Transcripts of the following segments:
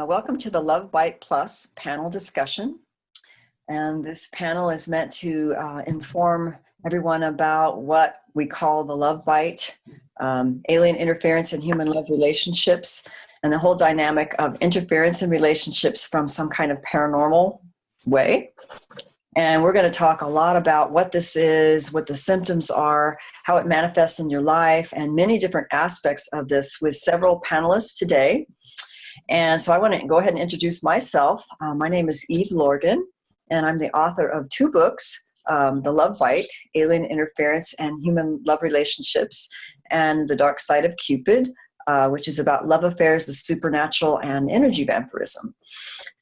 Welcome to the Love Bite Plus panel discussion. And this panel is meant to inform everyone about what we call the love bite, alien interference in human love relationships, and the whole dynamic of interference in relationships from some kind of paranormal way. And we're going to talk a lot about what this is, what the symptoms are, how it manifests in your life, and many different aspects of this with several panelists today. And so I want to go ahead and introduce myself. My name is Eve Lorgen, and I'm the author of two books, The Love Bite, Alien Interference and Human Love Relationships, and The Dark Side of Cupid, which is about love affairs, the supernatural, and energy vampirism.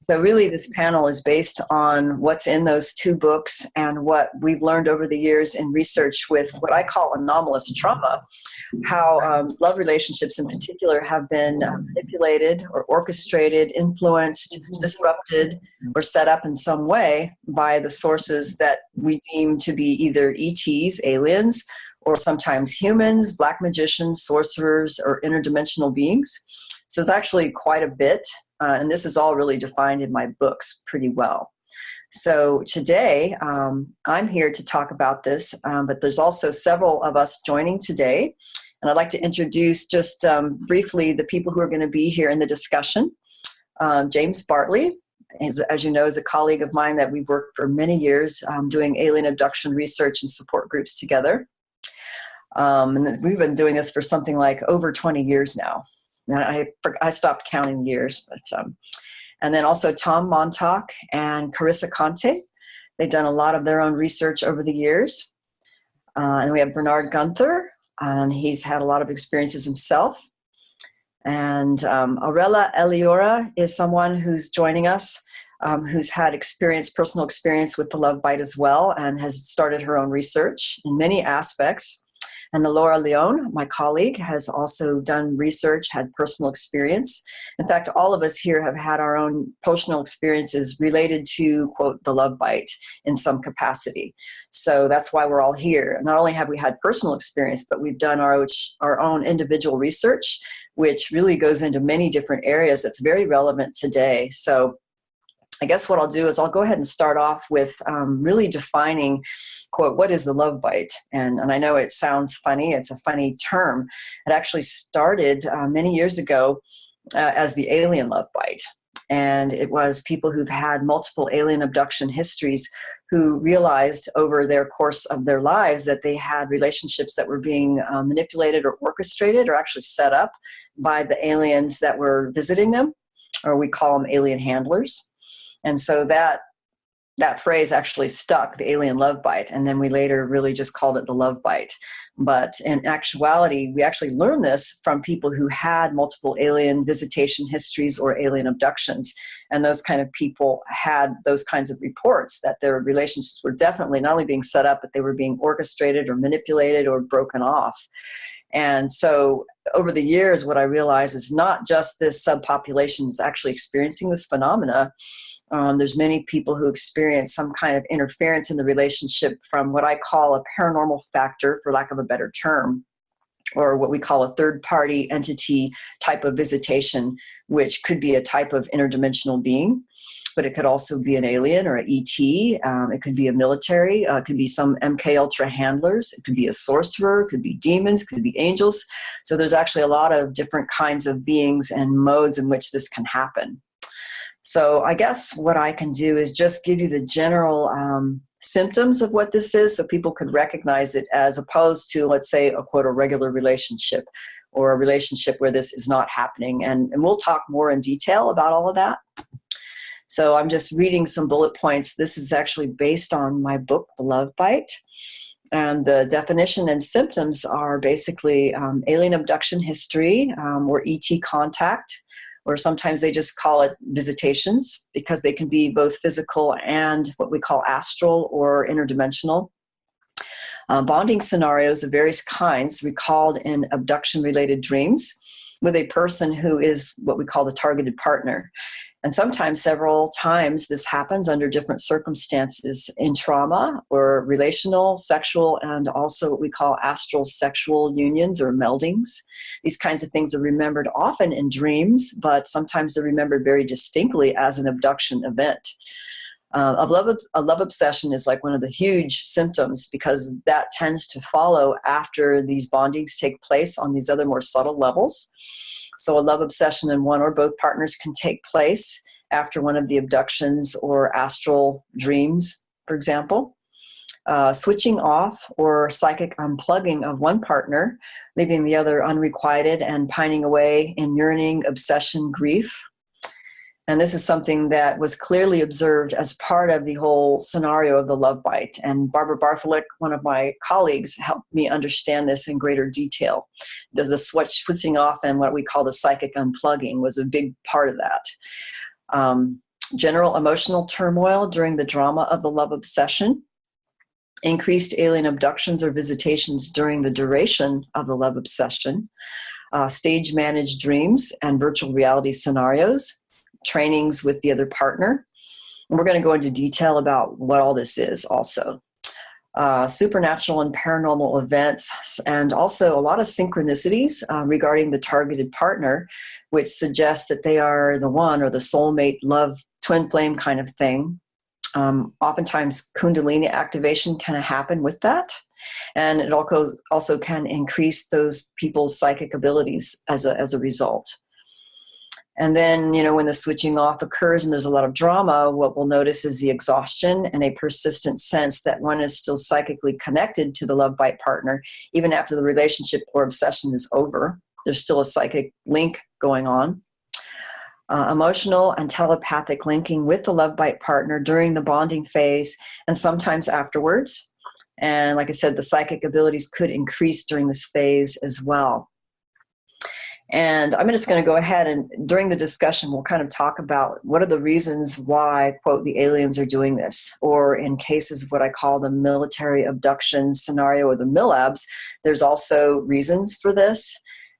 So really this panel is based on what's in those two books and what we've learned over the years in research with what I call anomalous trauma, how love relationships in particular have been manipulated or orchestrated, influenced, disrupted, or set up in some way by the sources that we deem to be either ETs, aliens, or sometimes humans, black magicians, sorcerers, or interdimensional beings. So it's actually quite a bit. And this is all really defined in my books pretty well. So today, I'm here to talk about this, but there's also several of us joining today. And I'd like to introduce just briefly the people who are going to be here in the discussion. James Bartley, as you know, is a colleague of mine that we've worked for many years doing alien abduction research and support groups together. And we've been doing this for something like over 20 years now. I stopped counting years, but and then also Tom Montalk and Carissa Conti. They've done a lot of their own research over the years. And we have Bernhard Guenther, and he's had a lot of experiences himself. And Arella Eliora is someone who's joining us, who's had personal experience with the love bite as well, and has started her own research in many aspects. And Arella Eliora, my colleague, has also done research, had personal experience. In fact, all of us here have had our own personal experiences related to, quote, the love bite in some capacity. So that's why we're all here. Not only have we had personal experience, but we've done our own individual research, which really goes into many different areas that's very relevant today. So I guess what I'll do is I'll go ahead and start off with really defining, quote, what is the love bite? And I know it sounds funny. It's a funny term. It actually started many years ago as the alien love bite. And it was people who've had multiple alien abduction histories who realized over their course of their lives that they had relationships that were being manipulated or orchestrated or actually set up by the aliens that were visiting them, or we call them alien handlers. And so that phrase actually stuck, the alien love bite, and then we later really just called it the love bite. But in actuality, we actually learned this from people who had multiple alien visitation histories or alien abductions. And those kind of people had those kinds of reports that their relationships were definitely not only being set up, but they were being orchestrated or manipulated or broken off. And so over the years, what I realized is not just this subpopulation is actually experiencing this phenomena. There's many people who experience some kind of interference in the relationship from what I call a paranormal factor, for lack of a better term, or what we call a third-party entity type of visitation, which could be a type of interdimensional being, but it could also be an alien or an ET. It could be a military. It could be some MK Ultra handlers. It could be a sorcerer. It could be demons. It could be angels. So there's actually a lot of different kinds of beings and modes in which this can happen. So I guess what I can do is just give you the general symptoms of what this is so people could recognize it as opposed to, let's say, a quote, a regular relationship or a relationship where this is not happening. And we'll talk more in detail about all of that. So I'm just reading some bullet points. This is actually based on my book, The Love Bite. And the definition and symptoms are basically alien abduction history or ET contact, or sometimes they just call it visitations because they can be both physical and what we call astral or interdimensional. Bonding scenarios of various kinds recalled in abduction-related dreams with a person who is what we call the targeted partner. And sometimes, several times, this happens under different circumstances in trauma or relational, sexual, and also what we call astral sexual unions or meldings. These kinds of things are remembered often in dreams, but sometimes they're remembered very distinctly as an abduction event. A love obsession is like one of the huge symptoms, because that tends to follow after these bondings take place on these other more subtle levels. So a love obsession in one or both partners can take place after one of the abductions or astral dreams, for example. Switching off or psychic unplugging of one partner, leaving the other unrequited and pining away in yearning, obsession, grief. And this is something that was clearly observed as part of the whole scenario of the love bite. And Barbara Bartley, one of my colleagues, helped me understand this in greater detail. The switching off and what we call the psychic unplugging was a big part of that. General emotional turmoil during the drama of the love obsession. Increased alien abductions or visitations during the duration of the love obsession. Stage managed dreams and virtual reality scenarios. Trainings with the other partner. And we're going to go into detail about what all this is also. Supernatural and paranormal events, and also a lot of synchronicities regarding the targeted partner, which suggests that they are the one or the soulmate, love, twin flame kind of thing. Oftentimes Kundalini activation can happen with that. And it also can increase those people's psychic abilities as a result. And then, when the switching off occurs and there's a lot of drama, what we'll notice is the exhaustion and a persistent sense that one is still psychically connected to the love bite partner, even after the relationship or obsession is over. There's still a psychic link going on. Emotional and telepathic linking with the love bite partner during the bonding phase and sometimes afterwards. And like I said, the psychic abilities could increase during this phase as well. And I'm just going to go ahead and during the discussion, we'll kind of talk about what are the reasons why, quote, the aliens are doing this. Or in cases of what I call the military abduction scenario or the MILABs, there's also reasons for this.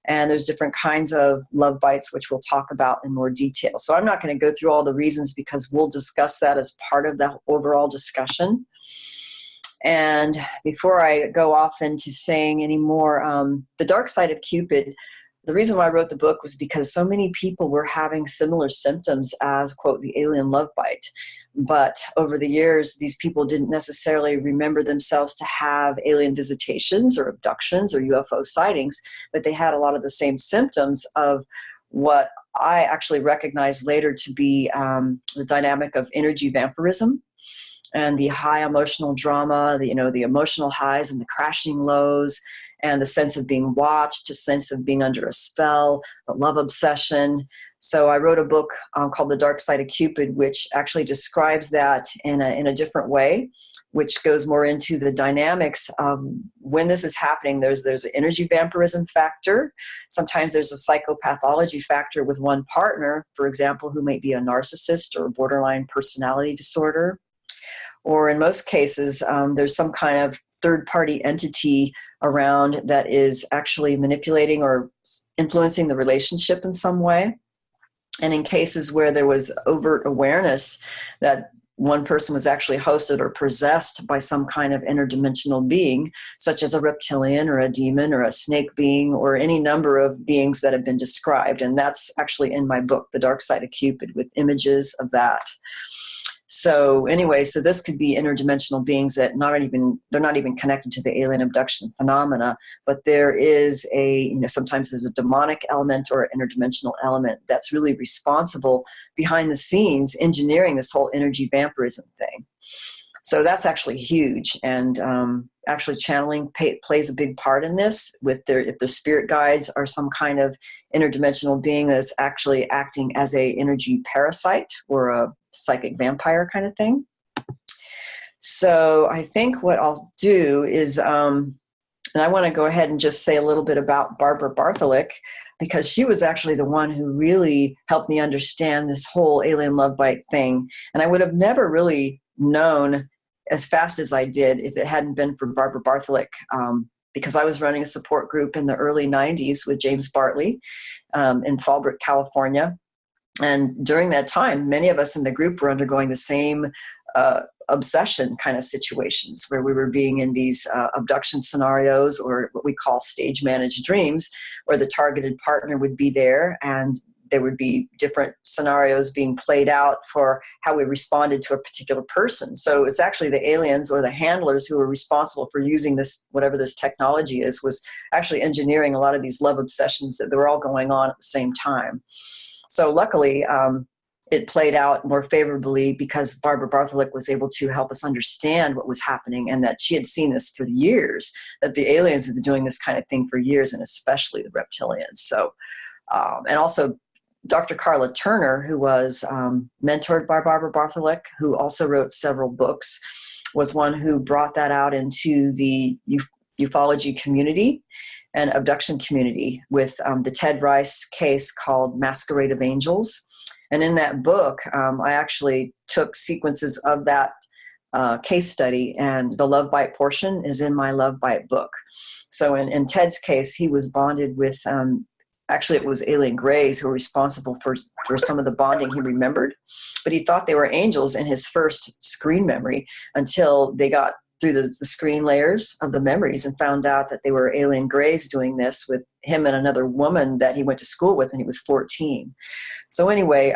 And there's different kinds of love bites, which we'll talk about in more detail. So I'm not going to go through all the reasons because we'll discuss that as part of the overall discussion. And before I go off into saying any more, the dark side of Cupid, the reason why I wrote the book was because so many people were having similar symptoms as, quote, the alien love bite. But over the years, these people didn't necessarily remember themselves to have alien visitations or abductions or UFO sightings, but they had a lot of the same symptoms of what I actually recognized later to be the dynamic of energy vampirism and the high emotional drama, the emotional highs and the crashing lows, and the sense of being watched, a sense of being under a spell, a love obsession. So I wrote a book called The Dark Side of Cupid, which actually describes that in a different way, which goes more into the dynamics of when this is happening. There's an energy vampirism factor. Sometimes there's a psychopathology factor with one partner, for example, who might be a narcissist or a borderline personality disorder. Or in most cases, there's some kind of third-party entity around that is actually manipulating or influencing the relationship in some way. And in cases where there was overt awareness that one person was actually hosted or possessed by some kind of interdimensional being, such as a reptilian or a demon or a snake being or any number of beings that have been described. And that's actually in my book, The Dark Side of Cupid, with images of that. So anyway, so this could be interdimensional beings that they're not even connected to the alien abduction phenomena, but there is sometimes there's a demonic element or an interdimensional element that's really responsible behind the scenes engineering this whole energy vampirism thing. So that's actually huge, and actually channeling plays a big part in this. If the spirit guides are some kind of interdimensional being that's actually acting as a energy parasite or a psychic vampire kind of thing. So I think what I'll do is, and I want to go ahead and just say a little bit about Barbara Bartley, because she was actually the one who really helped me understand this whole alien love bite thing. And I would have never really known as fast as I did if it hadn't been for Barbara Bartley, because I was running a support group in the early 90s with James Bartley in Fallbrook, California. And during that time, many of us in the group were undergoing the same obsession kind of situations where we were being in these abduction scenarios, or what we call stage managed dreams, where the targeted partner would be there and there would be different scenarios being played out for how we responded to a particular person. So it's actually the aliens or the handlers who were responsible for using this, whatever this technology is, was actually engineering a lot of these love obsessions that were all going on at the same time. So luckily, it played out more favorably because Barbara Bartholick was able to help us understand what was happening, and that she had seen this for years, that the aliens had been doing this kind of thing for years, and especially the reptilians. So, and also Dr. Carla Turner, who was mentored by Barbara Bartholick, who also wrote several books, was one who brought that out into the ufology community and abduction community with the Ted Rice case called Masquerade of Angels. And in that book, I actually took sequences of that case study, and the love bite portion is in my love bite book. So in Ted's case, he was bonded with, actually it was alien grays who were responsible for some of the bonding he remembered, but he thought they were angels in his first screen memory until they got through the screen layers of the memories and found out that they were alien grays doing this with him and another woman that he went to school with, and he was 14. So anyway,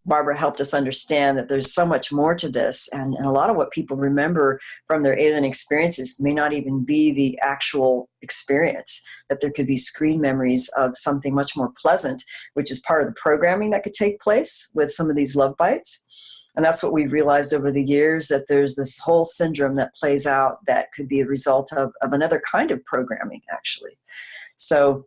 Barbara helped us understand that there's so much more to this, and a lot of what people remember from their alien experiences may not even be the actual experience, that there could be screen memories of something much more pleasant, which is part of the programming that could take place with some of these love bites. And that's what we've realized over the years, that there's this whole syndrome that plays out that could be a result of another kind of programming, actually. So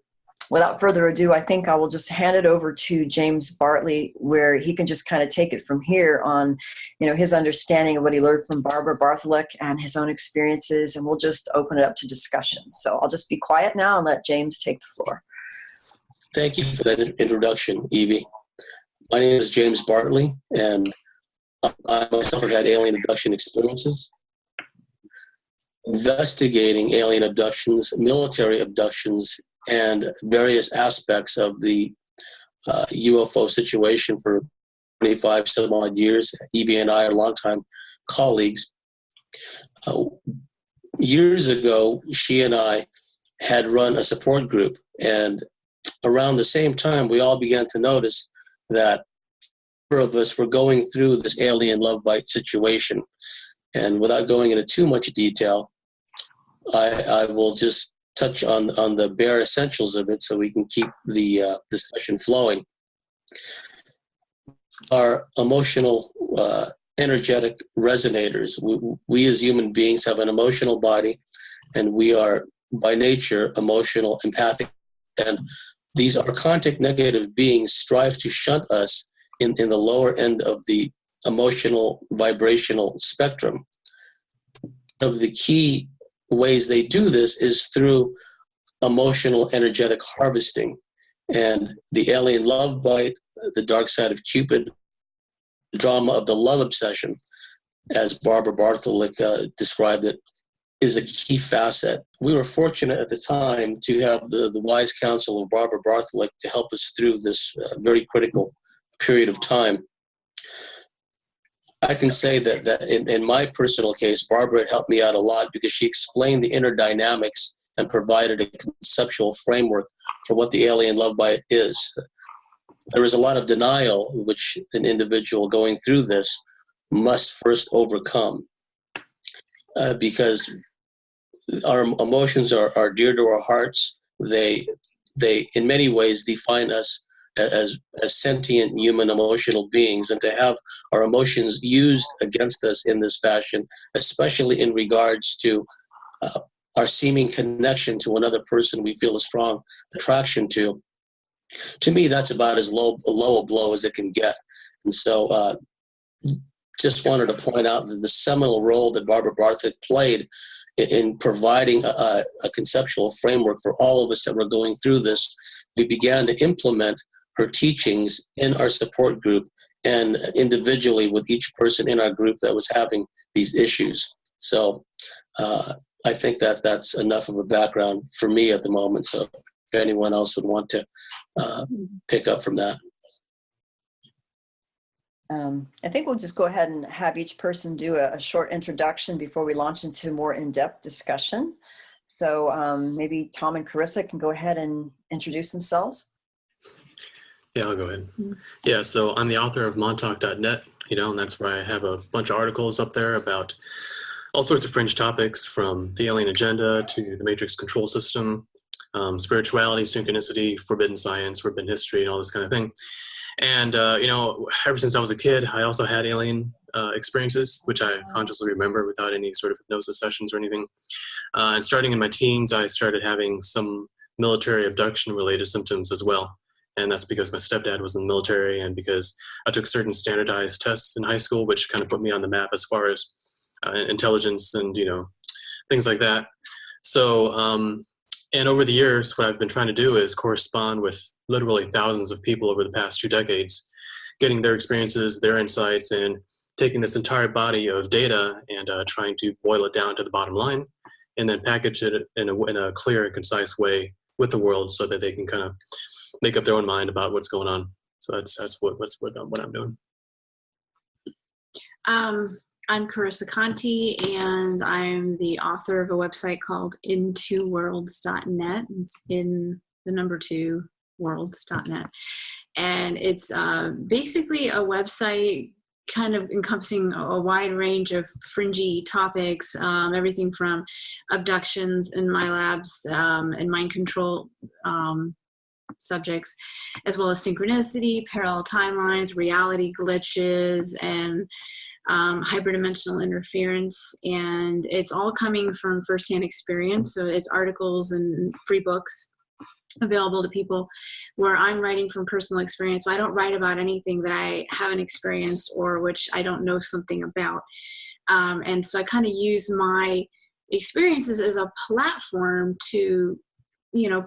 without further ado, I think I will just hand it over to James Bartley, where he can just kind of take it from here on, his understanding of what he learned from Barbara Bartholick and his own experiences, and we'll just open it up to discussion. So I'll just be quiet now and let James take the floor. Thank you for that introduction, Evie. My name is James Bartley, and I myself have had alien abduction experiences, investigating alien abductions, military abductions, and various aspects of the UFO situation for 25 some odd years. Evie and I are longtime colleagues. Years ago, she and I had run a support group, and around the same time, we all began to notice that of us were going through this alien love bite situation. And without going into too much detail, I will just touch on the bare essentials of it so we can keep the discussion flowing. Our emotional, energetic resonators. We as human beings have an emotional body, and we are by nature emotional, empathic, and these archontic negative beings strive to shunt us in the lower end of the emotional vibrational spectrum. One of the key ways they do this is through emotional energetic harvesting. And the alien love bite, the dark side of Cupid, the drama of the love obsession, as Barbara Bartholick described it, is a key facet. We were fortunate at the time to have the wise counsel of Barbara Bartholick to help us through this very critical period of time. I can say that in my personal case, Barbara helped me out a lot because she explained the inner dynamics and provided a conceptual framework for what the alien love bite is. There is a lot of denial which an individual going through this must first overcome, because our emotions are dear to our hearts. They in many ways define us as sentient human emotional beings, and to have our emotions used against us in this fashion, especially in regards to our seeming connection to another person we feel a strong attraction to me, that's about as low a blow as it can get. And so just wanted to point out that the seminal role that Barbara Bartholick played in providing a conceptual framework for all of us that were going through this. We began to implement her teachings in our support group and individually with each person in our group that was having these issues. So I think that that's enough of a background for me at the moment. So if anyone else would want to pick up from that. I think we'll just go ahead and have each person do a short introduction before we launch into more in-depth discussion. So maybe Tom and Carissa can go ahead and introduce themselves. Yeah, I'll go ahead. Yeah, so I'm the author of Montalk.net, and that's where I have a bunch of articles up there about all sorts of fringe topics, from the alien agenda to the matrix control system, spirituality, synchronicity, forbidden science, forbidden history, and all this kind of thing. And, ever since I was a kid, I also had alien experiences, which I consciously remember without any sort of hypnosis sessions or anything. And starting in my teens, I started having some military abduction-related symptoms as well. And that's because my stepdad was in the military, and because I took certain standardized tests in high school, which kind of put me on the map as far as intelligence and, things like that. So, and over the years, what I've been trying to do is correspond with literally thousands of people over the past 2 decades, getting their experiences, their insights, and taking this entire body of data and trying to boil it down to the bottom line, and then package it in a clear and concise way with the world so that they can kind of make up their own mind about what's going on. So that's what I'm doing. I'm Carissa Conti, and I'm the author of a website called intoworlds.net. It's in the number 2 worlds.net. And it's basically a website kind of encompassing a wide range of fringy topics, everything from abductions in my labs and mind control subjects, as well as synchronicity, parallel timelines, reality glitches, and hyperdimensional interference. And it's all coming from firsthand experience. So it's articles and free books available to people where I'm writing from personal experience. So I don't write about anything that I haven't experienced or which I don't know something about. And so I kind of use my experiences as a platform to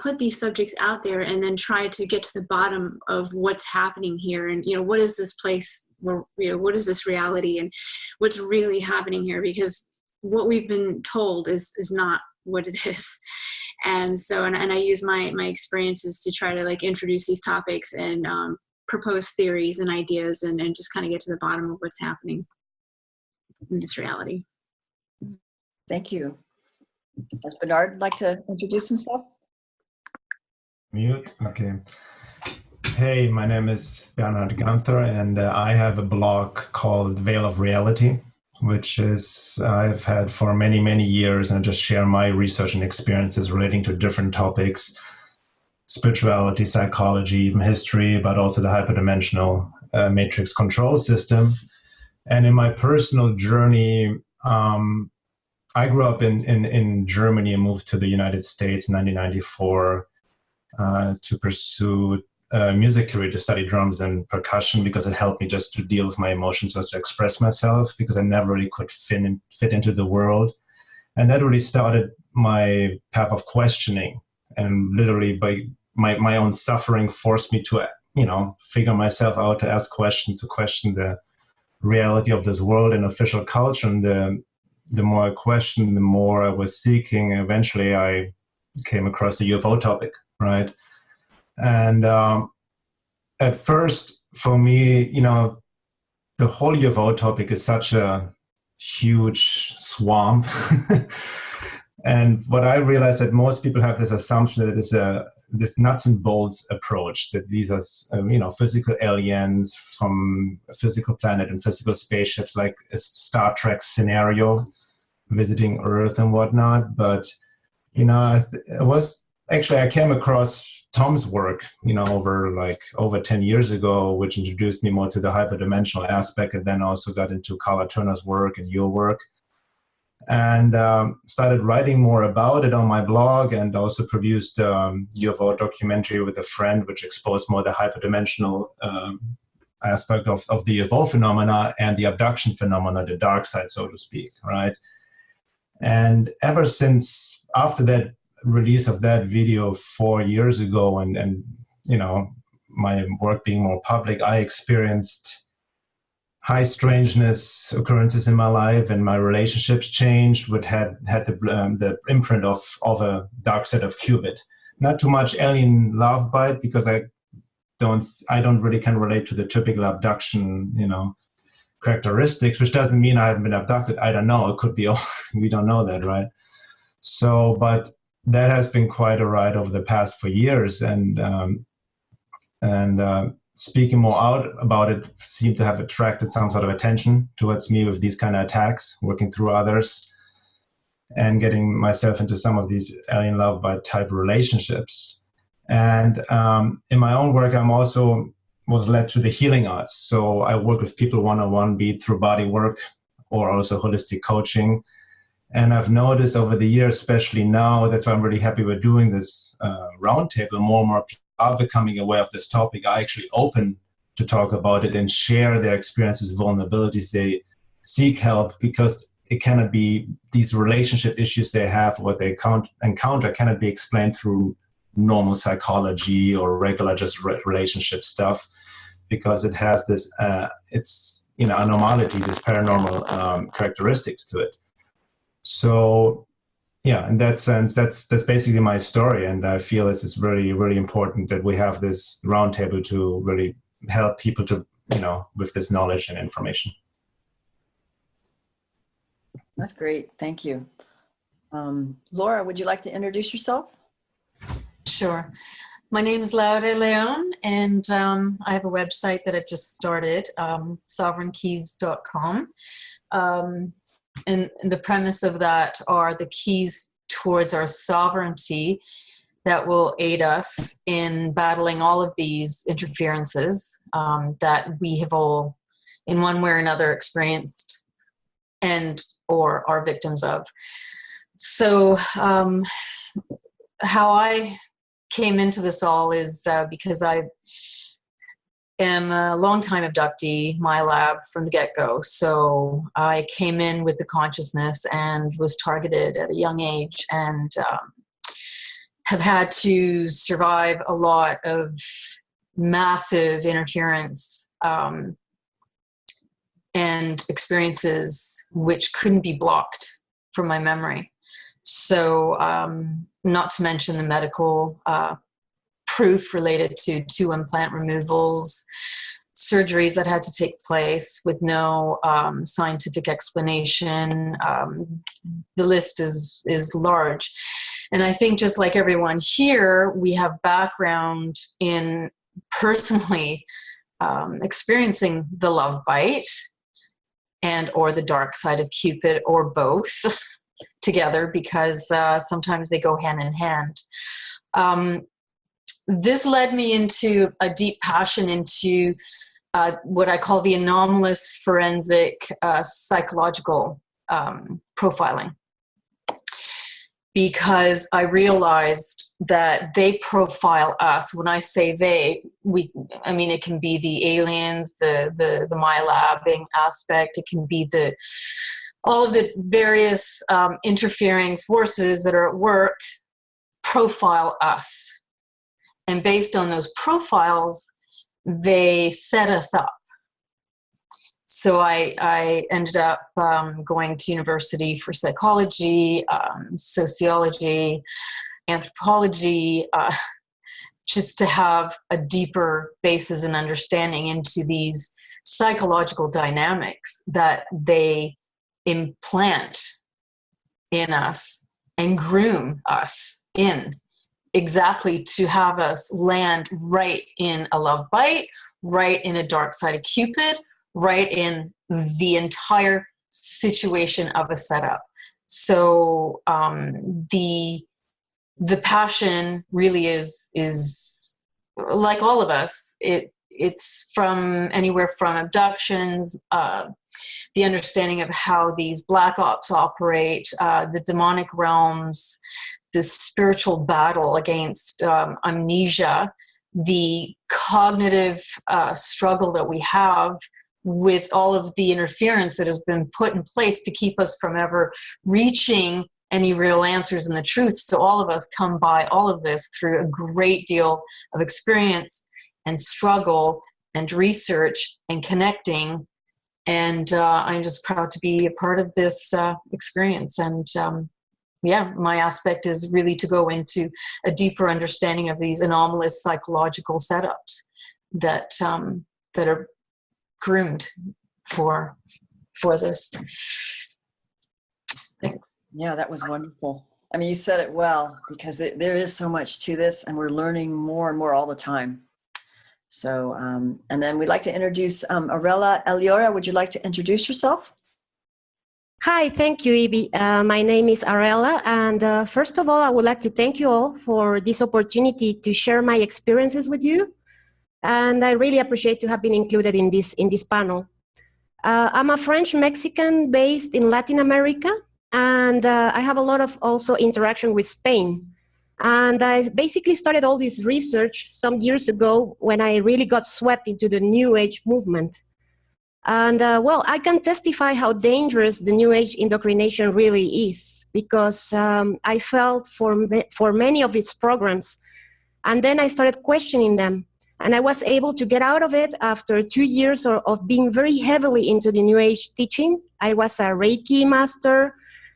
put these subjects out there and then try to get to the bottom of what's happening here. And, what is this place where, what is this reality and what's really happening here? Because what we've been told is not what it is. And so, and I use my experiences to try to introduce these topics and propose theories and ideas and just kind of get to the bottom of what's happening in this reality. Thank you. Does Bernhard like to introduce himself? Mute. Okay. Hey, my name is Bernhard Guenther, and I have a blog called Veil of Reality, which is I've had for many, many years, and I just share my research and experiences relating to different topics, spirituality, psychology, even history, but also the hyperdimensional matrix control system. And in my personal journey, I grew up in Germany and moved to the United States in 1994 to pursue music career, to study drums and percussion, because it helped me just to deal with my emotions, just to express myself, because I never really could fit into the world. And that really started my path of questioning, and literally by my own suffering forced me to figure myself out, to ask questions, to question the reality of this world and official culture. And the more I questioned, the more I was seeking. Eventually I came across the UFO topic, right? And at first, for me, the whole UFO topic is such a huge swamp. And what I realized, that most people have this assumption that it's this nuts and bolts approach, that these are, physical aliens from a physical planet and physical spaceships, like a Star Trek scenario, visiting Earth and whatnot. But, I came across Tom's work, over 10 years ago, which introduced me more to the hyperdimensional aspect, and then also got into Carla Turner's work and your work, and started writing more about it on my blog, and also produced a UFO documentary with a friend, which exposed more the hyperdimensional aspect of the UFO phenomena and the abduction phenomena, the dark side, so to speak, right? And ever since, after that release of that video 4 years ago, and my work being more public, I experienced high strangeness occurrences in my life, and my relationships changed, which had the imprint of a dark side of Cupid. Not too much alien love bite, because the don't really can relate to the typical abduction, characteristics, which doesn't mean I haven't been abducted. I don't know. It could be, we don't know that, right? So, but that has been quite a ride over the past 4 years, and speaking more out about it seemed to have attracted some sort of attention towards me with these kind of attacks, working through others, and getting myself into some of these alien love bite type relationships. And in my own work, I'm also was led to the healing arts. So I work with people one-on-one, be it through body work or also holistic coaching. And I've noticed over the years, especially now, that's why I'm really happy we're doing this roundtable. More and more people are becoming aware of this topic, are actually open to talk about it and share their experiences, vulnerabilities. They seek help because it cannot be, these relationship issues they have, what they encounter cannot be explained through normal psychology or regular just relationship stuff, because it has this, it's, anormality, this paranormal characteristics to it. So, yeah, in that sense, that's basically my story, and I feel this is really, really important that we have this roundtable to really help people to, with this knowledge and information. That's great. Thank you. Laura, would you like to introduce yourself? Sure. My name is Arella Eliora, and I have a website that I've just started, sovereignkeys.com. And the premise of that are the keys towards our sovereignty that will aid us in battling all of these interferences that we have all, in one way or another, experienced and or are victims of. So how I came into this all is because I am a long-time abductee, my lab from the get-go. So I came in with the consciousness and was targeted at a young age, and have had to survive a lot of massive interference and experiences which couldn't be blocked from my memory. So not to mention the medical proof related to 2 implant removals, surgeries that had to take place with no scientific explanation. The list is large. And I think just like everyone here, we have background in personally experiencing the love bite and or the dark side of Cupid, or both together, because sometimes they go hand in hand. This led me into a deep passion into what I call the anomalous forensic psychological profiling, because I realized that they profile us. When I say they, I mean, it can be the aliens, the mylabbing aspect, it can be all of the various interfering forces that are at work profile us. And based on those profiles, they set us up. So I ended up going to university for psychology, sociology, anthropology, just to have a deeper basis and understanding into these psychological dynamics that they implant in us and groom us in, exactly to have us land right in a love bite, right in a dark side of Cupid, right in the entire situation of a setup. So the passion really is like all of us. It's from anywhere from abductions, the understanding of how these black ops operate, the demonic realms, the spiritual battle against amnesia, the cognitive struggle that we have with all of the interference that has been put in place to keep us from ever reaching any real answers and the truth. So all of us come by all of this through a great deal of experience and struggle and research and connecting. And I'm just proud to be a part of this experience. And yeah, my aspect is really to go into a deeper understanding of these anomalous psychological setups that that are groomed for this. Thanks. Yeah, that was wonderful. I mean, you said it well, because there is so much to this, and we're learning more and more all the time. So, and then we'd like to introduce Arella Eliora. Would you like to introduce yourself? Hi, thank you, Eve. My name is Arella, and first of all, I would like to thank you all for this opportunity to share my experiences with you. And I really appreciate to have been included in this panel. I'm a French Mexican based in Latin America, and I have a lot of also interaction with Spain. And I basically started all this research some years ago when I really got swept into the New Age movement. And well, I can testify how dangerous the New Age indoctrination really is, because I felt for many of its programs, and then I started questioning them. And I was able to get out of it after 2 years of being very heavily into the New Age teaching. I was a Reiki master.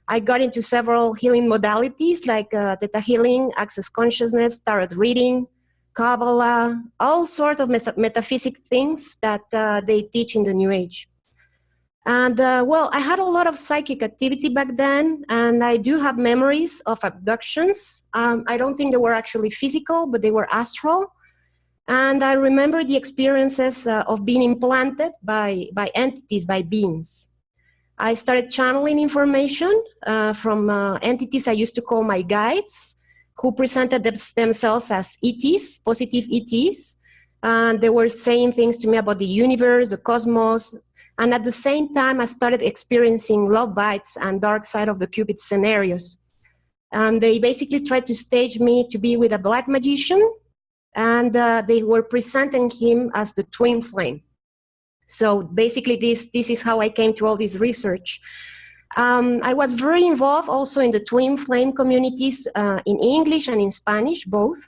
I got into several healing modalities like Theta Healing, Access Consciousness, Tarot Reading, Kabbalah, all sorts of metaphysic things that they teach in the New Age. And well, I had a lot of psychic activity back then, and I do have memories of abductions. I don't think they were actually physical, but they were astral. And I remember the experiences of being implanted by entities, by beings. I started channeling information from entities I used to call my guides, who presented themselves as ETs, positive ETs. And they were saying things to me about the universe, the cosmos. And at the same time, I started experiencing love bites and dark side of the Cupid scenarios. And they basically tried to stage me to be with a black magician. And they were presenting him as the twin flame. So basically, this is how I came to all this research. I was very involved also in the twin flame communities in English and in Spanish, both.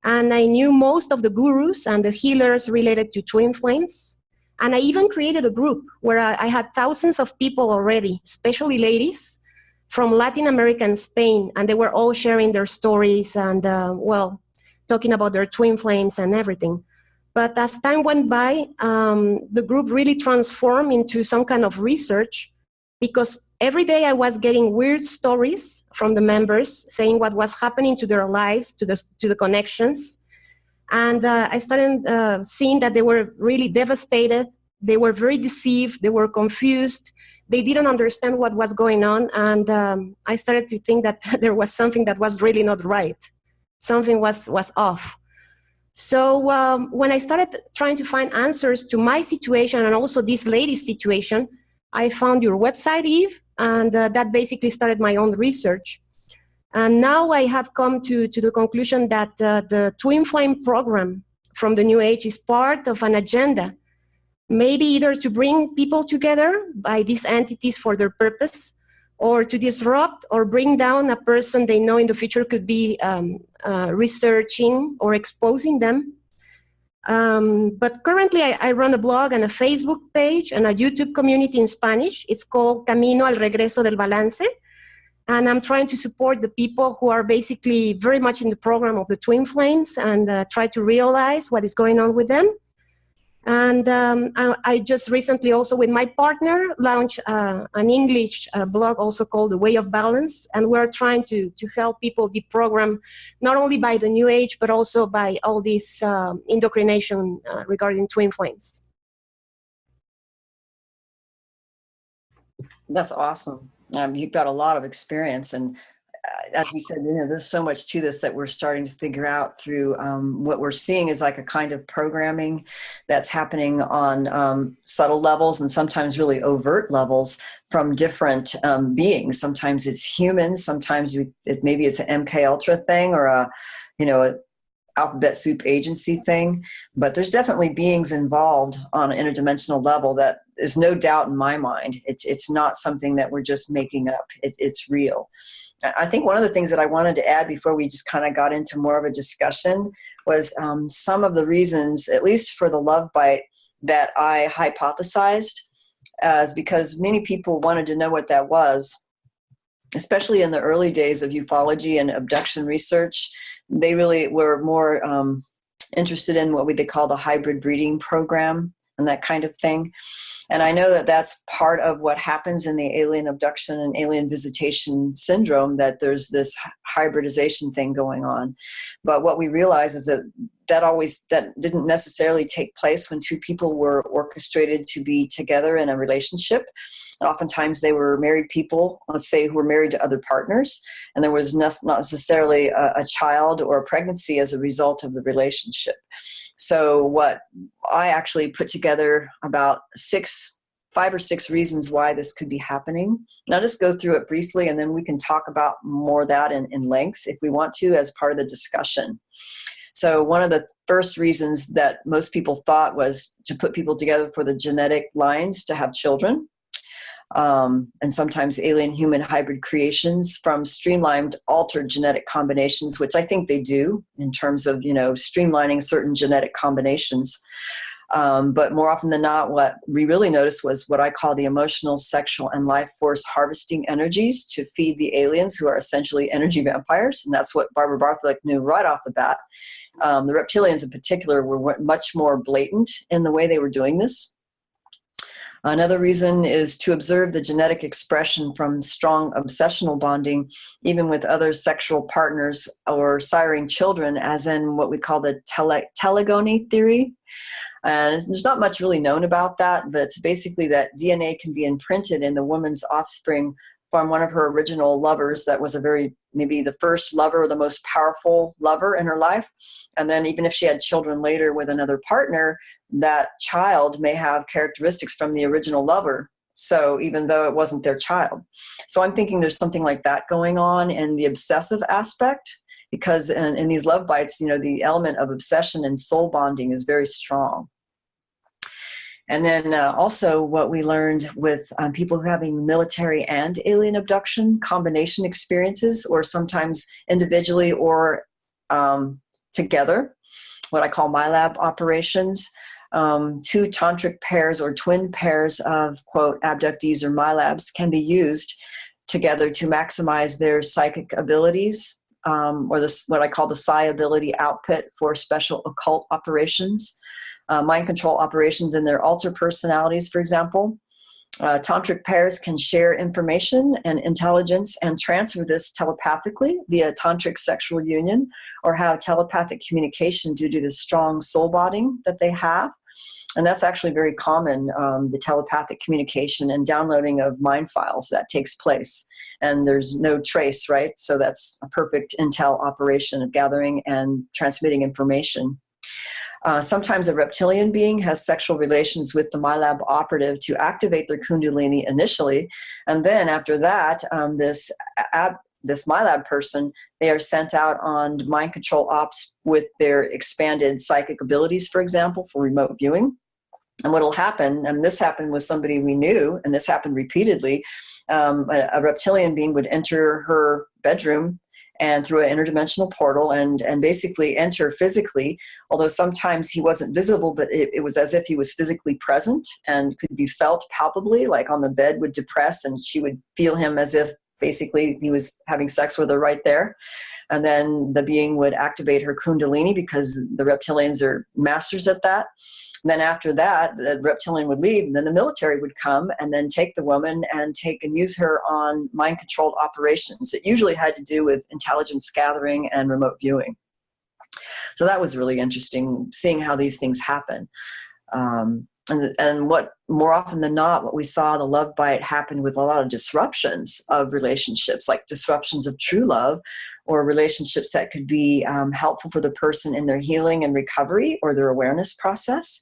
And I knew most of the gurus and the healers related to twin flames. And I even created a group where I had thousands of people already, especially ladies from Latin America and Spain. And they were all sharing their stories and, well, talking about their twin flames and everything. But as time went by, the group really transformed into some kind of research, because every day I was getting weird stories from the members saying what was happening to their lives, to the connections. And I started seeing that they were really devastated. They were very deceived. They were confused. They didn't understand what was going on. And I started to think that there was something that was really not right. Something was off. So when I started trying to find answers to my situation and also this lady's situation, I found your website, Eve, and that basically started my own research. And now I have come to the conclusion that the Twin Flame program from the New Age is part of an agenda, maybe either to bring people together by these entities for their purpose, or to disrupt or bring down a person they know in the future could be researching or exposing them. But currently I run a blog and a Facebook page and a YouTube community in Spanish. It's called Camino al Regreso del Balance. And I'm trying to support the people who are basically very much in the program of the Twin Flames and try to realize what is going on with them. And I just recently also with my partner launched an English blog also called The Way of Balance. And we're trying to help people deprogram not only by the New Age, but also by all this indoctrination regarding twin flames. That's awesome. You've got a lot of experience, and as we said, there's so much to this that we're starting to figure out through what we're seeing is like a kind of programming that's happening on subtle levels and sometimes really overt levels from different beings. Sometimes it's humans, sometimes maybe it's an MK Ultra thing or a alphabet soup agency thing, but there's definitely beings involved on an interdimensional level that is no doubt in my mind. It's not something that we're just making up. It's real. I think one of the things that I wanted to add before we just kind of got into more of a discussion was some of the reasons, at least for the love bite, that I hypothesized is because many people wanted to know what that was, especially in the early days of ufology and abduction research. They really were more interested in what they call the hybrid breeding program and that kind of thing. And I know that that's part of what happens in the alien abduction and alien visitation syndrome, that there's this hybridization thing going on. But what we realize is that that didn't necessarily take place when two people were orchestrated to be together in a relationship. And oftentimes they were married people, let's say, who were married to other partners, and there was not necessarily a child or a pregnancy as a result of the relationship. So what I actually put together about 5 or 6 reasons why this could be happening. And I'll just go through it briefly, and then we can talk about more of that in length if we want to as part of the discussion. So one of the first reasons that most people thought was to put people together for the genetic lines to have children. And sometimes alien-human hybrid creations from streamlined, altered genetic combinations, which I think they do in terms of, streamlining certain genetic combinations. But more often than not, what we really noticed was what I call the emotional, sexual, and life force harvesting energies to feed the aliens, who are essentially energy vampires. And that's what Barbara Bartley knew right off the bat. The reptilians in particular were much more blatant in the way they were doing this. Another reason is to observe the genetic expression from strong obsessional bonding, even with other sexual partners or siring children, as in what we call the telegony theory. And there's not much really known about that, but it's basically that DNA can be imprinted in the woman's offspring from one of her original lovers that was maybe the first lover or the most powerful lover in her life. And then even if she had children later with another partner, that child may have characteristics from the original lover. So even though it wasn't their child. So I'm thinking there's something like that going on in the obsessive aspect, because in these love bites, the element of obsession and soul bonding is very strong. And then also what we learned with people having military and alien abduction combination experiences, or sometimes individually or together, what I call MyLab operations. 2 tantric pairs or twin pairs of, quote, abductees or MyLabs can be used together to maximize their psychic abilities, or what I call the psi ability output for special occult operations. Mind control operations in their alter personalities, for example. Tantric pairs can share information and intelligence and transfer this telepathically via tantric sexual union, or have telepathic communication due to the strong soul bonding that they have. And that's actually very common, the telepathic communication and downloading of mind files that takes place. And there's no trace, right? So that's a perfect intel operation of gathering and transmitting information. Sometimes a reptilian being has sexual relations with the MyLab operative to activate their kundalini initially. And then after that, this MyLab person, they are sent out on mind control ops with their expanded psychic abilities, for example, for remote viewing. And what will happen, and this happened with somebody we knew, and this happened repeatedly, a reptilian being would enter her bedroom and through an interdimensional portal and basically enter physically, although sometimes he wasn't visible, but it was as if he was physically present and could be felt palpably, like on the bed would depress and she would feel him as if basically he was having sex with her right there. And then the being would activate her kundalini, because the reptilians are masters at that. And then after that, the reptilian would leave, and then the military would come and then take the woman and use her on mind-controlled operations. It usually had to do with intelligence gathering and remote viewing. So that was really interesting, seeing how these things happen. And what more often than not, what we saw, the love bite happened with a lot of disruptions of relationships, like disruptions of true love, or relationships that could be helpful for the person in their healing and recovery or their awareness process.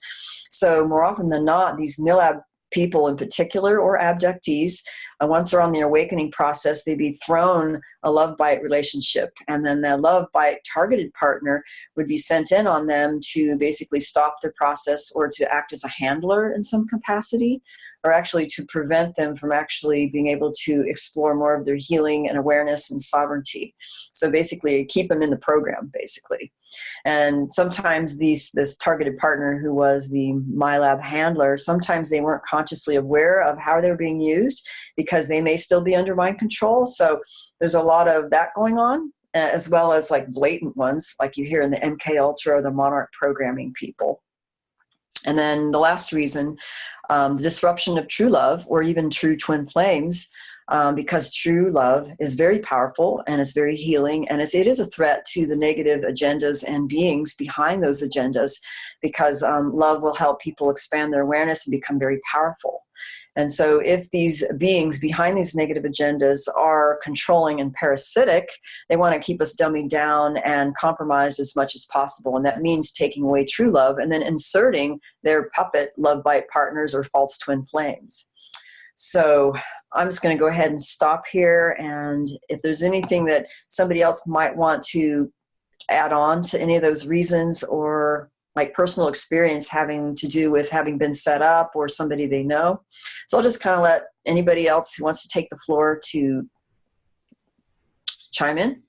So more often than not, these MyLab people in particular, or abductees, once they're on the awakening process, they'd be thrown a love bite relationship. And then the love bite targeted partner would be sent in on them to basically stop the process, or to act as a handler in some capacity, or actually to prevent them from actually being able to explore more of their healing and awareness and sovereignty. So basically keep them in the program, basically. And sometimes this targeted partner, who was the MyLab handler, sometimes they weren't consciously aware of how they were being used, because they may still be under mind control. So there's a lot of that going on. as well as like blatant ones, like you hear in the MK Ultra or the Monarch programming people. And then the last reason, the disruption of true love or even true twin flames, because true love is very powerful and it's very healing, and it is a threat to the negative agendas and beings behind those agendas, because love will help people expand their awareness and become very powerful. And so if these beings behind these negative agendas are controlling and parasitic, they want to keep us dummied down and compromised as much as possible. And that means taking away true love and then inserting their puppet love bite partners or false twin flames. So I'm just going to go ahead and stop here. And if there's anything that somebody else might want to add on to any of those reasons, or like personal experience having to do with having been set up or somebody they know. So I'll just kind of let anybody else who wants to take the floor to chime in.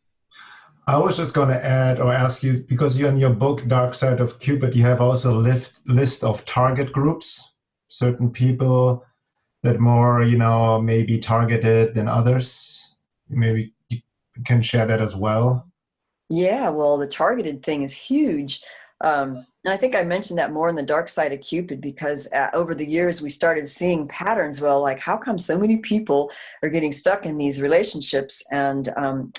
I was just going to add or ask you, because you in your book, Dark Side of Cupid, you have also a list of target groups, certain people that more, maybe targeted than others. Maybe you can share that as well. Yeah, well, the targeted thing is huge. And I think I mentioned that more in the Dark Side of Cupid, because over the years we started seeing patterns. Well, like, how come so many people are getting stuck in these relationships? And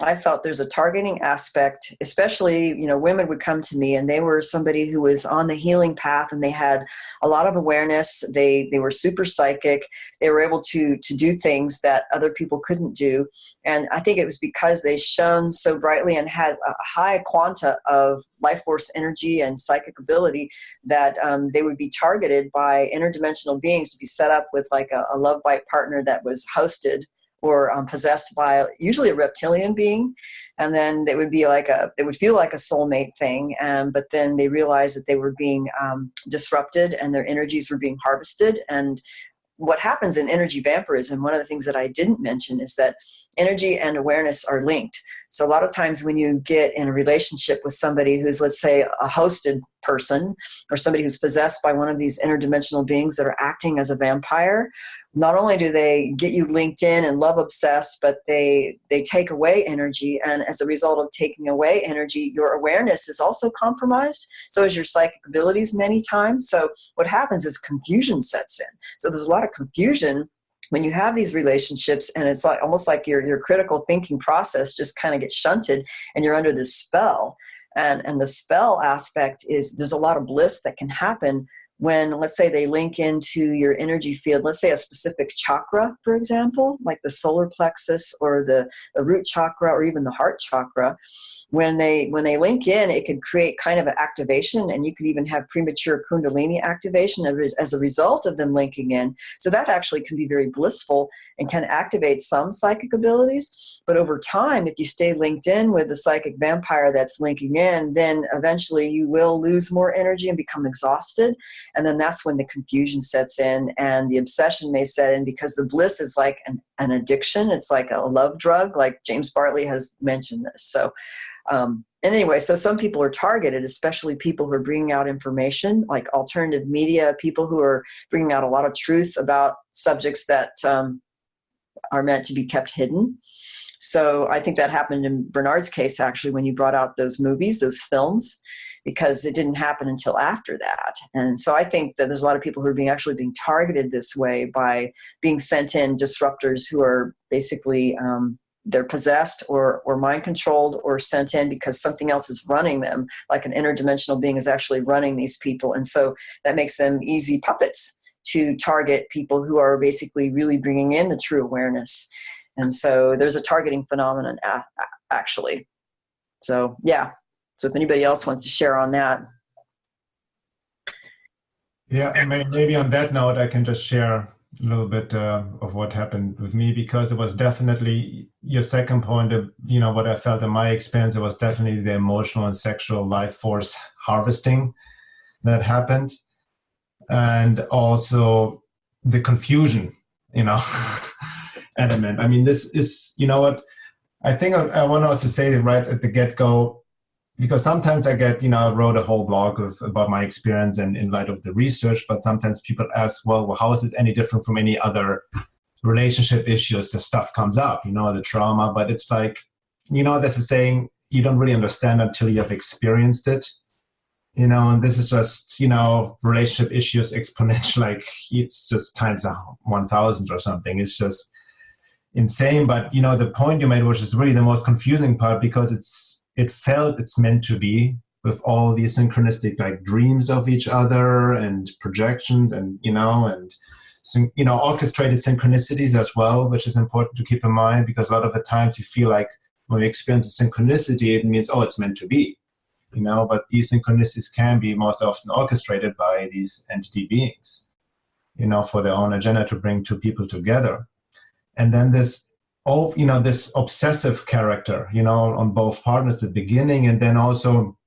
I felt there's a targeting aspect, especially, women would come to me and they were somebody who was on the healing path and they had a lot of awareness. They were super psychic. They were able to do things that other people couldn't do. And I think it was because they shone so brightly and had a high quanta of life force energy and psychic ability that they would be targeted by interdimensional beings to be set up with like a love bite partner that was hosted or possessed by usually a reptilian being. And then they would be like it would feel like a soulmate thing. But then they realized that they were being disrupted and their energies were being harvested. And what happens in energy vampirism, one of the things that I didn't mention, is that energy and awareness are linked. So a lot of times when you get in a relationship with somebody who's, let's say, a hosted person or somebody who's possessed by one of these interdimensional beings that are acting as a vampire, not only do they get you linked in and love obsessed, but they take away energy. And as a result of taking away energy, your awareness is also compromised. So is your psychic abilities many times. So what happens is confusion sets in. So there's a lot of confusion when you have these relationships, and it's like almost like your critical thinking process just kind of gets shunted and you're under this spell. And the spell aspect is there's a lot of bliss that can happen when, let's say, they link into your energy field, let's say a specific chakra, for example, like the solar plexus or the root chakra or even the heart chakra. When they link in, it could create kind of an activation, and you could even have premature kundalini activation as a result of them linking in. So that actually can be very blissful and can activate some psychic abilities. But over time, if you stay linked in with the psychic vampire that's linking in, then eventually you will lose more energy and become exhausted. And then that's when the confusion sets in and the obsession may set in, because the bliss is like an addiction. It's like a love drug, like James Bartley has mentioned this. So and anyway, so some people are targeted, especially people who are bringing out information, like alternative media, people who are bringing out a lot of truth about subjects that are meant to be kept hidden. So I think that happened in Bernhard's case, actually, when you brought out those movies, those films, because it didn't happen until after that. And so I think that there's a lot of people who are actually being targeted this way by being sent in disruptors who are basically they're possessed or mind controlled or sent in because something else is running them, like an interdimensional being is actually running these people. And so that makes them easy puppets to target people who are basically really bringing in the true awareness. And so there's a targeting phenomenon actually. So yeah. So if anybody else wants to share on that. Yeah, and maybe on that note, I can just share a little bit of what happened with me, because it was definitely your second point of, what I felt in my experience. It was definitely the emotional and sexual life force harvesting that happened. And also the confusion, element. I mean, this is, what I think I want to also say right at the get-go, because sometimes I get, I wrote a whole blog about my experience and in light of the research, but sometimes people ask, well, how is it any different from any other relationship issues? The stuff comes up, the trauma, but it's like, there's a saying, you don't really understand until you have experienced it. And this is just, relationship issues exponential, like it's just times 1,000 or something. It's just insane. But, the point you made, which is really the most confusing part, because it felt it's meant to be, with all these synchronistic like dreams of each other and projections and, orchestrated synchronicities as well, which is important to keep in mind, because a lot of the times you feel like when you experience a synchronicity, it means, it's meant to be. But these synchronicities can be most often orchestrated by these entity beings, for their own agenda to bring two people together. And then this obsessive character, on both partners at the beginning, and then also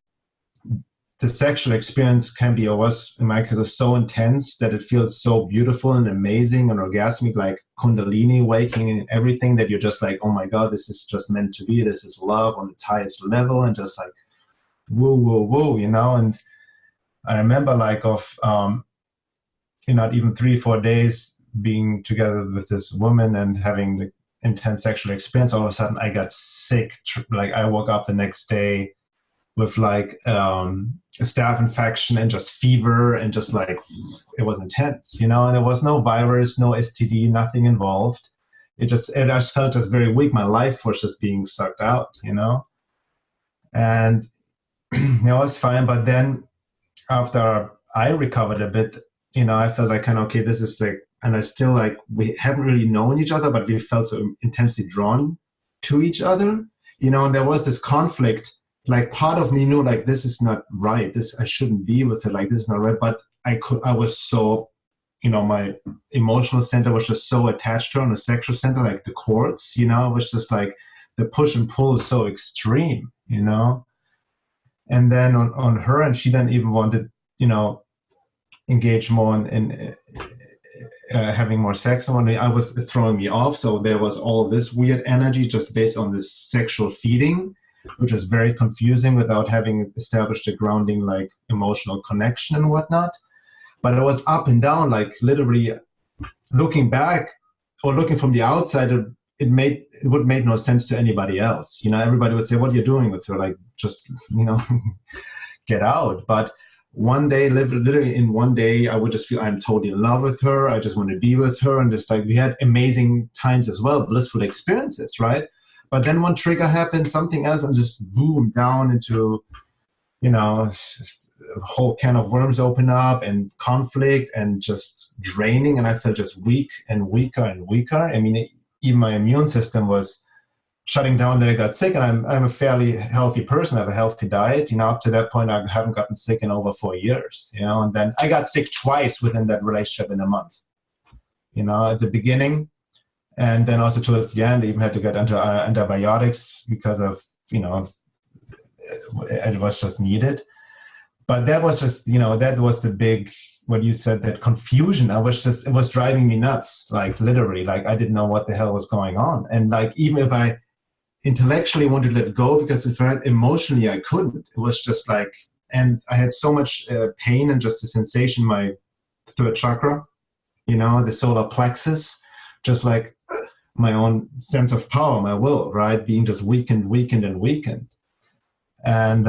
the sexual experience can be, or was in my case, so intense that it feels so beautiful and amazing and orgasmic, like Kundalini waking and everything, that you're just like, oh my God, this is just meant to be. This is love on its highest level, and just like, woo, woo, woo, And I remember even 3-4 days being together with this woman and having the intense sexual experience. All of a sudden I got sick. Like I woke up the next day with a staph infection and just fever, and just like, it was intense, and there was no virus, no STD, nothing involved. It just felt just very weak. My life was just being sucked out, and it was fine. But then after I recovered a bit, I felt like okay, this is like, and I still like, we haven't really known each other, but we felt so intensely drawn to each other, and there was this conflict. Like part of me knew like, this is not right. I shouldn't be with her. Like, this is not right. But I was so, my emotional center was just so attached to her, on the sexual center, like the cords, it was just like the push and pull is so extreme, and then on her, and she then even wanted, engage more in having more sex. And I was throwing me off. So there was all this weird energy just based on this sexual feeding, which is very confusing without having established a grounding, like emotional connection and whatnot. But it was up and down, like literally looking back or looking from the outside, it would make no sense to anybody else. Everybody would say, what are you doing with her? Like, just, get out. But one day, literally in one day, I would just feel I'm totally in love with her. I just want to be with her. And just like, we had amazing times as well, blissful experiences, right? But then one trigger happened, something else, and just boom, down into, a whole can of worms open up, and conflict, and just draining. And I felt just weak and weaker and weaker. I mean, even my immune system was shutting down. That I got sick, and I'm a fairly healthy person. I have a healthy diet. Up to that point, I haven't gotten sick in over 4 years. And then I got sick twice within that relationship in a month. At the beginning. And then also towards the end, I even had to get into antibiotics because of, it was just needed. But that was just, that was the big, what you said, that confusion. It was driving me nuts, like literally, like I didn't know what the hell was going on. And like, even if I intellectually wanted to let it go, because emotionally I couldn't, it was just like, and I had so much pain and just a sensation in my third chakra, the solar plexus, just like my own sense of power, my will, right, being just weakened. And,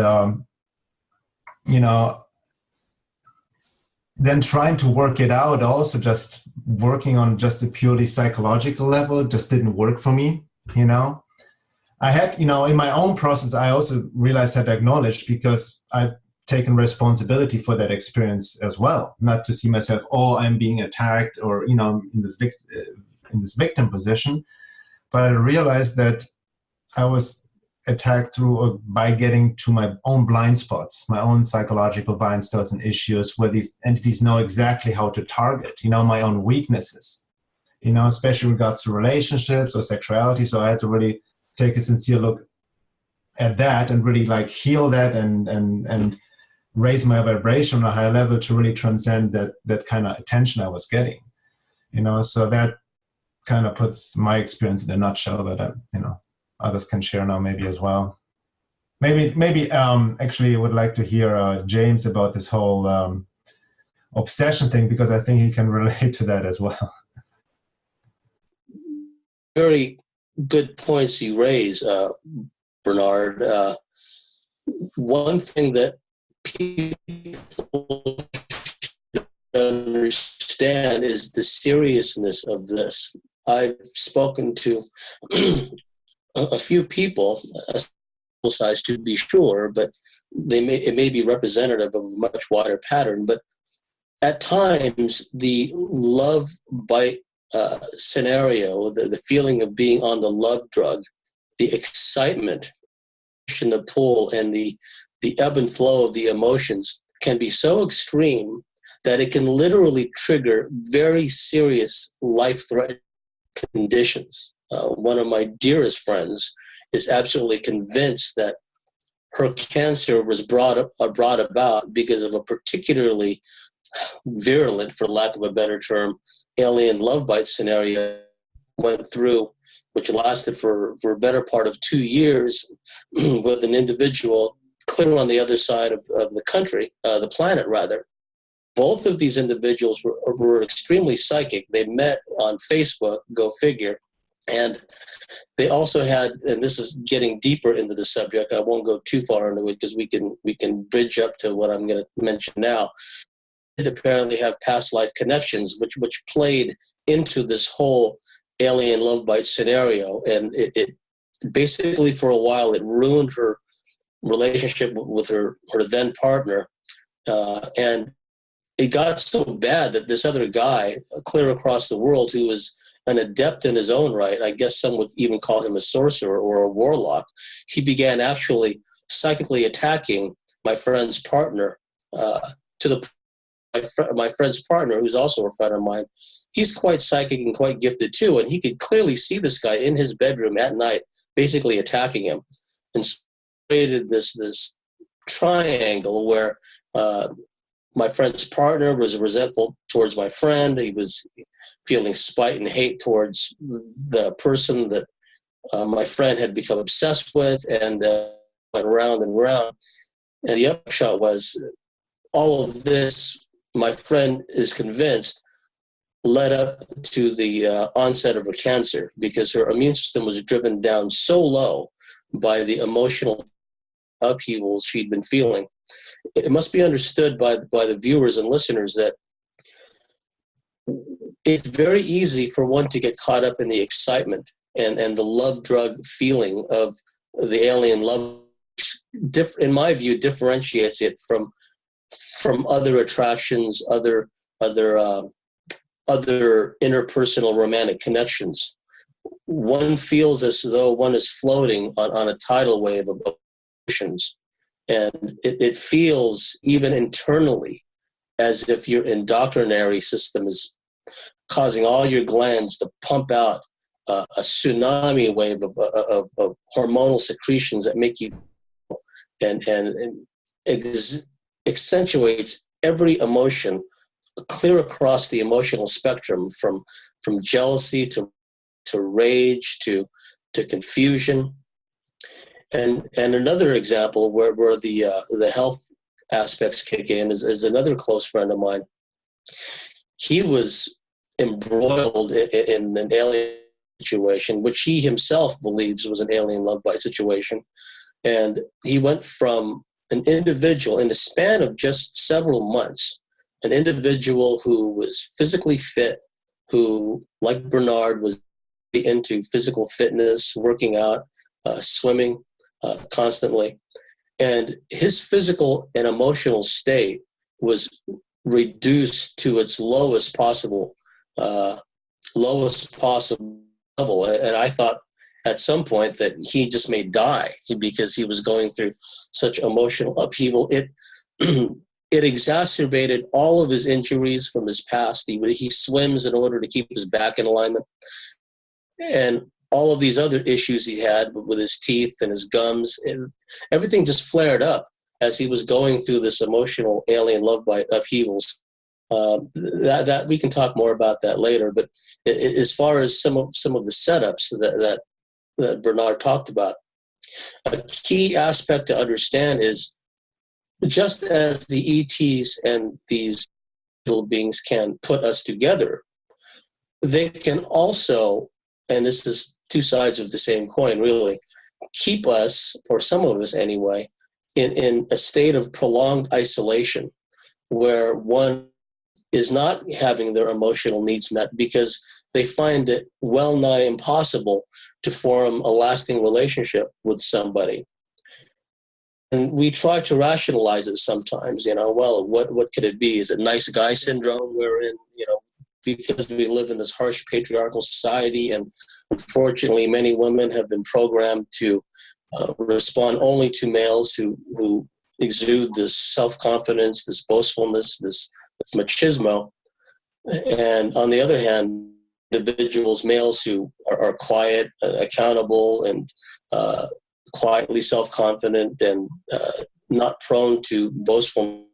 then trying to work it out, also just working on just a purely psychological level, just didn't work for me, I had, in my own process, I also realized, had acknowledged, because I've taken responsibility for that experience as well, not to see myself, I'm being attacked, or, in this victim position. But I realized that I was attacked by getting to my own blind spots, my own psychological blind spots and issues, where these entities know exactly how to target, my own weaknesses, especially in regards to relationships or sexuality. So I had to really take a sincere look at that and really like heal that and raise my vibration on a higher level to really transcend that kind of attention I was getting, so that kind of puts my experience in a nutshell, but others can share now maybe as well. Maybe actually I would like to hear James about this whole obsession thing, because I think he can relate to that as well. Very good points you raise, Bernhard. one thing that people understand is the seriousness of this. I've spoken to a few people, size to be sure, but it may be representative of a much wider pattern. But at times, the love bite scenario, the feeling of being on the love drug, the excitement, the pull, and the ebb and flow of the emotions can be so extreme that it can literally trigger very serious life-threatening conditions. One of my dearest friends is absolutely convinced that her cancer was brought about because of a particularly virulent, for lack of a better term, alien love bite scenario went through, which lasted for a better part of 2 years with an individual clear on the other side of the country, the planet rather. Both of these individuals were extremely psychic. They met on Facebook, go figure. And they also had, and this is getting deeper into the subject, I won't go too far into it because we can bridge up to what I'm going to mention now. They apparently have past life connections, which played into this whole alien love bite scenario. And it basically, for a while, it ruined her relationship with her then partner. And it got so bad that this other guy, clear across the world, who was an adept in his own right, I guess some would even call him a sorcerer or a warlock, he began actually psychically attacking my friend's partner my friend's partner, who's also a friend of mine. He's quite psychic and quite gifted too, and he could clearly see this guy in his bedroom at night basically attacking him, and created this triangle where my friend's partner was resentful towards my friend. He was feeling spite and hate towards the person that my friend had become obsessed with, and went round and round. And the upshot was all of this, my friend is convinced, led up to the onset of her cancer, because her immune system was driven down so low by the emotional upheavals she'd been feeling. It must be understood by the viewers and listeners that it's very easy for one to get caught up in the excitement and the love drug feeling of the alien love, in my view, differentiates it from other attractions, other interpersonal romantic connections. One feels as though one is floating on a tidal wave of emotions, and it feels even internally as if your indoctrinary system is causing all your glands to pump out a tsunami wave of hormonal secretions that make you and accentuates every emotion clear across the emotional spectrum, from jealousy to rage to confusion. And another example where the health aspects kick in is another close friend of mine. He was embroiled in an alien situation, which he himself believes was an alien love bite situation. And he went from an individual, in the span of just several months, an individual who was physically fit, who, like Bernhard, was into physical fitness, working out, swimming constantly. And his physical and emotional state was reduced to its lowest possible level. And I thought at some point that he just may die because he was going through such emotional upheaval. It exacerbated all of his injuries from his past. He swims in order to keep his back in alignment. And all of these other issues he had with his teeth and his gums, and everything just flared up as he was going through this emotional alien love bite upheavals. That we can talk more about that later. But as far as some of the setups that Bernhard talked about, a key aspect to understand is, just as the ETs and these little beings can put us together, they can also, and this is two sides of the same coin really, keep us, or some of us anyway, in a state of prolonged isolation where one is not having their emotional needs met because they find it well nigh impossible to form a lasting relationship with somebody. And we try to rationalize it sometimes, well, what could it be? Is it nice guy syndrome wherein, because we live in this harsh patriarchal society, and unfortunately many women have been programmed to respond only to males who exude this self-confidence, this boastfulness, this machismo. And on the other hand, individuals, males who are quiet, accountable, and quietly self-confident and not prone to boastful,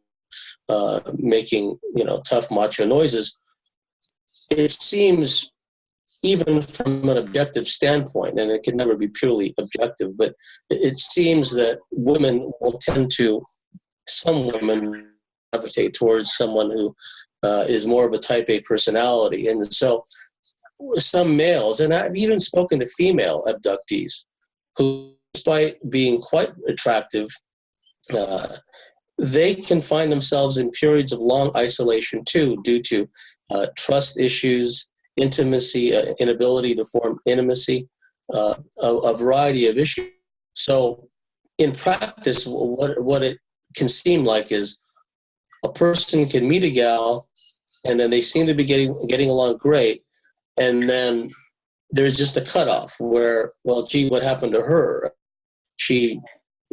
making tough macho noises. It seems, even from an objective standpoint, and it can never be purely objective, but it seems that women will tend to, some women gravitate towards someone who is more of a type A personality. And so some males, and I've even spoken to female abductees, who, despite being quite attractive, they can find themselves in periods of long isolation too, due to trust issues, intimacy, inability to form intimacy, a variety of issues. So in practice, what it can seem like is a person can meet a gal, and then they seem to be getting along great, and then there's just a cutoff where, well, gee, what happened to her?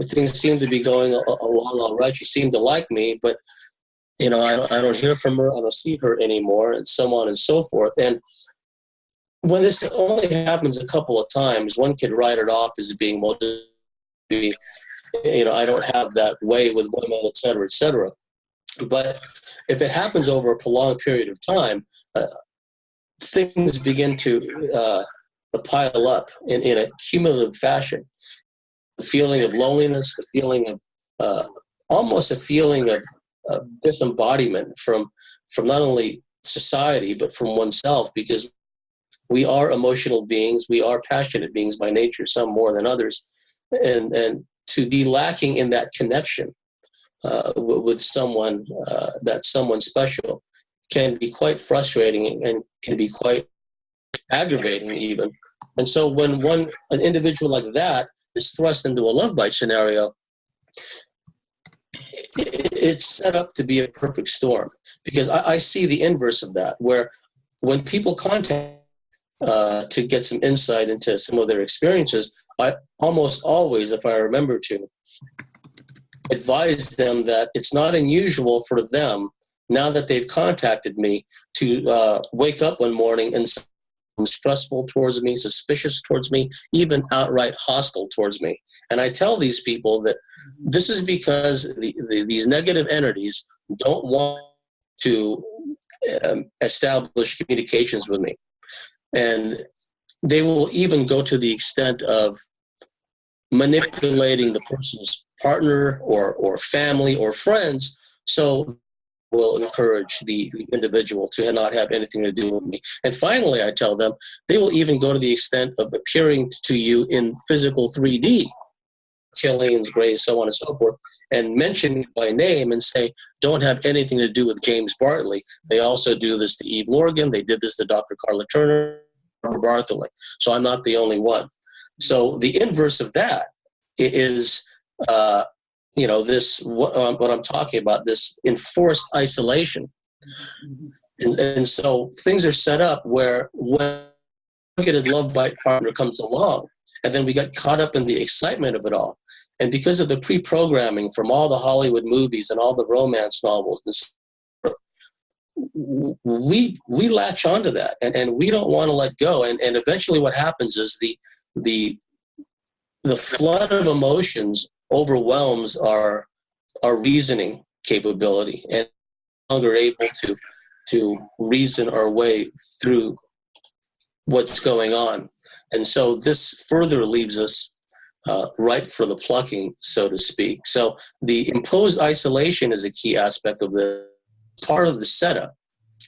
Things seem to be going along all right. She seemed to like me, but I don't hear from her. I don't see her anymore, and so on and so forth. And when this only happens a couple of times, one could write it off as being, well, I don't have that way with women, et cetera, et cetera. But if it happens over a prolonged period of time, things begin to pile up in a cumulative fashion. The feeling of loneliness, the feeling of almost a feeling of disembodiment from not only society, but from oneself, because we are emotional beings, we are passionate beings by nature, some more than others, and to be lacking in that connection with someone, that's someone special, can be quite frustrating and can be quite aggravating even. And so when an individual like that is thrust into a love bite scenario, it's set up to be a perfect storm, because I see the inverse of that, where when people contact to get some insight into some of their experiences, I almost always, if I remember to, advise them that it's not unusual for them, now that they've contacted me, to wake up one morning and stressful towards me, suspicious towards me, even outright hostile towards me. And I tell these people that this is because these negative entities don't want to establish communications with me. And they will even go to the extent of manipulating the person's partner or family or friends, so will encourage the individual to not have anything to do with me. And finally, I tell them, they will even go to the extent of appearing to you in physical 3D, Chileans, Grays, so on and so forth, and mention me by name and say, don't have anything to do with James Bartley. They also do this to Eve Lorgen. They did this to Dr. Carla Turner, or Bartley. So I'm not the only one. So the inverse of that is, this, what I'm talking about, this enforced isolation. And so things are set up where when a targeted love bite partner comes along, and then we got caught up in the excitement of it all. And because of the pre-programming from all the Hollywood movies and all the romance novels and so forth, we latch onto that, and we don't want to let go. And eventually what happens is the flood of emotions overwhelms our reasoning capability, and no longer able to reason our way through what's going on. And so this further leaves us ripe for the plucking, so to speak. So the imposed isolation is a key aspect of the part of the setup.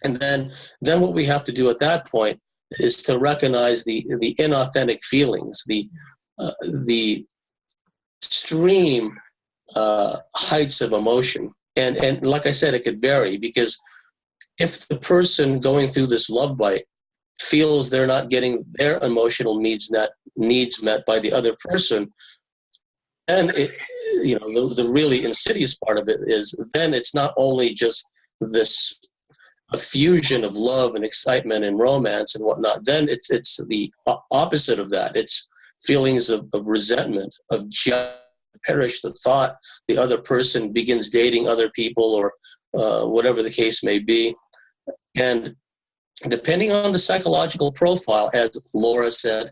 And then what we have to do at that point is to recognize the inauthentic feelings, the stream heights of emotion. And like I said, it could vary, because if the person going through this love bite feels they're not getting their emotional needs met by the other person, and the really insidious part of it is, then it's not only just this fusion of love and excitement and romance and whatnot. Then it's the opposite of that. It's feelings of resentment, of just perish the thought the other person begins dating other people, or whatever the case may be. And depending on the psychological profile, as Laura said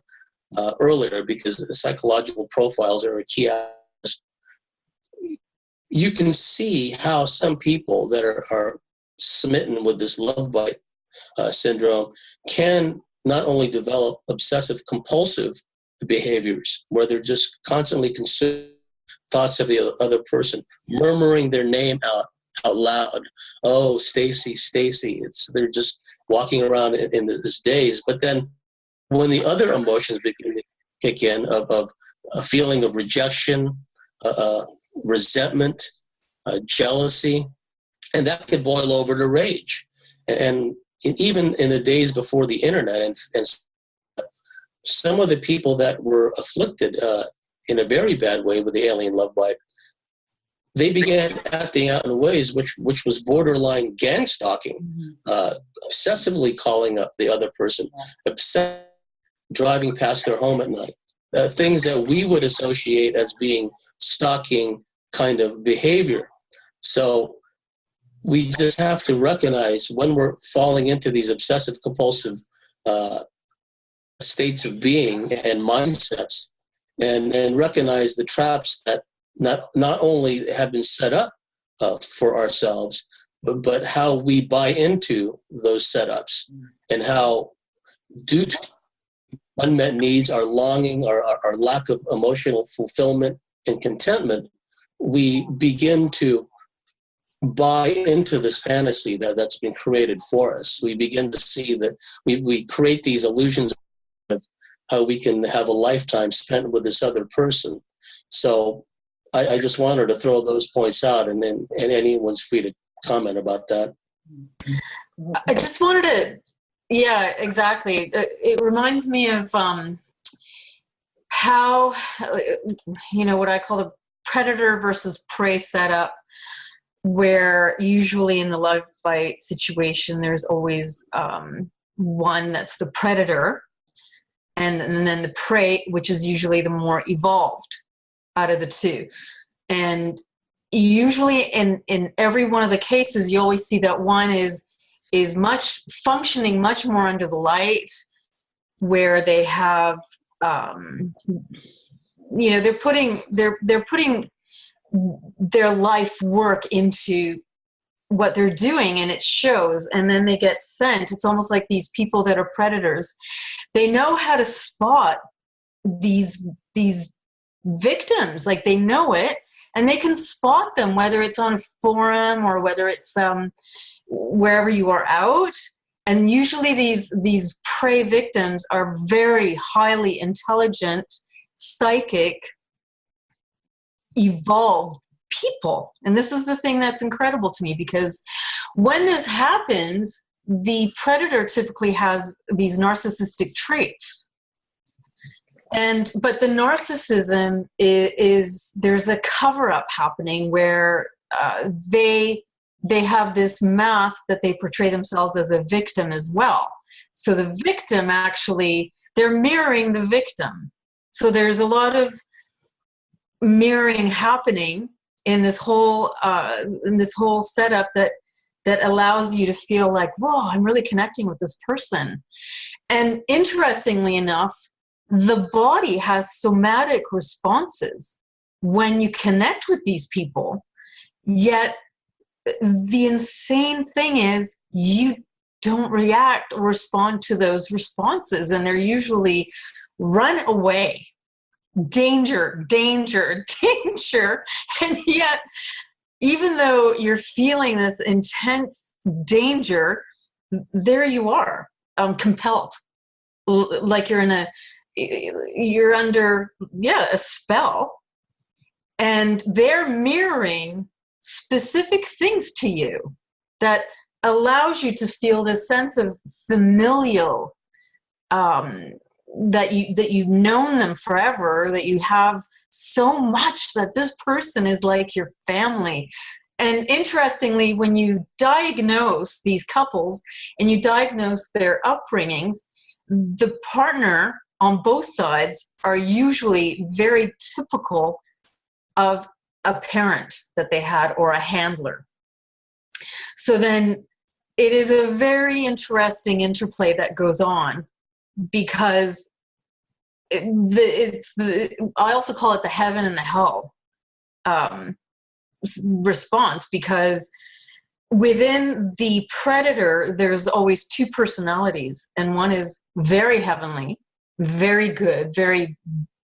earlier, because the psychological profiles are a key aspect, you can see how some people that are smitten with this love bite syndrome can not only develop obsessive compulsive behaviors, where they're just constantly consuming thoughts of the other person, murmuring their name out loud. Oh, Stacy, Stacy. They're just walking around in this daze. But then when the other emotions begin to kick in, of a feeling of rejection, resentment, jealousy, and that could boil over to rage. And even in the days before the internet, and some of the people that were afflicted in a very bad way with the alien love bite, they began acting out in ways which was borderline gang stalking, obsessively calling up the other person, driving past their home at night, things that we would associate as being stalking kind of behavior. So we just have to recognize when we're falling into these obsessive compulsive states of being and mindsets, and recognize the traps that not only have been set up for ourselves, but how we buy into those setups, and how, due to unmet needs, our longing, our lack of emotional fulfillment and contentment, we begin to buy into this fantasy that's been created for us. We begin to see that we create these illusions of how we can have a lifetime spent with this other person. So I just wanted to throw those points out, and anyone's free to comment about that. I just wanted to, yeah, exactly. It reminds me of how, what I call the predator versus prey setup, where usually in the love bite situation, there's always one that's the predator, and then the prey, which is usually the more evolved out of the two. And usually in every one of the cases, you always see that one is functioning much more under the light, where they have, they're putting their life work into what they're doing, and it shows. And then they get sent. It's almost like these people that are predators, they know how to spot these victims, like they know it, and they can spot them, whether it's on a forum or whether it's wherever you are out. And usually these prey victims are very highly intelligent, psychic, evolved people. And this is the thing that's incredible to me, because when this happens, the predator typically has these narcissistic traits. But the narcissism is there's a cover-up happening, where they have this mask that they portray themselves as a victim as well. So the victim, actually, they're mirroring the victim. So there's a lot of mirroring happening in this whole setup that allows you to feel like, whoa, I'm really connecting with this person. And interestingly enough, the body has somatic responses when you connect with these people. Yet the insane thing is, you don't react or respond to those responses, and they're usually run away. Danger, danger, danger. And yet, even though you're feeling this intense danger, there you are, compelled, like you're under a spell. And they're mirroring specific things to you that allows you to feel this sense of familial, that you've known them forever, that you have so much that this person is like your family. And interestingly, when you diagnose these couples and you diagnose their upbringings, the partner on both sides are usually very typical of a parent that they had or a handler. So then it is a very interesting interplay that goes on, because I also call it the heaven and the hell response, because within the predator, there's always two personalities, and one is very heavenly, very good, very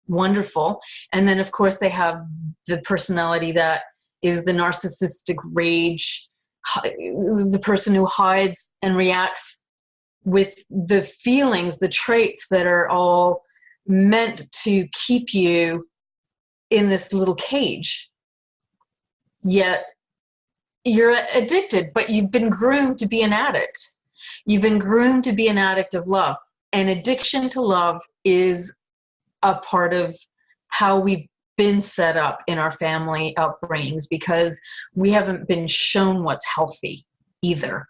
wonderful. And then, of course, they have the personality that is the narcissistic rage, the person who hides and reacts with the feelings, the traits that are all meant to keep you in this little cage. Yet you're addicted, but you've been groomed to be an addict. You've been groomed to be an addict of love. And addiction to love is a part of how we've been set up in our family upbringings, because we haven't been shown what's healthy either.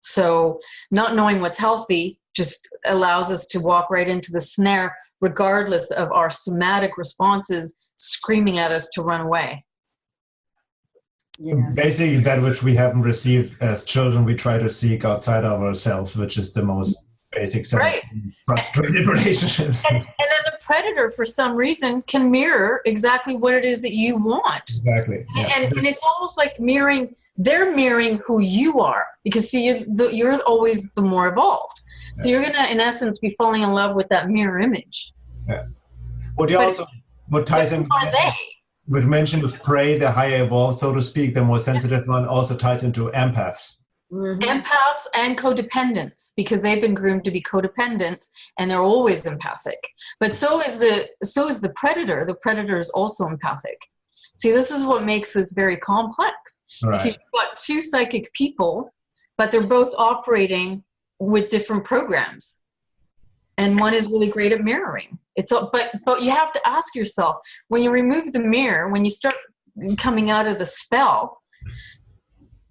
So not knowing what's healthy just allows us to walk right into the snare, regardless of our somatic responses screaming at us to run away. Yeah. Basically, that which we haven't received as children, we try to seek outside of ourselves, which is the most basic set Right. of frustrated relationships. And then the predator, for some reason, can mirror exactly what it is that you want. Exactly. Yeah. And it's almost like they're mirroring who you are, because see, you're always the more evolved. So you're going to, in essence, be falling in love with that mirror image. Yeah. What ties in, Are they? we've mentioned with prey, the higher evolved, so to speak, the more sensitive one, also ties into empaths. Mm-hmm. Empaths and codependents, because they've been groomed to be codependents, and they're always empathic. But so is the predator. The predator is also empathic. See, this is what makes this very complex. Right. Because you've got two psychic people, but they're both operating with different programs, and one is really great at mirroring. But you have to ask yourself, when you remove the mirror, when you start coming out of the spell,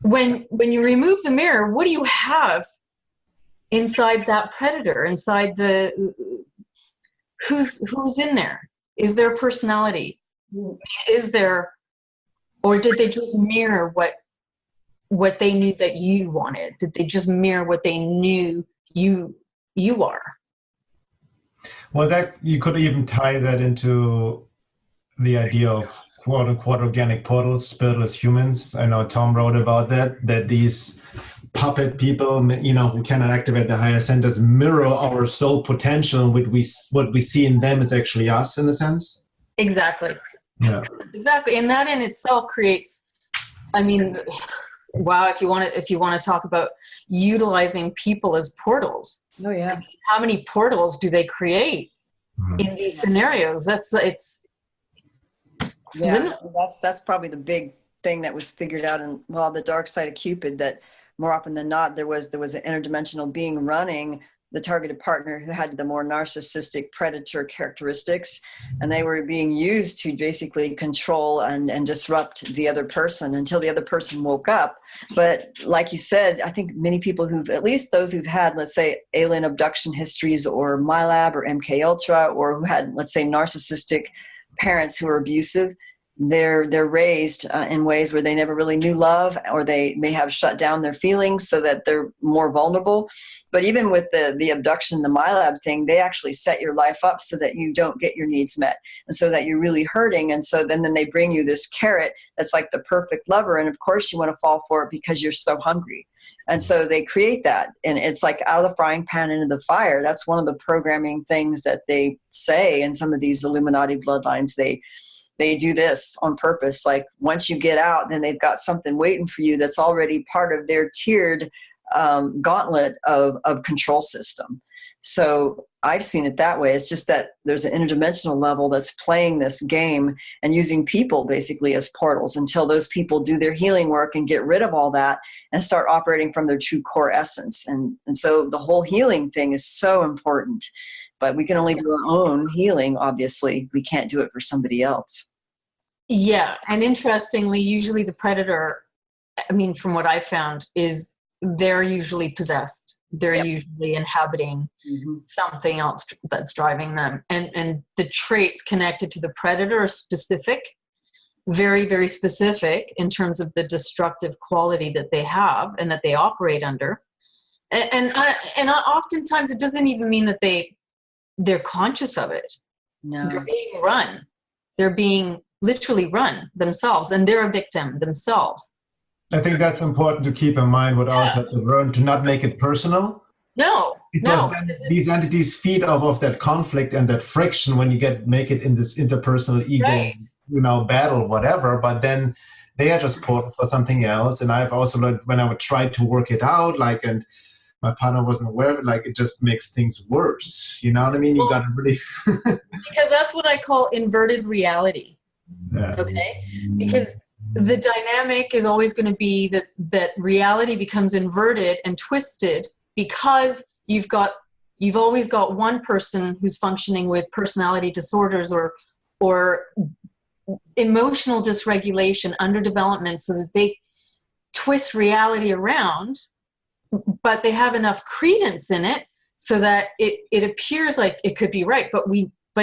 when you remove the mirror, what do you have inside that predator? Inside who's in there? Is there a personality? Is there, or did they just mirror what they knew that you wanted? Did they just mirror what they knew you are? Well, that you could even tie that into the idea of quote unquote organic portals, built as humans. I know Tom wrote about that these puppet people, who cannot activate the higher centers, mirror our soul potential. What we see in them is actually us, in a sense. Exactly. Yeah. Exactly. And that in itself creates, wow, if you want to talk about utilizing people as portals. Oh yeah. How many portals do they create in these scenarios? Yeah, that's probably the big thing that was figured out in the dark side of Cupid, that more often than not there was an interdimensional being running the targeted partner who had the more narcissistic predator characteristics, and they were being used to basically control and disrupt the other person until the other person woke up. But like you said, I think many people at least those who've had, let's say, alien abduction histories or MyLab or MK Ultra, or who had, let's say, narcissistic parents who are abusive, they're raised in ways where they never really knew love, or they may have shut down their feelings so that they're more vulnerable. But even with the abduction, the MyLab thing, they actually set your life up so that you don't get your needs met, and so that you're really hurting. And so then they bring you this carrot that's like the perfect lover, and of course you want to fall for it because you're so hungry. And so they create that, and it's like out of the frying pan into the fire. That's one of the programming things that they say in some of these Illuminati bloodlines. They do this on purpose. Like once you get out, then they've got something waiting for you that's already part of their tiered gauntlet of control system. So I've seen it that way. It's just that there's an interdimensional level that's playing this game and using people basically as portals until those people do their healing work and get rid of all that and start operating from their true core essence. And so the whole healing thing is so important. But we can only do our own healing, obviously. We can't do it for somebody else. Yeah, and interestingly, usually the predator, I mean, from what I found, is they're usually possessed. They're usually inhabiting something else that's driving them. And the traits connected to the predator are specific, very, very specific in terms of the destructive quality that they have and that they operate under. And oftentimes it doesn't even mean that they're conscious of it. No. They're being run. They're being literally run themselves, and they're a victim themselves. I think that's important to keep in mind. What also have to learn to not make it personal. Because then these entities feed off of that conflict and that friction when you make it in this interpersonal ego, battle, whatever. But then they are just portal for something else. And I've also learned when I would try to work it out, and my partner wasn't aware of it, it just makes things worse. You know what I mean? You got to really because that's what I call inverted reality. Yeah. Okay, because the dynamic is always going to be that reality becomes inverted and twisted because you've always got one person who's functioning with personality disorders or emotional dysregulation, underdevelopment, so that they twist reality around, but they have enough credence in it so that it appears like it could be right, but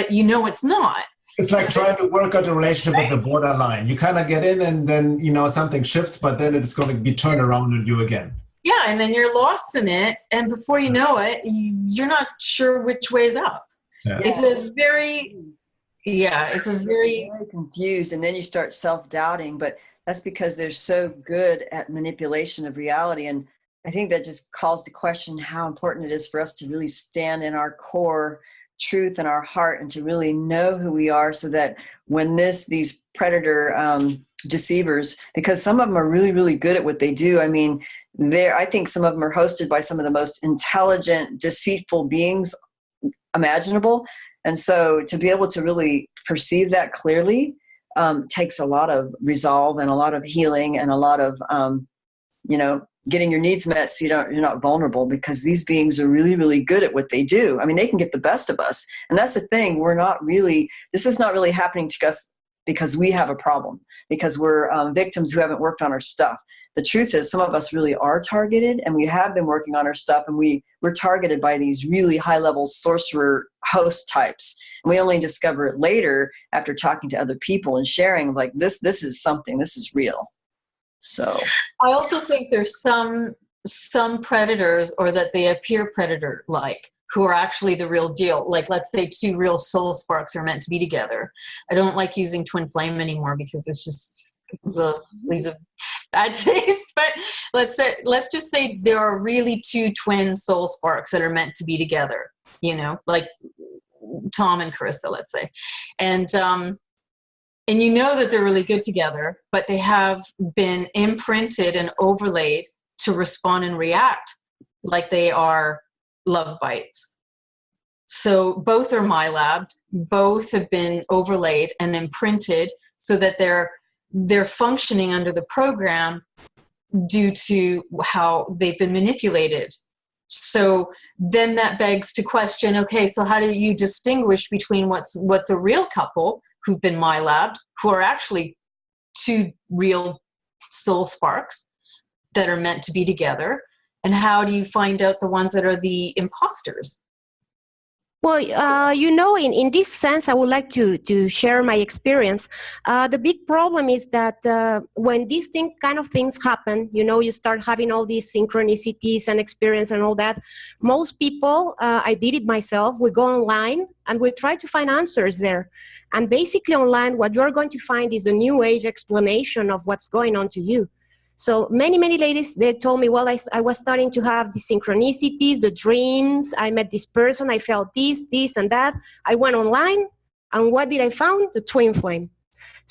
it's not. It's like trying to work out a relationship with the borderline. You kind of get in and then, something shifts, but then it's going to be turned around on you again. Yeah, and then you're lost in it. And before you know it, you're not sure which way is up. Yeah. It's very confused. And then you start self-doubting, but that's because they're so good at manipulation of reality. And I think that just calls to question how important it is for us to really stand in our core truth in our heart and to really know who we are, so that when these predator deceivers, because some of them are really, really good at what they do. I mean, I think some of them are hosted by some of the most intelligent, deceitful beings imaginable. And so to be able to really perceive that clearly takes a lot of resolve and a lot of healing and a lot of, getting your needs met so you're not vulnerable, because these beings are really, really good at what they do. I mean, they can get the best of us. And that's the thing. This is not really happening to us because we have a problem, because we're victims who haven't worked on our stuff. The truth is some of us really are targeted, and we have been working on our stuff, and we're targeted by these really high-level sorcerer host types. And we only discover it later after talking to other people and sharing, this is something, this is real. So I also think there's some predators, or that they appear predator-like, who are actually the real deal. Like, let's say two real soul sparks are meant to be together. I don't like using twin flame anymore because it's just leaves a bad taste. But let's just say there are really two twin soul sparks that are meant to be together. Like Tom and Carissa, let's say, and that they're really good together, but they have been imprinted and overlaid to respond and react like they are love bites. So both are MyLabbed, both have been overlaid and imprinted so that they're functioning under the program due to how they've been manipulated. So then that begs to question, okay, so how do you distinguish between what's a real couple who've been MyLabbed, who are actually two real soul sparks that are meant to be together, and how do you find out the ones that are the imposters? Well, in this sense, I would like to share my experience. The big problem is that when these kind of things happen, you start having all these synchronicities and experience and all that. Most people, I did it myself, we go online and we try to find answers there. And basically online, what you're going to find is a new age explanation of what's going on to you. So many, many ladies, they told me, well, I was starting to have the synchronicities, the dreams. I met this person. I felt this, and that. I went online, and what did I find? The twin flame.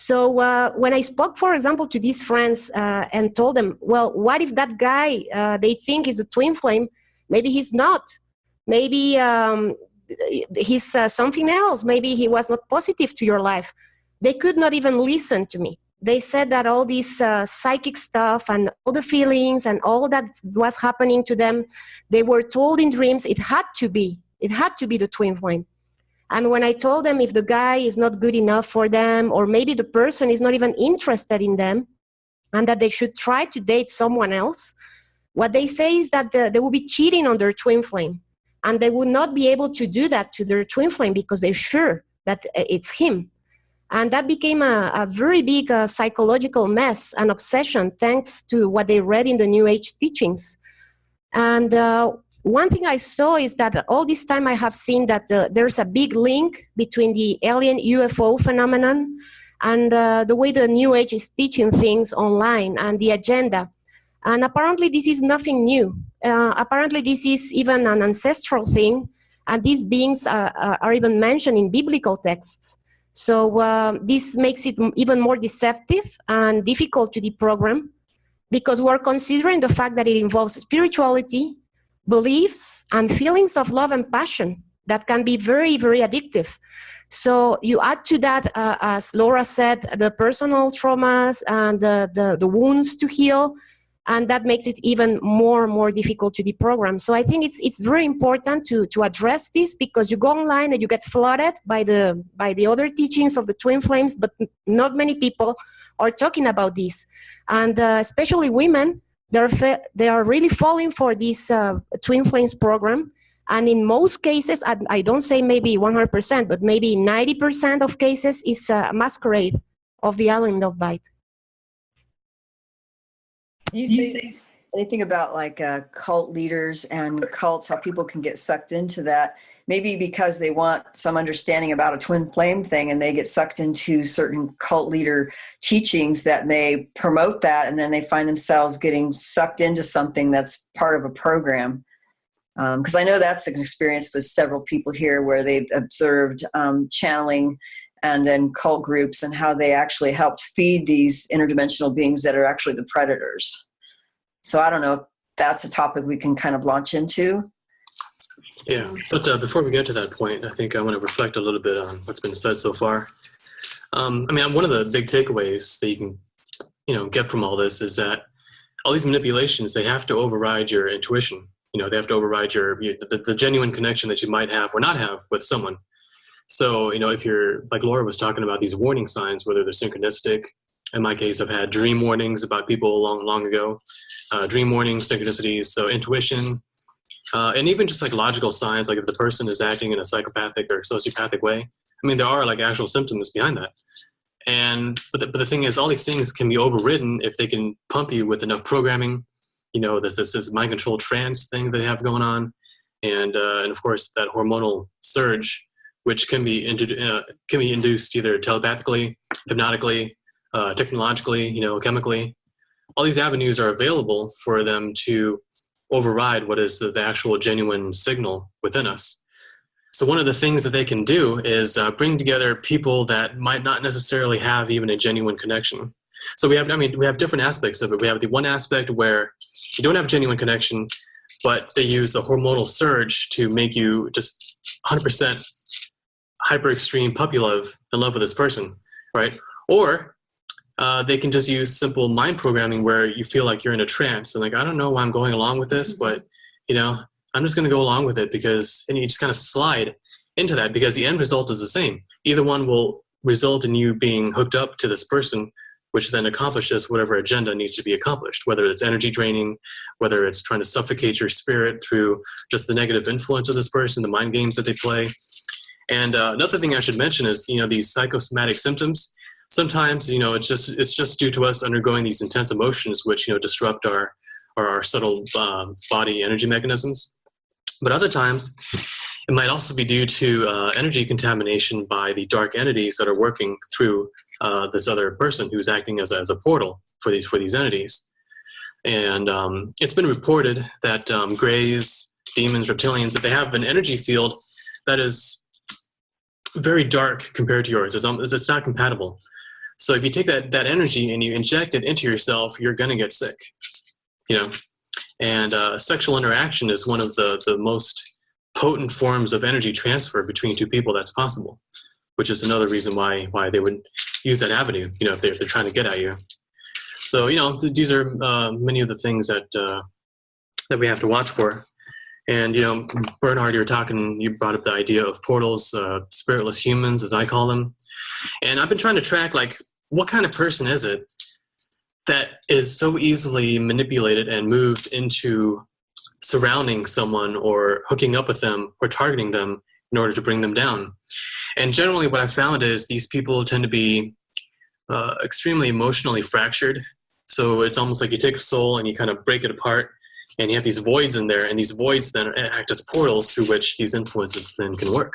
So when I spoke, for example, to these friends and told them, well, what if that guy they think is a twin flame? Maybe he's not. Maybe he's something else. Maybe he was not positive to your life. They could not even listen to me. They said that all this psychic stuff and all the feelings and all that was happening to them, they were told in dreams it had to be the twin flame. And when I told them if the guy is not good enough for them, or maybe the person is not even interested in them, and that they should try to date someone else, what they say is that they will be cheating on their twin flame. And they would not be able to do that to their twin flame because they're sure that it's him. And that became a very big psychological mess, an obsession, thanks to what they read in the New Age teachings. And one thing I saw is that all this time I have seen that there's a big link between the alien UFO phenomenon and the way the New Age is teaching things online and the agenda. And apparently this is nothing new. Apparently this is even an ancestral thing, and these beings are even mentioned in biblical texts. So this makes it even more deceptive and difficult to deprogram, because we're considering the fact that it involves spirituality, beliefs, and feelings of love and passion that can be very, very addictive. So you add to that, as Laura said, the personal traumas and the wounds to heal, and that makes it even more difficult to deprogram. So I think it's very important to address this, because you go online and you get flooded by the other teachings of the twin flames, but not many people are talking about this. And especially women, they are really falling for this twin flames program. And in most cases, I don't say maybe 100%, but maybe 90% of cases is a masquerade of the alien love bite. Do you say anything about like cult leaders and cults, how people can get sucked into that? Maybe because they want some understanding about a twin flame thing, and they get sucked into certain cult leader teachings that may promote that, and then they find themselves getting sucked into something that's part of a program. Because I know that's an experience with several people here where they've observed channeling and then cult groups, and how they actually helped feed these interdimensional beings that are actually the predators. So I don't know if that's a topic we can kind of launch into. Yeah, but before we get to that point, I think I want to reflect a little bit on what's been said so far. I mean, one of the big takeaways that you can, get from all this is that all these manipulations, they have to override your intuition. They have to override the genuine connection that you might have or not have with someone. So, if you're, like Laura was talking about, these warning signs, whether they're synchronistic. In my case, I've had dream warnings about people long ago. Dream warnings, synchronicities, so intuition, and even just like logical signs, like if the person is acting in a psychopathic or sociopathic way. I mean, there are like actual symptoms behind that. But the thing is, all these things can be overridden if they can pump you with enough programming. This mind control trance thing that they have going on, and of course that hormonal surge, which can be induced either telepathically, hypnotically, technologically, chemically. All these avenues are available for them to override what is the actual genuine signal within us. So one of the things that they can do is bring together people that might not necessarily have even a genuine connection. So we have different aspects of it. We have the one aspect where you don't have a genuine connection, but they use the hormonal surge to make you just 100% hyper extreme puppy love, in love with this person, right? Or they can just use simple mind programming where you feel like you're in a trance and like, I don't know why I'm going along with this, but I'm just going to go along with it, and you just kind of slide into that because the end result is the same. Either one will result in you being hooked up to this person, which then accomplishes whatever agenda needs to be accomplished, whether it's energy draining, whether it's trying to suffocate your spirit through just the negative influence of this person, the mind games that they play. And another thing I should mention is, these psychosomatic symptoms. Sometimes, it's just due to us undergoing these intense emotions, which, disrupt our subtle body energy mechanisms. But other times, it might also be due to energy contamination by the dark entities that are working through this other person who's acting as a portal for these entities. And it's been reported that greys, demons, reptilians, that they have an energy field that is very dark compared to yours. It's not compatible. So if you take that energy and you inject it into yourself, you're going to get sick, And sexual interaction is one of the most potent forms of energy transfer between two people that's possible, which is another reason why they would use that avenue, if they're trying to get at you. So, these are many of the things that we have to watch for. And, Bernhard, you brought up the idea of portals, spiritless humans, as I call them. And I've been trying to track, what kind of person is it that is so easily manipulated and moved into surrounding someone or hooking up with them or targeting them in order to bring them down. And generally what I found is these people tend to be extremely emotionally fractured. So it's almost like you take a soul and you kind of break it apart, and you have these voids in there, and these voids then act as portals through which these influences then can work.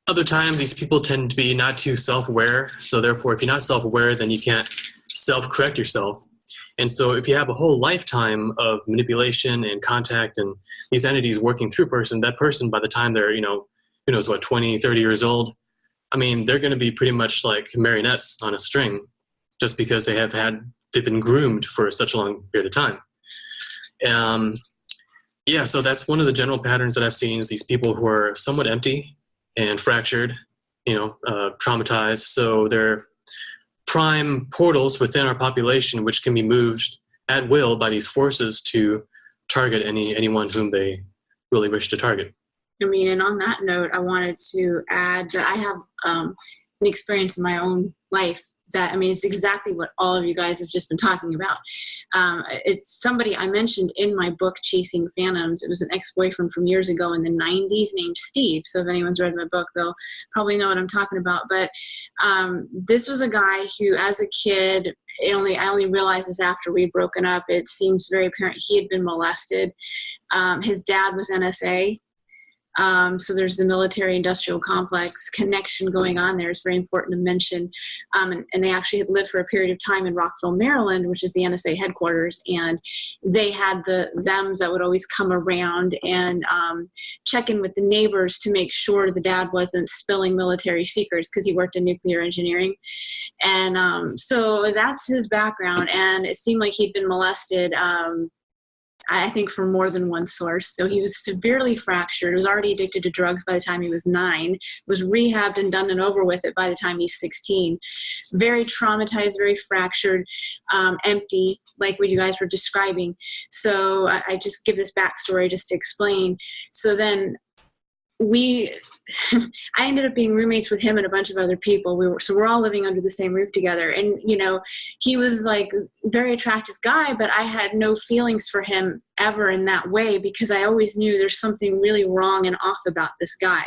Other times these people tend to be not too self-aware. So therefore, if you're not self-aware, then you can't self-correct yourself. And so if you have a whole lifetime of manipulation and contact and these entities working through a person, that person, by the time they're, who knows what, 20, 30 years old, they're going to be pretty much like marionettes on a string, just because they've been groomed for such a long period of time. So that's one of the general patterns that I've seen, is these people who are somewhat empty and fractured, traumatized. So they're prime portals within our population, which can be moved at will by these forces to target anyone whom they really wish to target. And on that note, I wanted to add that I have an experience in my own life that, it's exactly what all of you guys have just been talking about. It's somebody I mentioned in my book, Chasing Phantoms. It was an ex-boyfriend from years ago in the 90s named Steve. So if anyone's read my book, they'll probably know what I'm talking about. But this was a guy who, as a kid, I only realized this after we'd broken up. It seems very apparent he had been molested. His dad was NSA. So there's the military-industrial complex connection going on there. It's very important to mention. And they actually had lived for a period of time in Rockville, Maryland, which is the NSA headquarters. And they had thems that would always come around and check in with the neighbors to make sure the dad wasn't spilling military secrets, because he worked in nuclear engineering. And so that's his background. And it seemed like he'd been molested, I think, from more than one source. So he was severely fractured, was already addicted to drugs by the time he was 9, was rehabbed and done and over with it by the time he's 16. Very traumatized, very fractured, empty, like what you guys were describing. So I just give this backstory just to explain. So then I ended up being roommates with him and a bunch of other people. We're all living under the same roof together. And, he was like a very attractive guy, but I had no feelings for him ever in that way, because I always knew there's something really wrong and off about this guy.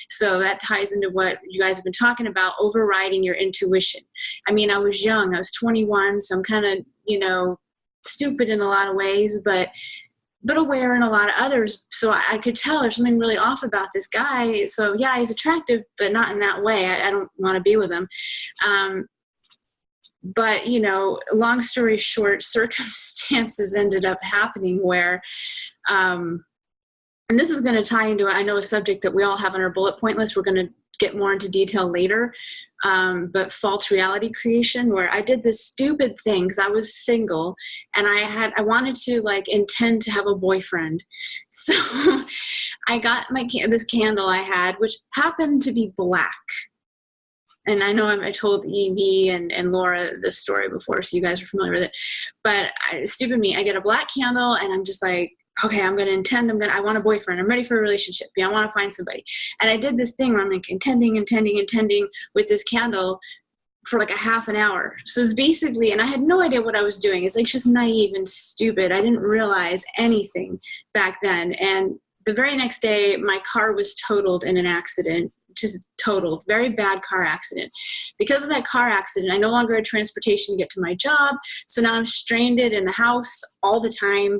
So that ties into what you guys have been talking about, overriding your intuition. I was young, I was 21, so I'm kind of, stupid in a lot of ways, but aware in a lot of others. So I could tell there's something really off about this guy. So yeah, he's attractive, but not in that way. I don't want to be with him. But, long story short, circumstances ended up happening where, and this is going to tie into, I know, a subject that we all have on our bullet point list. We're going to get more into detail later. But false reality creation, where I did this stupid thing because I was single and I wanted to intend to have a boyfriend. So I got this candle I had, which happened to be black. And I know I told Evie and Laura this story before, so you guys are familiar with it. But stupid me, I get a black candle and I'm just like, okay, I'm going to intend, I want a boyfriend. I'm ready for a relationship. I want to find somebody. And I did this thing where I'm intending with this candle for a half an hour. So it's basically, and I had no idea what I was doing. It's just naive and stupid. I didn't realize anything back then. And the very next day, my car was totaled in an accident. Just totaled, very bad car accident. Because of that car accident, I no longer had transportation to get to my job. So now I'm stranded in the house all the time.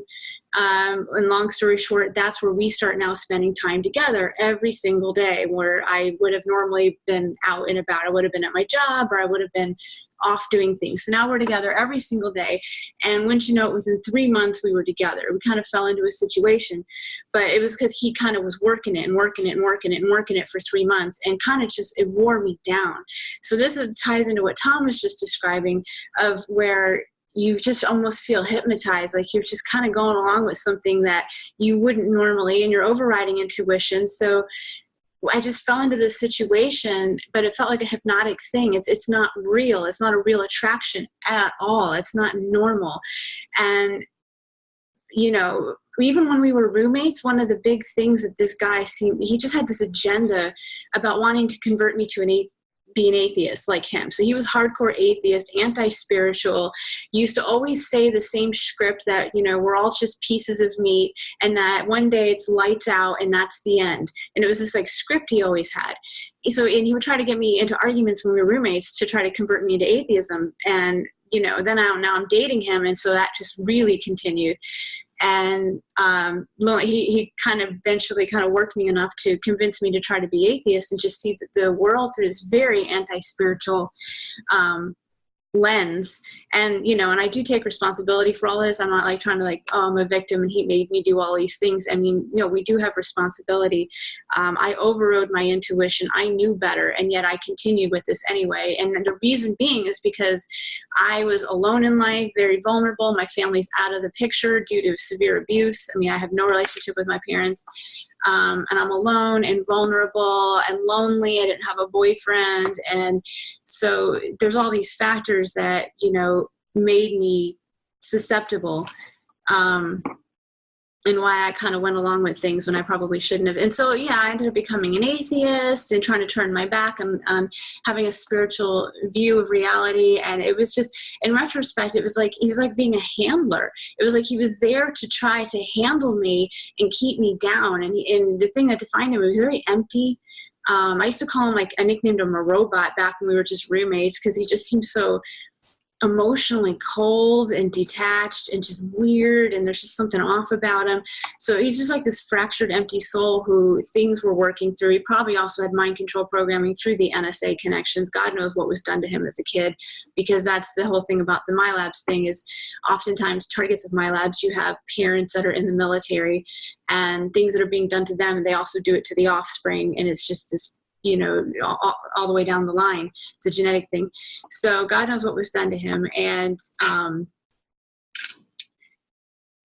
And long story short, that's where we start now spending time together every single day, where I would have normally been out and about. I would have been at my job, or I would have been off doing things. So now we're together every single day. And wouldn't you know, within 3 months we were together. We kind of fell into a situation, but it was because he kind of was working it for 3 months, and kind of just, it wore me down. So this ties into what Tom was just describing, of where you just almost feel hypnotized, like you're just kind of going along with something that you wouldn't normally, and you're overriding intuition. So I just fell into this situation, but it felt like a hypnotic thing. It's not real. It's not a real attraction at all. It's not normal. And, you know, even when we were roommates, one of the big things that this guy he just had this agenda about wanting to convert me to be an atheist like him. So he was hardcore atheist, anti-spiritual, used to always say the same script that, you know, we're all just pieces of meat, and that one day it's lights out and that's the end. And it was this like script he always had. So, and he would try to get me into arguments when we were roommates to try to convert me into atheism. And, you know, then now I'm dating him. And so that just really continued. And he kind of eventually kind of worked me enough to convince me to try to be atheist and just see the world through this very anti-spiritual lens. And, you know, and I do take responsibility for all this. I'm not like trying to like, oh, I'm a victim and he made me do all these things. I mean, you know, we do have responsibility. I overrode my intuition. I knew better, and yet I continued with this anyway. And the reason being is because I was alone in life, very vulnerable. My family's out of the picture due to severe abuse. I mean, I have no relationship with my parents. And I'm alone and vulnerable and lonely. I didn't have a boyfriend. And so there's all these factors that, you know, made me susceptible, and why I kind of went along with things when I probably shouldn't have. And so, yeah, I ended up becoming an atheist and trying to turn my back on having a spiritual view of reality. And it was just, in retrospect, it was like, he was like being a handler. It was like he was there to try to handle me and keep me down. And the thing that defined him, it was very empty. I used to call him, like, I nicknamed him a robot back when we were just roommates, because he just seemed so emotionally cold and detached and just weird, and there's just something off about him. So he's just like this fractured, empty soul who things were working through. He probably also had mind control programming through the NSA connections. God knows what was done to him as a kid, because that's the whole thing about the MyLabs thing, is oftentimes targets of MyLabs, you have parents that are in the military and things that are being done to them, and they also do it to the offspring, and it's just this, you know, all the way down the line. It's a genetic thing. So God knows what was done to him. And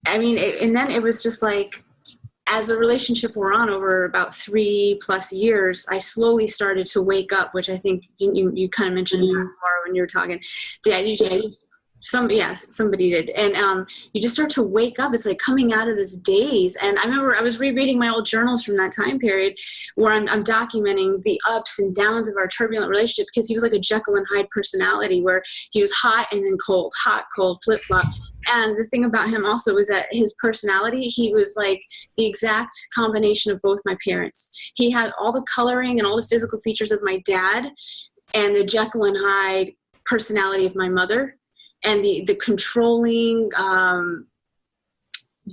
I mean, and then it was just like, as a relationship wore on over about 3+ years, I slowly started to wake up, which I think you kind of mentioned more when you were talking. Somebody did. And you just start to wake up. It's like coming out of this daze. And I remember I was rereading my old journals from that time period, where I'm documenting the ups and downs of our turbulent relationship, because he was like a Jekyll and Hyde personality, where he was hot and then cold, hot, cold, flip-flop. And the thing about him also was that his personality, he was like the exact combination of both my parents. He had all the coloring and all the physical features of my dad, and the Jekyll and Hyde personality of my mother, and the controlling,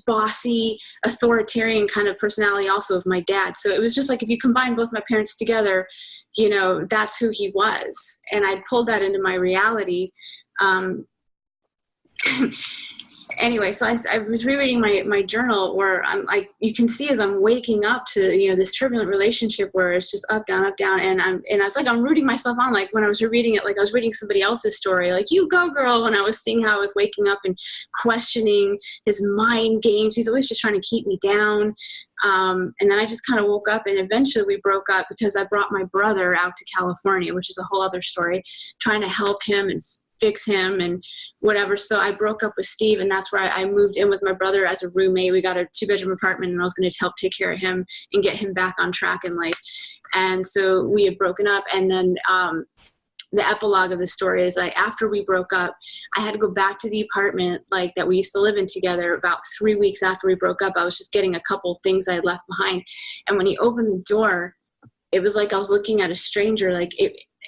bossy, authoritarian kind of personality also of my dad. So it was just like, if you combine both my parents together, you know, that's who he was. And I pulled that into my reality. Anyway, so I was rereading my journal, where I'm like, you can see as I'm waking up to, you know, this turbulent relationship where it's just up, down, and I was like, I'm rooting myself on, like when I was reading it, like I was reading somebody else's story, like, you go girl, when I was seeing how I was waking up and questioning his mind games. He's always just trying to keep me down. And then I just kind of woke up, and eventually we broke up because I brought my brother out to California, which is a whole other story, trying to help him and fix him and whatever. So I broke up with Steve, and that's where I moved in with my brother as a roommate. We got a 2-bedroom apartment, and I was going to help take care of him and get him back on track in life. And so we had broken up, and then the epilogue of the story is, like, after we broke up, I had to go back to the apartment like that we used to live in together. About 3 weeks after we broke up, I was just getting a couple things I had left behind. And when he opened the door, it was like I was looking at a stranger. Like,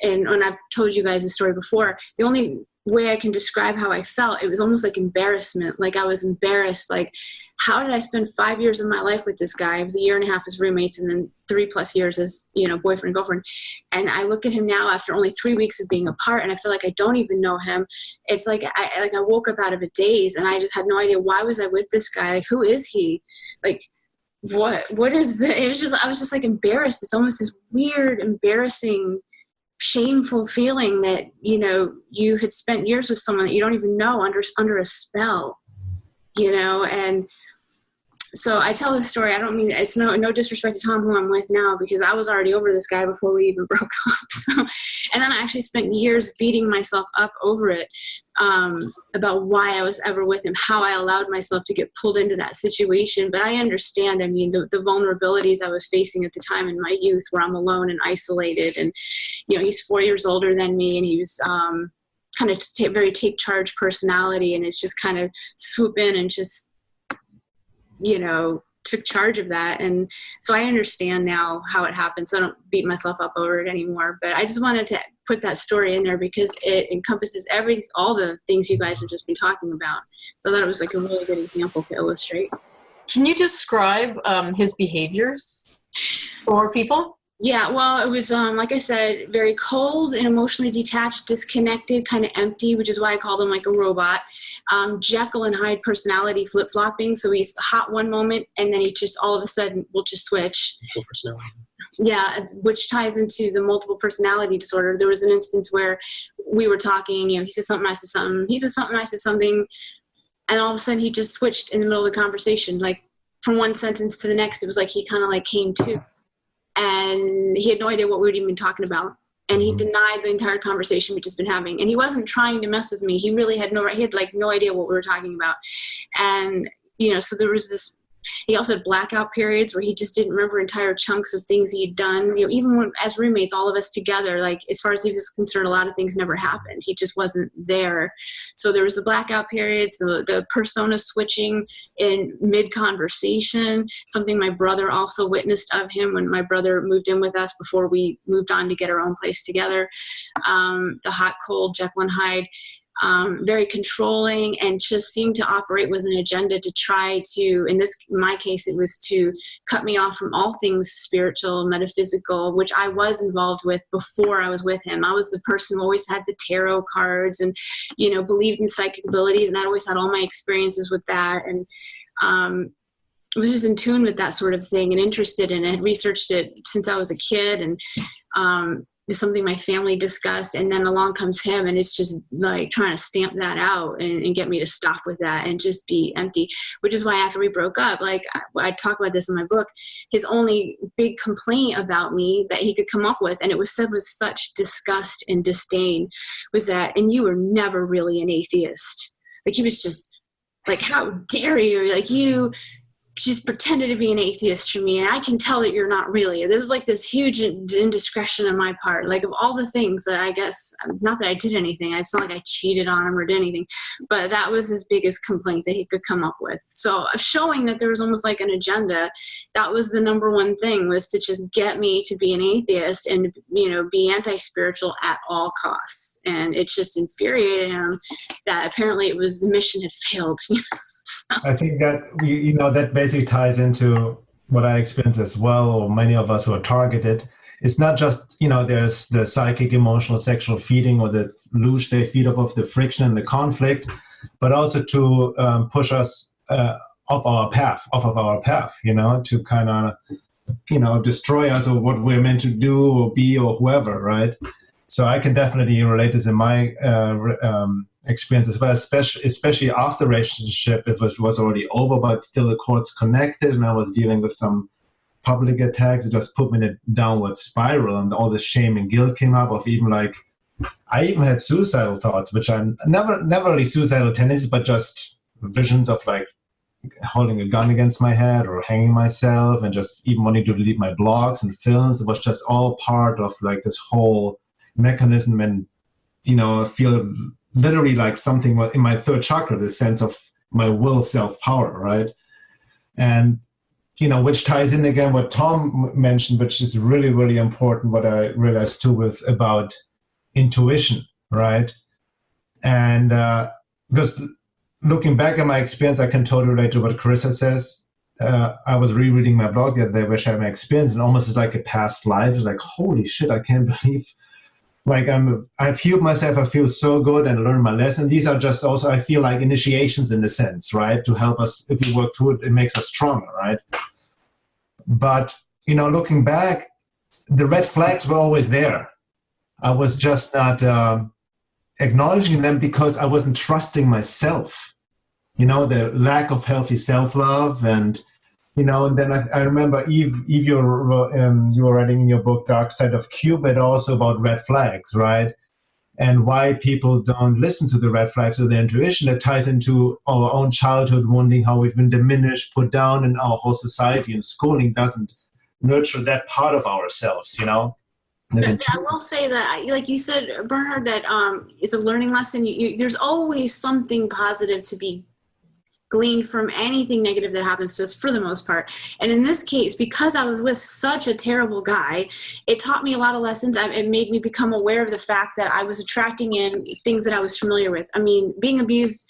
and when I've told you guys the story before, the only way I can describe how I felt, it was almost like embarrassment. Like I was embarrassed. Like, how did I spend 5 years of my life with this guy? It was 1.5 years as roommates and then 3+ years as, boyfriend and girlfriend. And I look at him now after only 3 weeks of being apart, and I feel like I don't even know him. It's like I woke up out of a daze, and I just had no idea, why was I with this guy? Like, who is he? Like, what is the, I was just like embarrassed. It's almost this weird, embarrassing, shameful feeling that, you had spent years with someone that you don't even know under a spell, and so I tell this story. I don't mean, it's no disrespect to Tom, who I'm with now, because I was already over this guy before we even broke up. So, and then I actually spent years beating myself up over it, about why I was ever with him, how I allowed myself to get pulled into that situation. But I understand, the vulnerabilities I was facing at the time in my youth, where I'm alone and isolated. And, he's 4 years older than me, and he was kind of very take charge personality. And it's just kind of swoop in and just, took charge of that. And so I understand now how it happened, so I don't beat myself up over it anymore. But I just wanted to put that story in there because it encompasses all the things you guys have just been talking about. So I thought it was like a really good example to illustrate. Can you describe his behaviors for people? Yeah, well, it was, like I said, very cold and emotionally detached, disconnected, kind of empty, which is why I called him like a robot. Jekyll and Hyde personality flip-flopping. So he's hot one moment, and then he just all of a sudden will just switch. Yeah, which ties into the multiple personality disorder. There was an instance where we were talking, he said something, I said something, he said something, I said something, and all of a sudden he just switched in the middle of the conversation. Like from one sentence to the next, it was like he kind of like came to. And he had no idea what we were even talking about. And he denied the entire conversation we'd just been having. And he wasn't trying to mess with me. He really had no idea what we were talking about. And, so there was this, he also had blackout periods where he just didn't remember entire chunks of things he had done. Even when, as roommates, all of us together, like as far as he was concerned, a lot of things never happened. He just wasn't there. So there was the blackout periods, the persona switching in mid-conversation, something my brother also witnessed of him when my brother moved in with us before we moved on to get our own place together. The hot, cold, Jekyll and Hyde. Very controlling, and just seemed to operate with an agenda to try to, my case, it was to cut me off from all things spiritual, metaphysical, which I was involved with before I was with him. I was the person who always had the tarot cards and, believed in psychic abilities, and I always had all my experiences with that. And, was just in tune with that sort of thing and interested in it, had researched it since I was a kid, and, is something my family discussed. And then along comes him, and it's just like trying to stamp that out and get me to stop with that and just be empty, which is why after we broke up, like I talk about this in my book, his only big complaint about me that he could come up with, and it was said with such disgust and disdain, was that, and you were never really an atheist. Like he was just like, how dare you? Like you just pretended to be an atheist for me, and I can tell that you're not really. This is like this huge indiscretion on my part. Like of all the things that I guess, not that I did anything, it's not like I cheated on him or did anything, but that was his biggest complaint that he could come up with. So showing that there was almost like an agenda, that was the number one thing, was to just get me to be an atheist and, be anti-spiritual at all costs. And it just infuriated him that apparently it was, the mission had failed. I think that that basically ties into what I experienced as well, or many of us who are targeted. It's not just, there's the psychic, emotional, sexual feeding, or the luge they feed off of the friction and the conflict, but also to push us off of our path, to kind of, destroy us or what we're meant to do or be or whoever, right? So I can definitely relate this in my experience as well, especially after the relationship. It was already over, but still the chords connected, and I was dealing with some public attacks. It just put me in a downward spiral, and all the shame and guilt came up of I even had suicidal thoughts, which I'm never really suicidal tendencies, but just visions of like holding a gun against my head or hanging myself, and just even wanting to delete my blogs and films. It was just all part of like this whole mechanism, and I feel literally like something in my third chakra, this sense of my will, self-power, right? And which ties in again what Tom mentioned, which is really, really important, what I realized too, with about intuition, right? And because looking back at my experience, I can totally relate to what Carissa says. I was rereading my blog the other day, which I had my experience, and almost like a past life. It's like, holy shit, I can't believe, like I've healed myself. I feel so good and learned my lesson. These are just also, I feel like initiations in a sense, right? To help us, if we work through it, it makes us stronger, right? But, looking back, the red flags were always there. I was just not acknowledging them because I wasn't trusting myself. The lack of healthy self-love, and and then I remember Eve, you were writing in your book Dark Side of Cupid also about red flags, right? And why people don't listen to the red flags or their intuition. That ties into our own childhood wounding, how we've been diminished, put down in our whole society, and schooling doesn't nurture that part of ourselves, I will say that, like you said, Bernhard, that it's a learning lesson. There's always something positive to be gleaned from anything negative that happens to us, for the most part. And in this case, because I was with such a terrible guy, it taught me a lot of lessons. It made me become aware of the fact that I was attracting in things that I was familiar with. I mean, being abused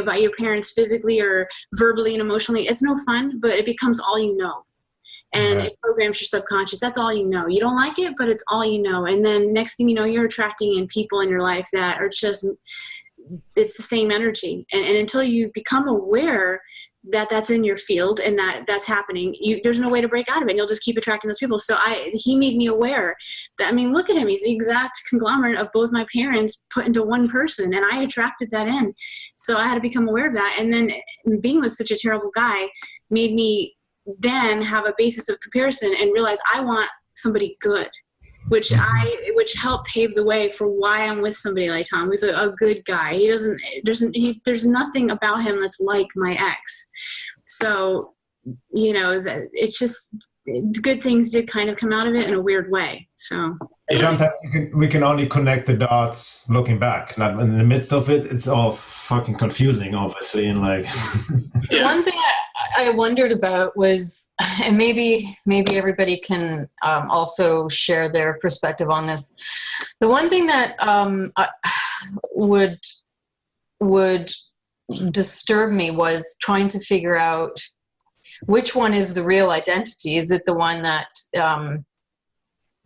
by your parents physically or verbally and emotionally, it's no fun, but it becomes all you know. And it programs your subconscious. That's all you know. You don't like it, but it's all you know. And then next thing you know, you're attracting in people in your life that are just, it's the same energy. And until you become aware that that's in your field and that's happening, there's no way to break out of it. And you'll just keep attracting those people. So he made me aware that, look at him. He's the exact conglomerate of both my parents put into one person. And I attracted that in. So I had to become aware of that. And then being with such a terrible guy made me then have a basis of comparison and realize I want somebody good, which helped pave the way for why I'm with somebody like Tom, who's a good guy. There's nothing about him that's like my ex. So, it's just good things did kind of come out of it in a weird way. So sometimes we can only connect the dots looking back. Not in the midst of it, it's all fucking confusing, obviously, and like. One thing I wondered about was, and maybe everybody can also share their perspective on this. The one thing that would disturb me was trying to figure out which one is the real identity. Is it the one that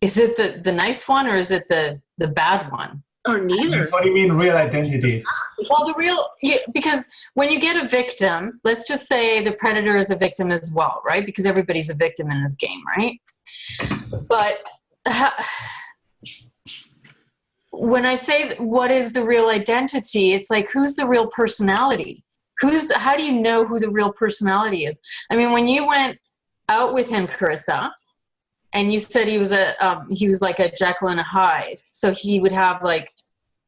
is it the nice one, or is it the bad one? Or neither. What do you mean real identities? Well, because when you get a victim, let's just say the predator is a victim as well, right? Because everybody's a victim in this game, right? But when I say what is the real identity, it's like, who's the real personality? How do you know who the real personality is? When you went out with him, Carissa, and you said he was like a Jekyll and a Hyde. So he would have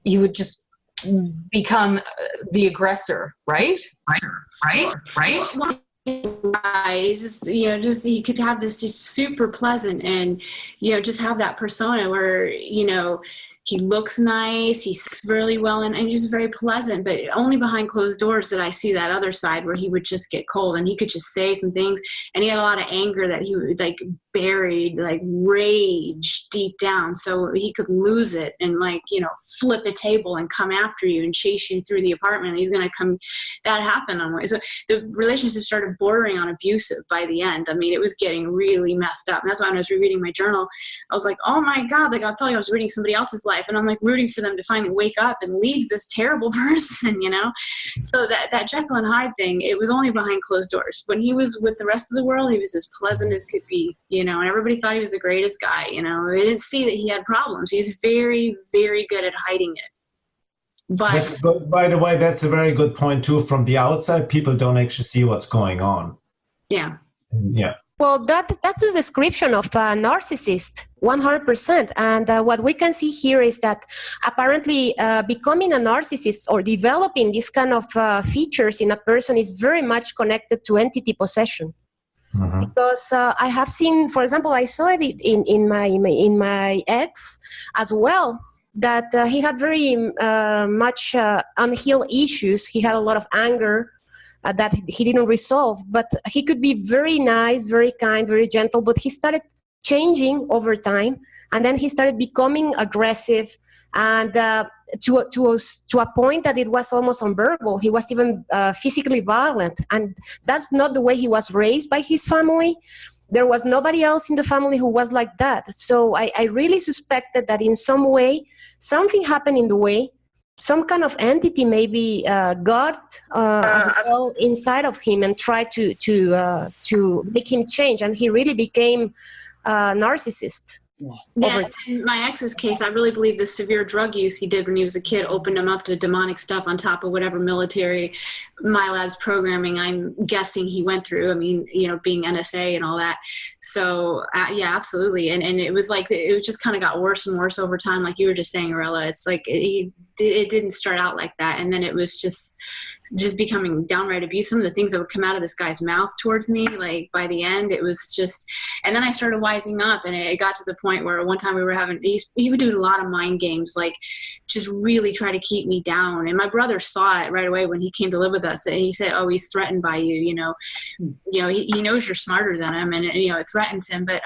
he would just become the aggressor, right? Right. He's just he could have this just super pleasant and just have that persona where he looks nice, he's really well, and he's very pleasant, but only behind closed doors did I see that other side where he would just get cold and he could just say some things, and he had a lot of anger that he would buried, rage deep down, so he could lose it and flip a table and come after you and chase you through the apartment. He's going to come. That happened on. So the relationship started bordering on abusive by the end. It was getting really messed up. And that's why when I was rereading my journal, I was like, oh my God, I felt like I was reading somebody else's life, and I'm rooting for them to finally wake up and leave this terrible person, So that Jekyll and Hyde thing, it was only behind closed doors. When he was with the rest of the world, he was as pleasant as could be, and everybody thought he was the greatest guy, They didn't see that he had problems. He's very, very good at hiding it. But by the way, that's a very good point too. From the outside, people don't actually see what's going on. Yeah. Yeah. Well, that's a description of a narcissist, 100%. And what we can see here is that apparently becoming a narcissist or developing this kind of features in a person is very much connected to entity possession. Mm-hmm. Because I have seen, for example, I saw it in my ex as well, that he had very much unhealed issues. He had a lot of anger that he didn't resolve, but he could be very nice, very kind, very gentle, but he started changing over time, and then he started becoming aggressive, And to a point that it was almost unbearable. He was even physically violent. And that's not the way he was raised by his family. There was nobody else in the family who was like that. So I really suspected that in some way, something happened in the way. Some kind of entity maybe got as well inside of him and tried to make him change. And he really became a narcissist. Yeah, in my ex's case, I really believe the severe drug use he did when he was a kid opened him up to demonic stuff on top of whatever military MyLab's programming I'm guessing he went through. I mean, you know, being NSA and all that. So, yeah, absolutely. And it was like, it just kind of got worse and worse over time. Like you were just saying, Arella, it's like it didn't start out like that. And then it was just becoming downright abuse. Some of the things that would come out of this guy's mouth towards me, like by the end, it was just, and then I started wising up, and it got to the point where one time we were having, he would do a lot of mind games, like just really try to keep me down. And my brother saw it right away when he came to live with us, and he said, oh, he's threatened by you, you know, he knows you're smarter than him, and you know, it threatens him. But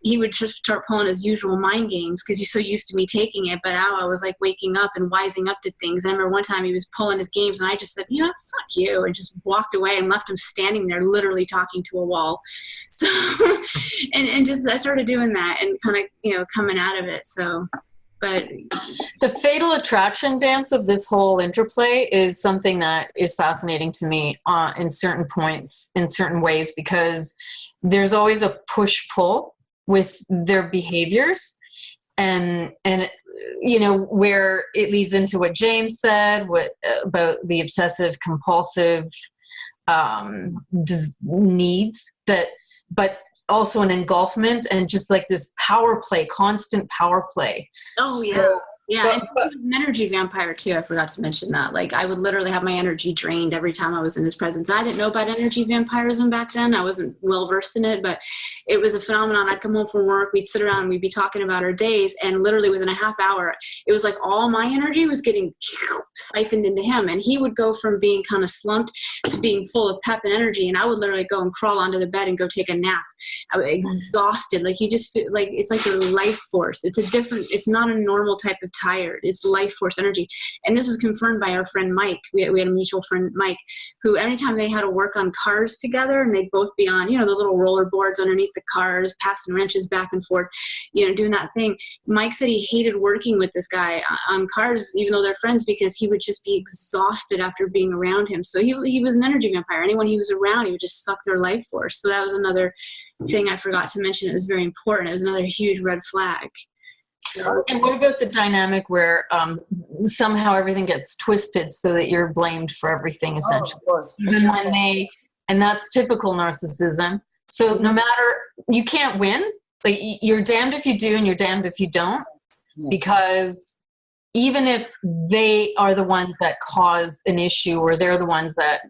he would just start pulling his usual mind games because he's so used to me taking it. But now I was like waking up and wising up to things. I remember one time he was pulling his games, and I just said, you know, fuck you, and just walked away and left him standing there literally talking to a wall. So and just I started doing that and kind of, you know, coming out of it. So but the fatal attraction dance of this whole interplay is something that is fascinating to me in certain points, in certain ways, because there's always a push-pull with their behaviors, and you know, where it leads into what James said, about the obsessive compulsive needs, that, but also an engulfment and just like this power play, constant power play. Oh yeah. So, yeah, and he was an energy vampire too. I forgot to mention that. Like, I would literally have my energy drained every time I was in his presence. I didn't know about energy vampirism back then. I wasn't well versed in it, but it was a phenomenon. I'd come home from work, we'd sit around, and we'd be talking about our days, and literally within a half hour, it was like all my energy was getting siphoned into him, and he would go from being kind of slumped to being full of pep and energy, and I would literally go and crawl onto the bed and go take a nap. I was exhausted. Like, you just feel like it's like your life force. It's not a normal type of tired. It's life force energy. And this was confirmed by our friend Mike. We had a mutual friend, Mike, who anytime they had to work on cars together, and they'd both be on, you know, those little roller boards underneath the cars, passing wrenches back and forth, you know, doing that thing. Mike said he hated working with this guy on cars, even though they're friends, because he would just be exhausted after being around him. So he was an energy vampire. Anyone he was around, he would just suck their life force. So that was another thing I forgot to mention. It was very important. It was another huge red flag. So, and what about the dynamic where somehow everything gets twisted so that you're blamed for everything, essentially? Oh, of course. Even when and that's typical narcissism. So no matter, you can't win. Like, you're damned if you do and you're damned if you don't, because even if they are the ones that cause an issue, or they're the ones that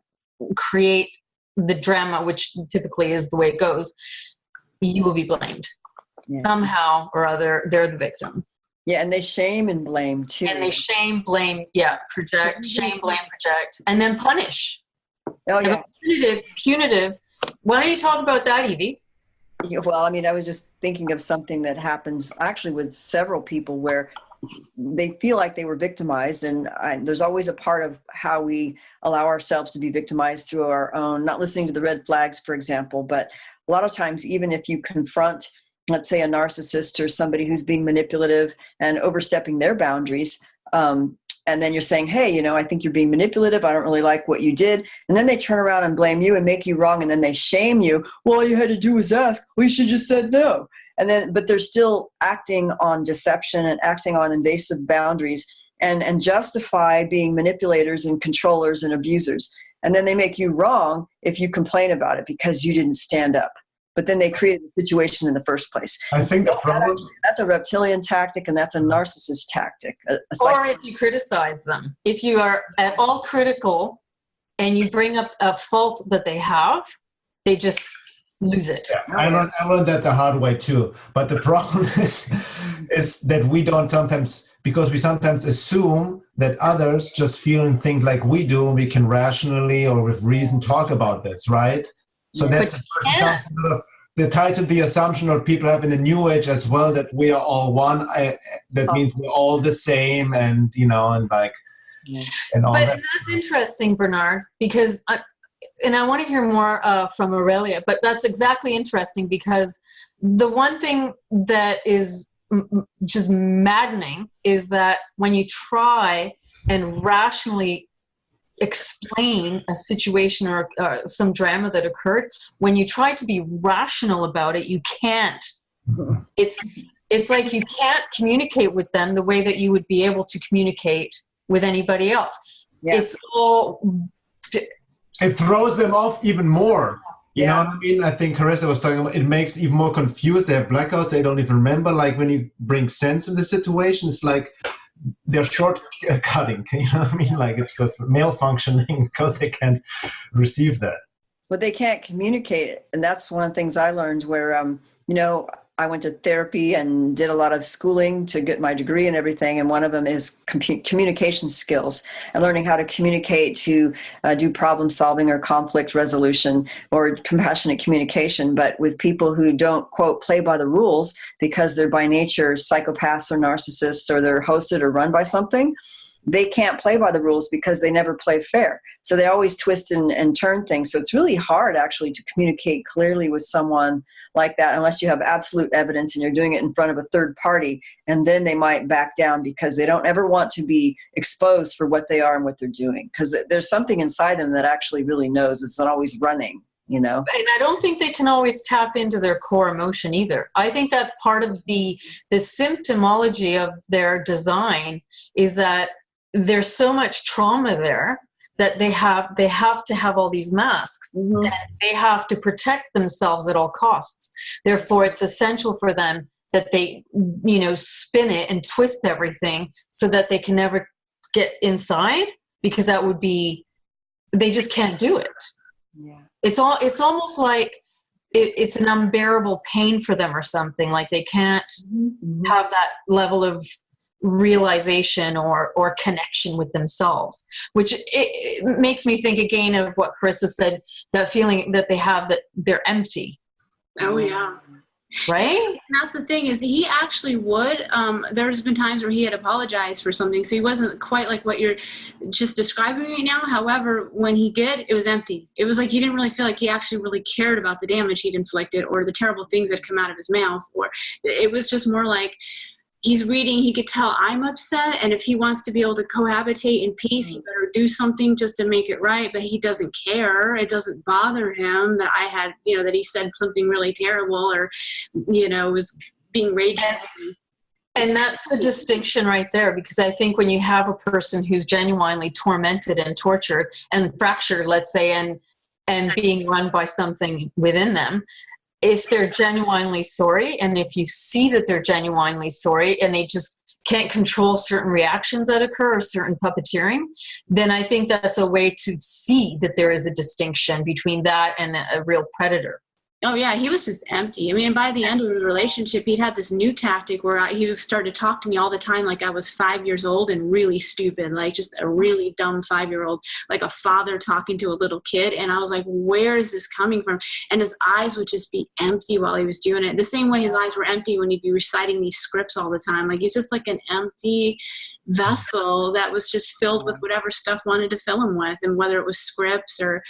create the drama, which typically is the way it goes, you will be blamed. Yeah. Somehow or other, they're the victim. Yeah, and they shame and blame too. And they shame, blame, project, shame, blame, project, and then punish. Oh yeah. Punitive. Why don't you talk about that, Evie? Yeah, well, I mean, I was just thinking of something that happens actually with several people where they feel like they were victimized, and there's always a part of how we allow ourselves to be victimized through our own, not listening to the red flags, for example. But a lot of times, even if you confront, let's say, a narcissist or somebody who's being manipulative and overstepping their boundaries, and then you're saying, hey, you know, I think you're being manipulative, I don't really like what you did, and then they turn around and blame you and make you wrong, and then they shame you. Well, all you had to do was ask. Well, you should just said no. And then, but they're still acting on deception and acting on invasive boundaries, and justify being manipulators and controllers and abusers. And then they make you wrong if you complain about it because you didn't stand up. But then they created the situation in the first place. I think the problem... That's a reptilian tactic, and that's a narcissist tactic. Or if you criticize them. If you are at all critical and you bring up a fault that they have, they just lose it. Yeah, I learned that the hard way too. But the problem is that we don't sometimes, because we sometimes assume that others just feel and think like we do, we can rationally or with reason talk about this, right? So that's that ties with the assumption of people have in the New Age as well that we are all one. That means we're all the same, and and like, and all But that. that's interesting, Bernhard, because I want to hear more from Arella. But that's exactly interesting because the one thing that is just maddening is that when you try and rationally explain a situation or some drama that occurred, when you try to be rational about it, you can't. It's like you can't communicate with them the way that you would be able to communicate with anybody else. Yeah. It's all... It throws them off even more. You know what I mean? I think Carissa was talking about it makes even more confused. They have blackouts. They don't even remember. Like when you bring sense in the situation, it's like they're shortcutting. You know what I mean? Like it's just malfunctioning because they can't receive that. But they can't communicate it. And that's one of the things I learned where, I went to therapy and did a lot of schooling to get my degree and everything. And one of them is communication skills and learning how to communicate to do problem solving or conflict resolution or compassionate communication. But with people who don't, quote, play by the rules because they're by nature psychopaths or narcissists or they're hosted or run by something, they can't play by the rules because they never play fair. So they always twist and turn things. So it's really hard actually to communicate clearly with someone like that unless you have absolute evidence and you're doing it in front of a third party, and then they might back down because they don't ever want to be exposed for what they are and what they're doing, because there's something inside them that actually really knows. It's not always running. And I don't think they can always tap into their core emotion either. I think that's part of the symptomology of their design is that there's so much trauma there that they have to have all these masks. Mm-hmm. And they have to protect themselves at all costs. Therefore, it's essential for them that they, spin it and twist everything so that they can never get inside, because that would be, they just can't do it. Yeah. It's almost like it's an unbearable pain for them or something. Like they can't have that level of realization or connection with themselves, which it makes me think again of what Carissa said, that feeling that they have that they're empty. Oh yeah. Right? And that's the thing, is he actually would, there's been times where he had apologized for something, so he wasn't quite like what you're just describing right now. However, when he did, it was empty. It was like he didn't really feel like he actually really cared about the damage he'd inflicted or the terrible things that come out of his mouth, or it was just more like, he's reading, he could tell I'm upset, and if he wants to be able to cohabitate in peace, he better do something just to make it right, but he doesn't care. It doesn't bother him that I had, that he said something really terrible or, was being raged. And that's the distinction right there, because I think when you have a person who's genuinely tormented and tortured and fractured, let's say, and being run by something within them, if they're genuinely sorry, and if you see that they're genuinely sorry and they just can't control certain reactions that occur or certain puppeteering, then I think that's a way to see that there is a distinction between that and a real predator. Oh yeah, he was just empty. I mean, by the end of the relationship, he'd had this new tactic where he started to talk to me all the time like I was 5 years old and really stupid, like just a really dumb 5-year-old, like a father talking to a little kid. And I was like, where is this coming from? And his eyes would just be empty while he was doing it. The same way his eyes were empty when he'd be reciting these scripts all the time. Like he's just like an empty vessel that was just filled with whatever stuff wanted to fill him with, and whether it was scripts or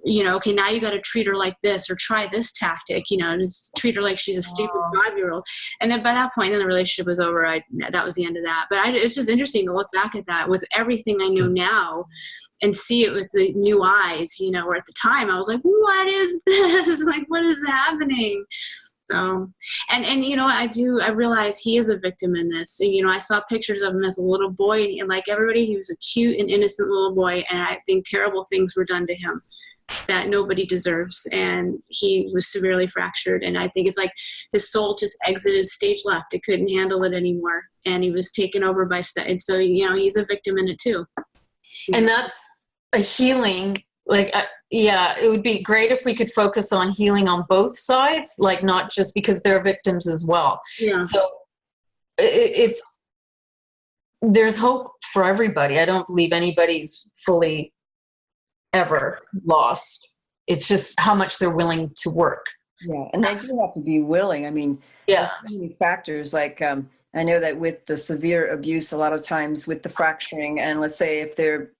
okay, now you got to treat her like this or try this tactic, just treat her like she's a stupid 5-year-old. And then by that point, then the relationship was over. That was the end of that. But it's just interesting to look back at that with everything I know now and see it with the new eyes, where at the time I was like, what is this? Like, what is happening? So, and I realize he is a victim in this. I saw pictures of him as a little boy, and like everybody, he was a cute and innocent little boy. And I think terrible things were done to him that nobody deserves, and he was severely fractured, and I think it's like his soul just exited stage left. It couldn't handle it anymore, and he was taken over by and so he's a victim in it too. And that's a healing, like it would be great if we could focus on healing on both sides, like not just because they're victims as well. So it's there's hope for everybody. I don't believe anybody's fully ever lost. It's just how much they're willing to work. Yeah, and they do have to be willing. I mean, Yeah. there's so many factors. Like I know that with the severe abuse, a lot of times with the fracturing, and let's say if they're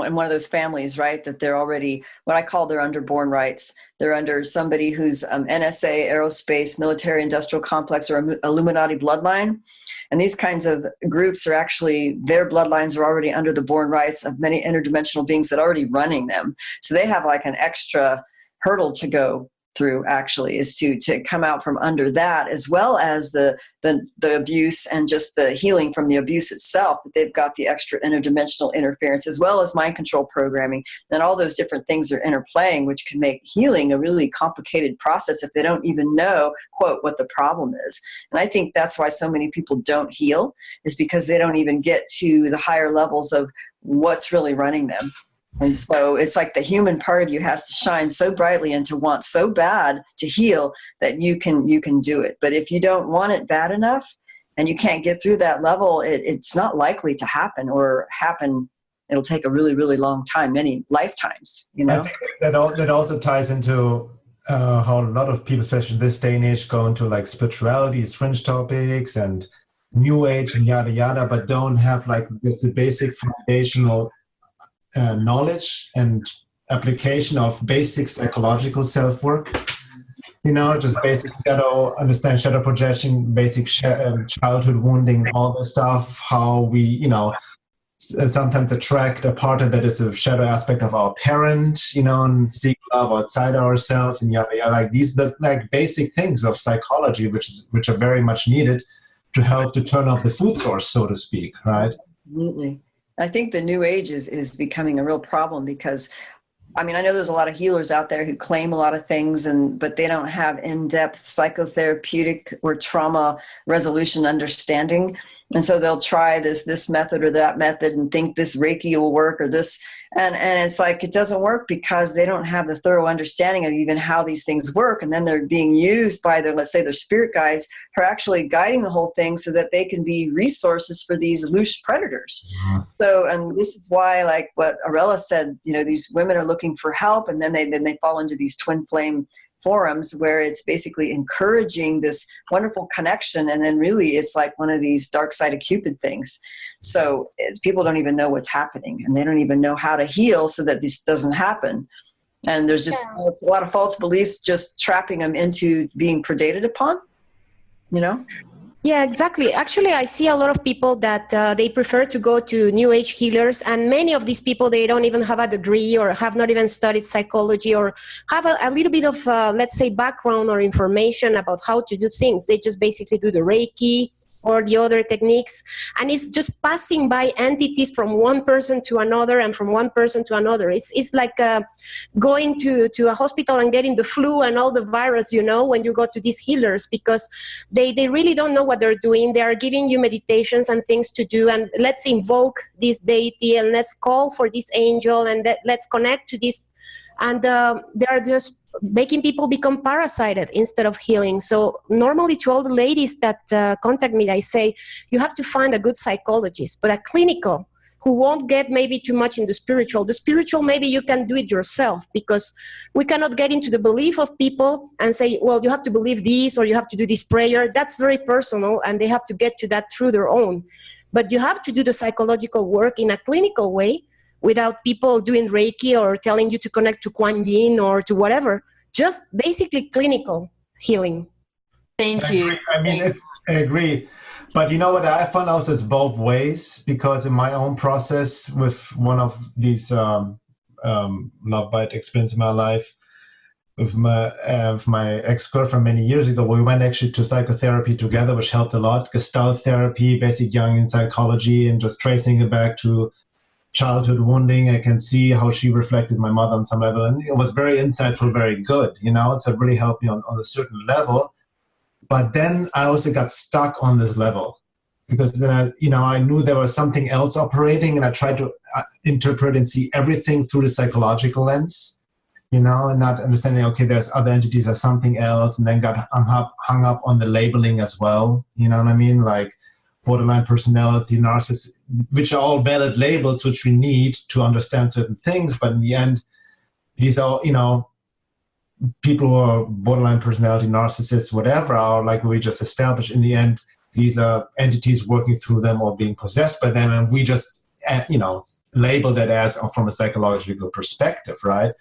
in one of those families, right, that they're already what I call their underborn rights. They're under somebody who's NSA, aerospace, military industrial complex, or Illuminati bloodline. And these kinds of groups are actually, their bloodlines are already under the born rights of many interdimensional beings that are already running them. So they have like an extra hurdle to go through, actually, is to come out from under that, as well as the abuse and just the healing from the abuse itself. But they've got the extra interdimensional interference, as well as mind control programming, and all those different things are interplaying, which can make healing a really complicated process if they don't even know, quote, what the problem is. And I think that's why so many people don't heal, is because they don't even get to the higher levels of what's really running them. And so it's like the human part of you has to shine so brightly and to want so bad to heal that you can do it. But if you don't want it bad enough and you can't get through that level, it's not likely to happen, or happen. It'll take a really, really long time, many lifetimes, you know? I think that also ties into how a lot of people, especially in this day and age, go into like spirituality, fringe topics and new age and yada, yada, but don't have like just the basic foundational knowledge and application of basic psychological self-work, you know, just basic understand shadow projection, basic childhood wounding, all the stuff, how we, you know, sometimes attract a partner that is a shadow aspect of our parent, you know, and seek love outside ourselves, and yada, yada. Like these, like basic things of psychology, which are very much needed to help to turn off the food source, so to speak, right? Absolutely. I think the new age is becoming a real problem, because I mean, I know there's a lot of healers out there who claim a lot of things, but they don't have in-depth psychotherapeutic or trauma resolution understanding. And so they'll try this method or that method and think this Reiki will work, or this. And it's like, it doesn't work because they don't have the thorough understanding of even how these things work. And then they're being used by let's say their spirit guides, who are actually guiding the whole thing so that they can be resources for these loose predators. So, and this is why, like what Arella said, you know, these women are looking for help, and then they fall into these twin flame forums where it's basically encouraging this wonderful connection, and then really it's like one of these dark side of Cupid things. So people don't even know what's happening, and they don't even know how to heal so that this doesn't happen. And there's just a lot of false beliefs just trapping them into being predated upon, you know? Yeah, exactly. Actually, I see a lot of people that they prefer to go to New Age healers, and many of these people, they don't even have a degree or have not even studied psychology or have a little bit of, let's say, background or information about how to do things. They just basically do the Reiki or the other techniques, and it's just passing by entities from one person to another and from one person to another. It's like going to a hospital and getting the flu and all the virus, you know, when you go to these healers, because they really don't know what they're doing. They are giving you meditations and things to do, and let's invoke this deity, and let's call for this angel, and let's connect to this. And they're just making people become parasited instead of healing. So normally to all the ladies that contact me, I say, you have to find a good psychologist, but a clinical, who won't get maybe too much in the spiritual. The spiritual, maybe you can do it yourself, because we cannot get into the belief of people and say, well, you have to believe this or you have to do this prayer. That's very personal, and they have to get to that through their own. But you have to do the psychological work in a clinical way, without people doing Reiki or telling you to connect to Kuan Yin or to whatever. Just basically clinical healing. Thank you. I agree. But you know what I found out is both ways, because in my own process with one of these love bite experiences in my life, with my ex-girlfriend many years ago, we went actually to psychotherapy together, which helped a lot. Gestalt therapy, basic Jungian psychology, and just tracing it back to childhood wounding. I can see how she reflected my mother on some level, and it was very insightful, very good, you know, so it really helped me on a certain level. But then I also got stuck on this level, because then I knew there was something else operating, and I tried to interpret and see everything through the psychological lens, you know, and not understanding, okay, there's other entities or something else, and then got hung up on the labeling as well, you know what I mean, like borderline personality, narcissist, which are all valid labels which we need to understand certain things. But in the end, these are, you know, people who are borderline personality, narcissists, whatever, are like we just established. In the end, these are entities working through them or being possessed by them, and we just label that as from a psychological perspective, right?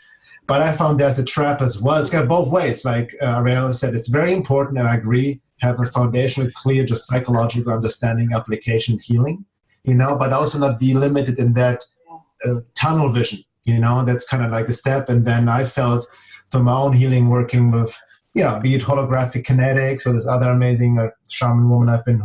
But I found there's a trap as well. It's got both ways. Like Arella said, it's very important, and I agree, have a foundational, clear, just psychological understanding, application, healing, but also not be limited in that tunnel vision, that's kind of like a step. And then I felt from my own healing working with, be it holographic kinetics or this other amazing shaman woman I've been,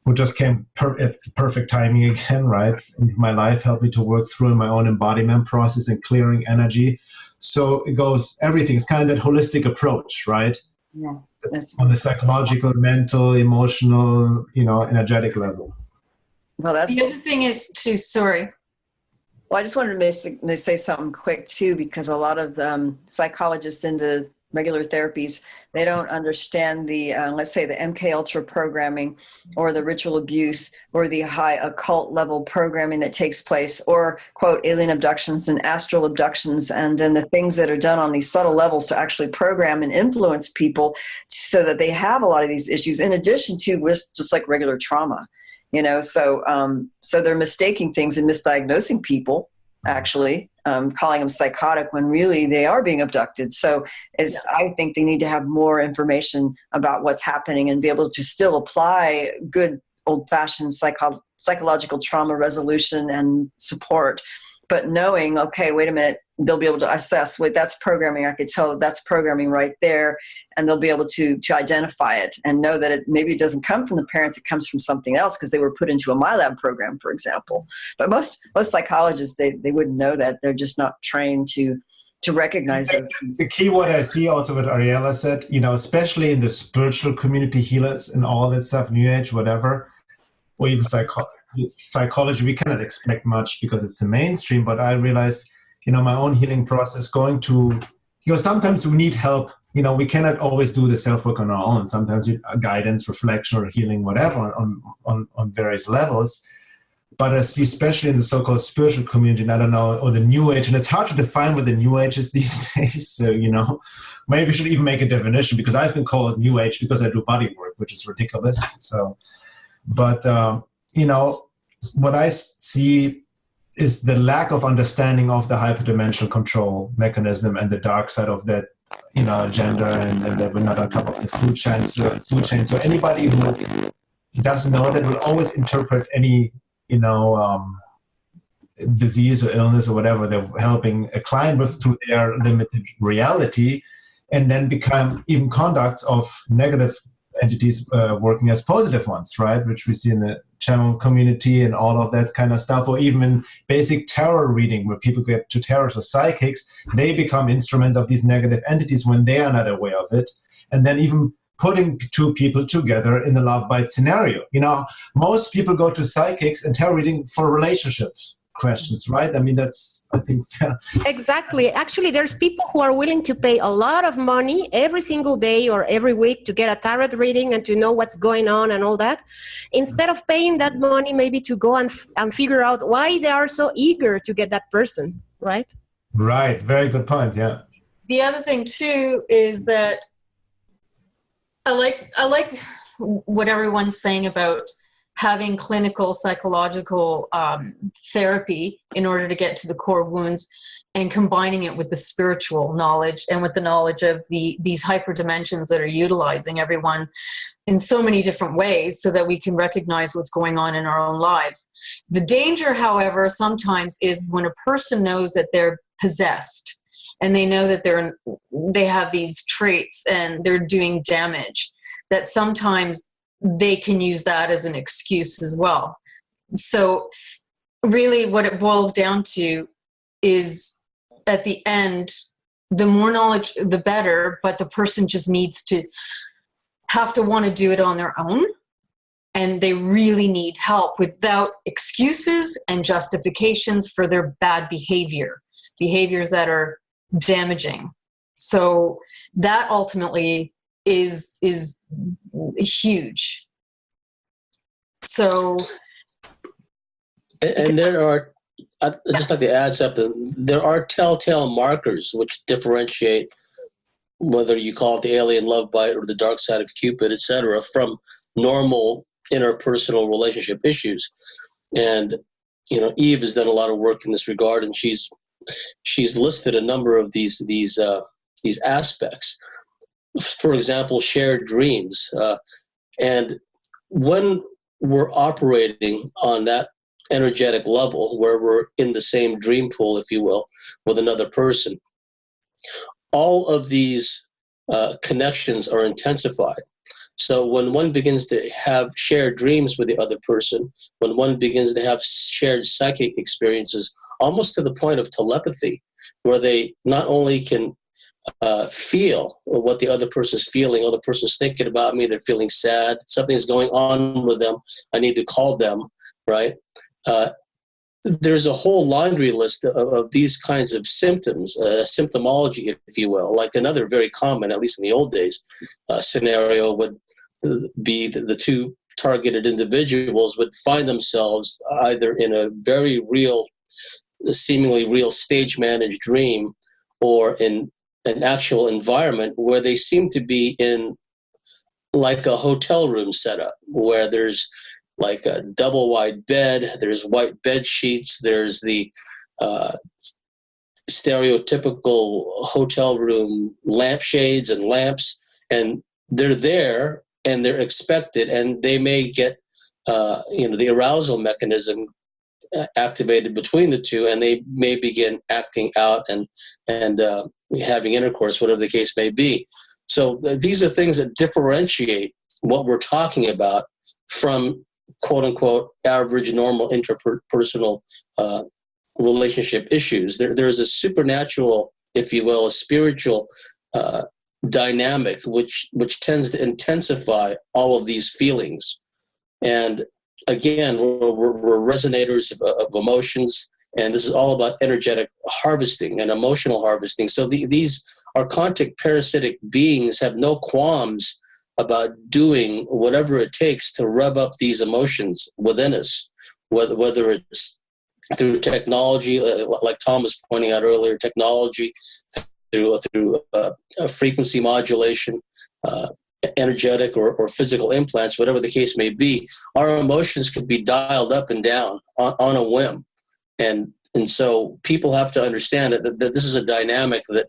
who just came at perfect timing again, right? In my life, helped me to work through my own embodiment process and clearing energy. So it goes, everything. It's kind of that holistic approach, right? Yeah. On the psychological, mental, emotional, energetic level. Well, that's the other thing is to, sorry. Well, I just wanted to say something quick too, because a lot of psychologists in the regular therapies, they don't understand the, let's say, the MK Ultra programming or the ritual abuse or the high occult level programming that takes place, or, quote, alien abductions and astral abductions, and then the things that are done on these subtle levels to actually program and influence people so that they have a lot of these issues, in addition to just like regular trauma. So they're mistaking things and misdiagnosing people, actually, calling them psychotic when really they are being abducted. So I think they need to have more information about what's happening and be able to still apply good old-fashioned psychological trauma resolution and support. But knowing, okay, wait a minute, they'll be able to assess, wait, that's programming. I could tell that's programming right there. And they'll be able to identify it and know that maybe it doesn't come from the parents, it comes from something else because they were put into a MyLab program, for example. But most psychologists, they wouldn't know that. They're just not trained to recognize those things. The key what I see also what Arella said, especially in the spiritual community, healers and all that stuff, New Age, whatever, or even psychology, we cannot expect much because it's the mainstream. But I realized, my own healing process going to, sometimes we need help. We cannot always do the self-work on our own. Sometimes we guidance, reflection, or healing, whatever, on various levels. But I see, especially in the so-called spiritual community, and I don't know, or the New Age, and it's hard to define what the New Age is these days. So, maybe we should even make a definition, because I've been called New Age because I do body work, which is ridiculous. So, but, what I see is the lack of understanding of the hyperdimensional control mechanism and the dark side of that, agenda, and that we're not on top of the food chain. So anybody who doesn't know that will always interpret any, disease or illness or whatever they're helping a client with to their limited reality, and then become even conducts of negative entities working as positive ones, right? Which we see in the channel community and all of that kind of stuff, or even in basic tarot reading where people get to tarots or psychics, they become instruments of these negative entities when they are not aware of it. And then even putting two people together in the love bite scenario. Most people go to psychics and tarot reading for relationships questions, right? I mean, that's, I think, Exactly. Actually, there's people who are willing to pay a lot of money every single day or every week to get a tarot reading and to know what's going on and all that, instead of paying that money maybe to go and figure out why they are so eager to get that person, right? Right. Very good point. Yeah. The other thing too is that I like what everyone's saying about having clinical psychological therapy in order to get to the core wounds, and combining it with the spiritual knowledge and with the knowledge of these hyper dimensions that are utilizing everyone in so many different ways so that we can recognize what's going on in our own lives. The danger, however, sometimes is when a person knows that they're possessed and they know that they have these traits and they're doing damage, that sometimes they can use that as an excuse as well. So really what it boils down to is, at the end, the more knowledge, the better, but the person just needs to have to want to do it on their own. And they really need help without excuses and justifications for their bad behaviors that are damaging. So that ultimately is huge. So, and there are, I'd just like to add something. There are telltale markers which differentiate whether you call it the alien love bite or the dark side of Cupid, etc., from normal interpersonal relationship issues. And Eve has done a lot of work in this regard, and she's listed a number of these aspects. For example, shared dreams. And when we're operating on that energetic level, where we're in the same dream pool, if you will, with another person, all of these connections are intensified. So when one begins to have shared dreams with the other person, when one begins to have shared psychic experiences, almost to the point of telepathy, where they not only can feel what the other person's feeling, other person's thinking about me, they're feeling sad, something's going on with them, I need to call them, right? There's a whole laundry list of these kinds of symptoms, symptomology, if you will. Like another very common, at least in the old days, scenario would be the two targeted individuals would find themselves either in a very real, seemingly real stage-managed dream, or in an actual environment where they seem to be in like a hotel room setup, where there's like a double wide bed, there's white bed sheets, there's the stereotypical hotel room lampshades and lamps, and they're there and they're expected, and they may get the arousal mechanism activated between the two, and they may begin acting out and having intercourse, whatever the case may be. So these are things that differentiate what we're talking about from quote unquote average normal interpersonal relationship issues. There's a supernatural, if you will, a spiritual dynamic which tends to intensify all of these feelings. And again, we're resonators of emotions, and this is all about energetic harvesting and emotional harvesting. So these archontic parasitic beings have no qualms about doing whatever it takes to rev up these emotions within us, whether it's through technology, like Tom was pointing out earlier, technology, through frequency modulation, energetic or physical implants, whatever the case may be. Our emotions could be dialed up and down on a whim. And so people have to understand that this is a dynamic that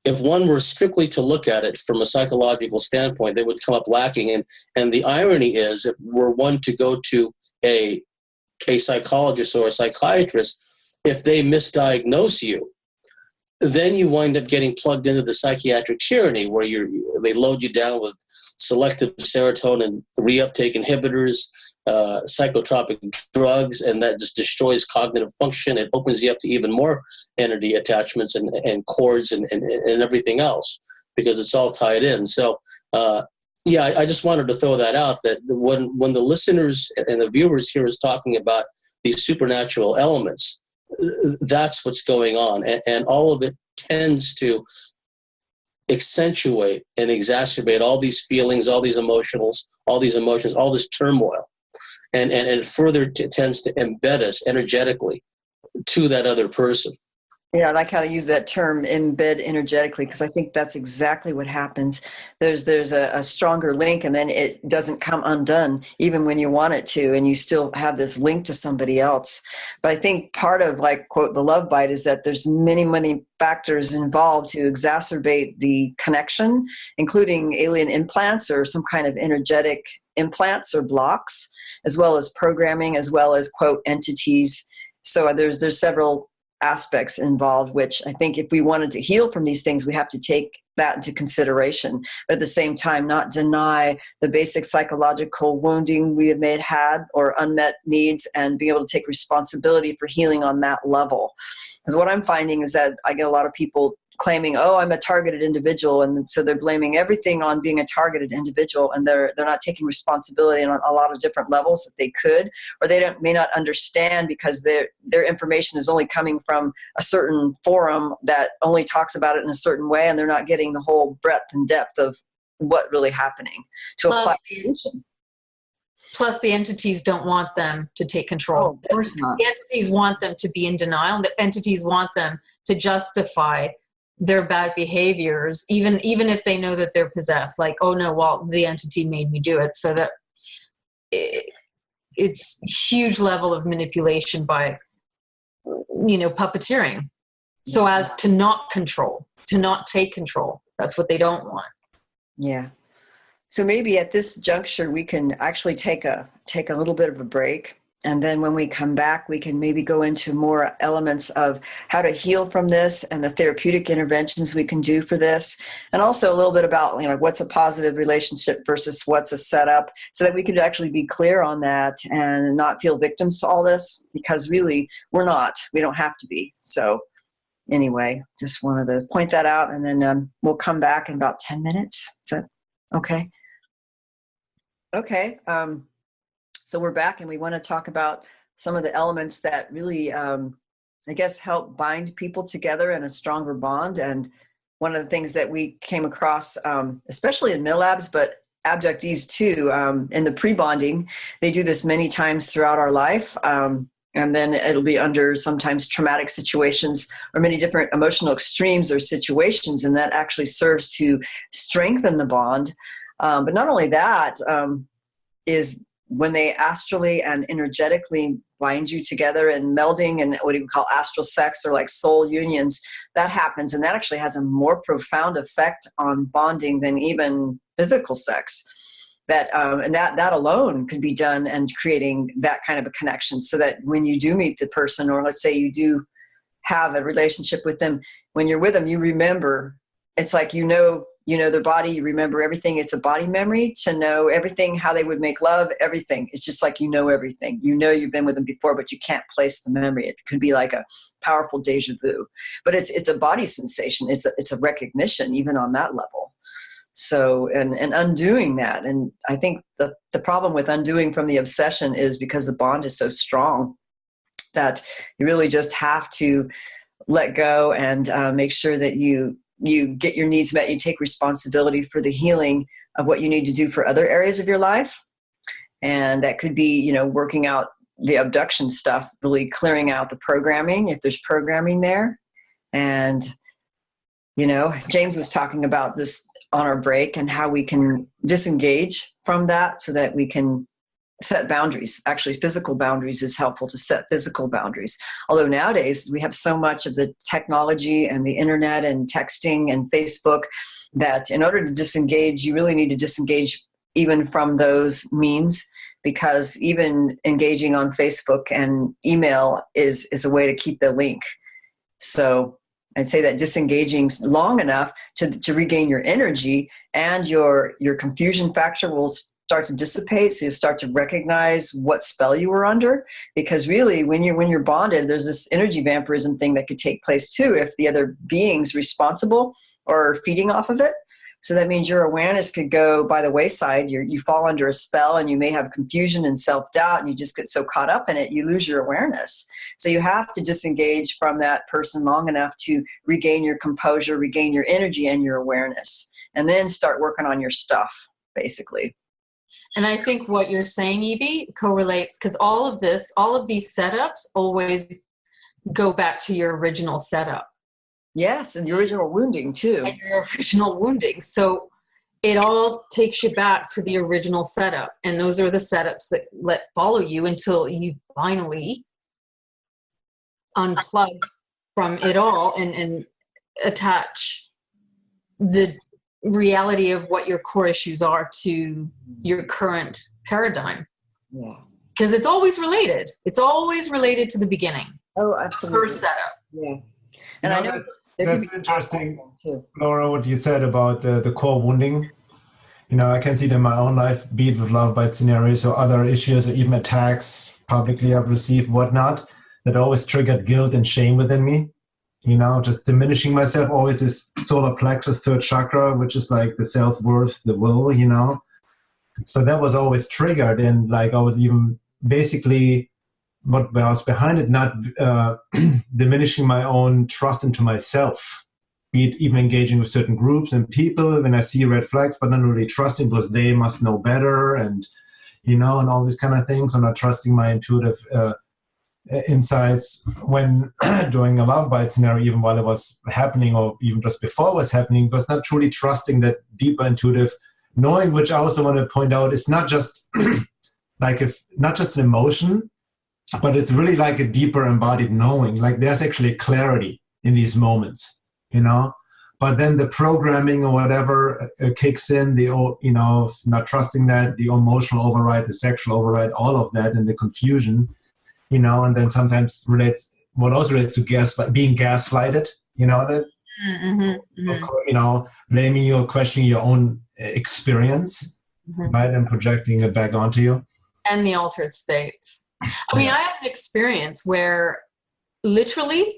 if one were strictly to look at it from a psychological standpoint, they would come up lacking. And the irony is, if we're one to go to a psychologist or a psychiatrist, if they misdiagnose you, then you wind up getting plugged into the psychiatric tyranny, where they load you down with selective serotonin reuptake inhibitors, psychotropic drugs, and that just destroys cognitive function. It opens you up to even more entity attachments and cords and everything else, because it's all tied in. So, I just wanted to throw that out, that when the listeners and the viewers here is talking about these supernatural elements, that's what's going on. And all of it tends to accentuate and exacerbate all these feelings, all these emotions, all this turmoil. And it further tends to embed us energetically to that other person. Yeah, I like how they use that term, embed energetically, because I think that's exactly what happens. There's a stronger link, and then it doesn't come undone, even when you want it to, and you still have this link to somebody else. But I think part of, like, quote, the love bite is that there's many, many factors involved to exacerbate the connection, including alien implants or some kind of energetic implants or blocks, as well as programming, as well as, quote, entities. So there's several aspects involved, which I think if we wanted to heal from these things, we have to take that into consideration, but at the same time not deny the basic psychological wounding we have had or unmet needs, and be able to take responsibility for healing on that level. Because what I'm finding is that I get a lot of people claiming, oh, I'm a targeted individual, and so they're blaming everything on being a targeted individual, and they're not taking responsibility on a lot of different levels that they could, or they may not understand, because their information is only coming from a certain forum that only talks about it in a certain way, and they're not getting the whole breadth and depth of what really happening to apply the solution. Plus, the entities don't want them to take control. Oh, of course not. The entities want them to be in denial. The entities want them to justify their bad behaviors, even if they know that they're possessed. Like, oh no, well, the entity made me do it. So that it's huge level of manipulation by, puppeteering, so as to not control, to not take control. That's what they don't want. Yeah. So maybe at this juncture, we can actually take a little bit of a break. And then when we come back, we can maybe go into more elements of how to heal from this and the therapeutic interventions we can do for this. And also a little bit about, what's a positive relationship versus what's a setup, so that we could actually be clear on that and not feel victims to all this, because really we're not. We don't have to be. So anyway, just wanted to point that out. And then we'll come back in about 10 minutes. Is that okay? Okay. So we're back, and we want to talk about some of the elements that really, help bind people together in a stronger bond. And one of the things that we came across, especially in MILABs, but abductees too, in the pre-bonding, they do this many times throughout our life. And then it'll be under sometimes traumatic situations or many different emotional extremes or situations. And that actually serves to strengthen the bond. But not only that, is when they astrally and energetically bind you together and melding, and what do you call astral sex or like soul unions, that happens. And that actually has a more profound effect on bonding than even physical sex. And that alone can be done and creating that kind of a connection, so that when you do meet the person, or let's say you do have a relationship with them, when you're with them, you remember, it's like, their body, you remember everything. It's a body memory to know everything, how they would make love, everything. It's just like, everything. You've been with them before, but you can't place the memory. It could be like a powerful deja vu, but it's a body sensation. It's a recognition, even on that level. So, and undoing that. And I think the problem with undoing from the obsession is because the bond is so strong that you really just have to let go and make sure that you get your needs met. You take responsibility for the healing of what you need to do for other areas of your life. And that could be, working out the abduction stuff, really clearing out the programming, if there's programming there. And, James was talking about this on our break, and how we can disengage from that so that we can set boundaries. Actually, physical boundaries is helpful to set physical boundaries. Although nowadays we have so much of the technology and the internet and texting and Facebook that in order to disengage, you really need to disengage even from those means, because even engaging on Facebook and email is a way to keep the link. So I'd say that disengaging long enough to regain your energy, and your confusion factor will start to dissipate. So you start to recognize what spell you were under, because really when you're bonded, there's this energy vampirism thing that could take place too if the other beings responsible are feeding off of it. So that means your awareness could go by the wayside. You fall under a spell, and you may have confusion and self-doubt, and you just get so caught up in it, you lose your awareness. So you have to disengage from that person long enough to regain your composure, regain your energy and your awareness, and then start working on your stuff, basically. And I think what you're saying, Evie, correlates, because all of these setups always go back to your original setup. Yes, and the original wounding too. And your original wounding. So it all takes you back to the original setup. And those are the setups that follow you until you finally unplug from it all and attach the reality of what your core issues are to your current paradigm. Yeah. Because it's always related. It's always related to the beginning. Oh, absolutely. First setup. Yeah. And I know that's interesting, Laura, what you said about the core wounding. I can see it in my own life, be it with love bite scenarios or other issues, or even attacks publicly I've received, whatnot, that always triggered guilt and shame within me. Just diminishing myself, always this solar plexus, third chakra, which is like the self-worth, the will, So that was always triggered, and like I was even basically what was behind it, not diminishing my own trust into myself, be it even engaging with certain groups and people when I see red flags, but not really trusting because they must know better. And, and all these kind of things, or not trusting my intuitive insights when doing a love bite scenario, even while it was happening, or even just before it was happening, because not truly trusting that deeper intuitive knowing, which I also want to point out is not just not just an emotion, but it's really like a deeper embodied knowing. Like there's actually clarity in these moments, but then the programming or whatever kicks in, not trusting that, the emotional override, the sexual override, all of that, and the confusion, and then sometimes what also relates to being gaslighted, that, blaming you or questioning your own experience, right, and projecting it back onto you. And the altered states. I mean, I had an experience where literally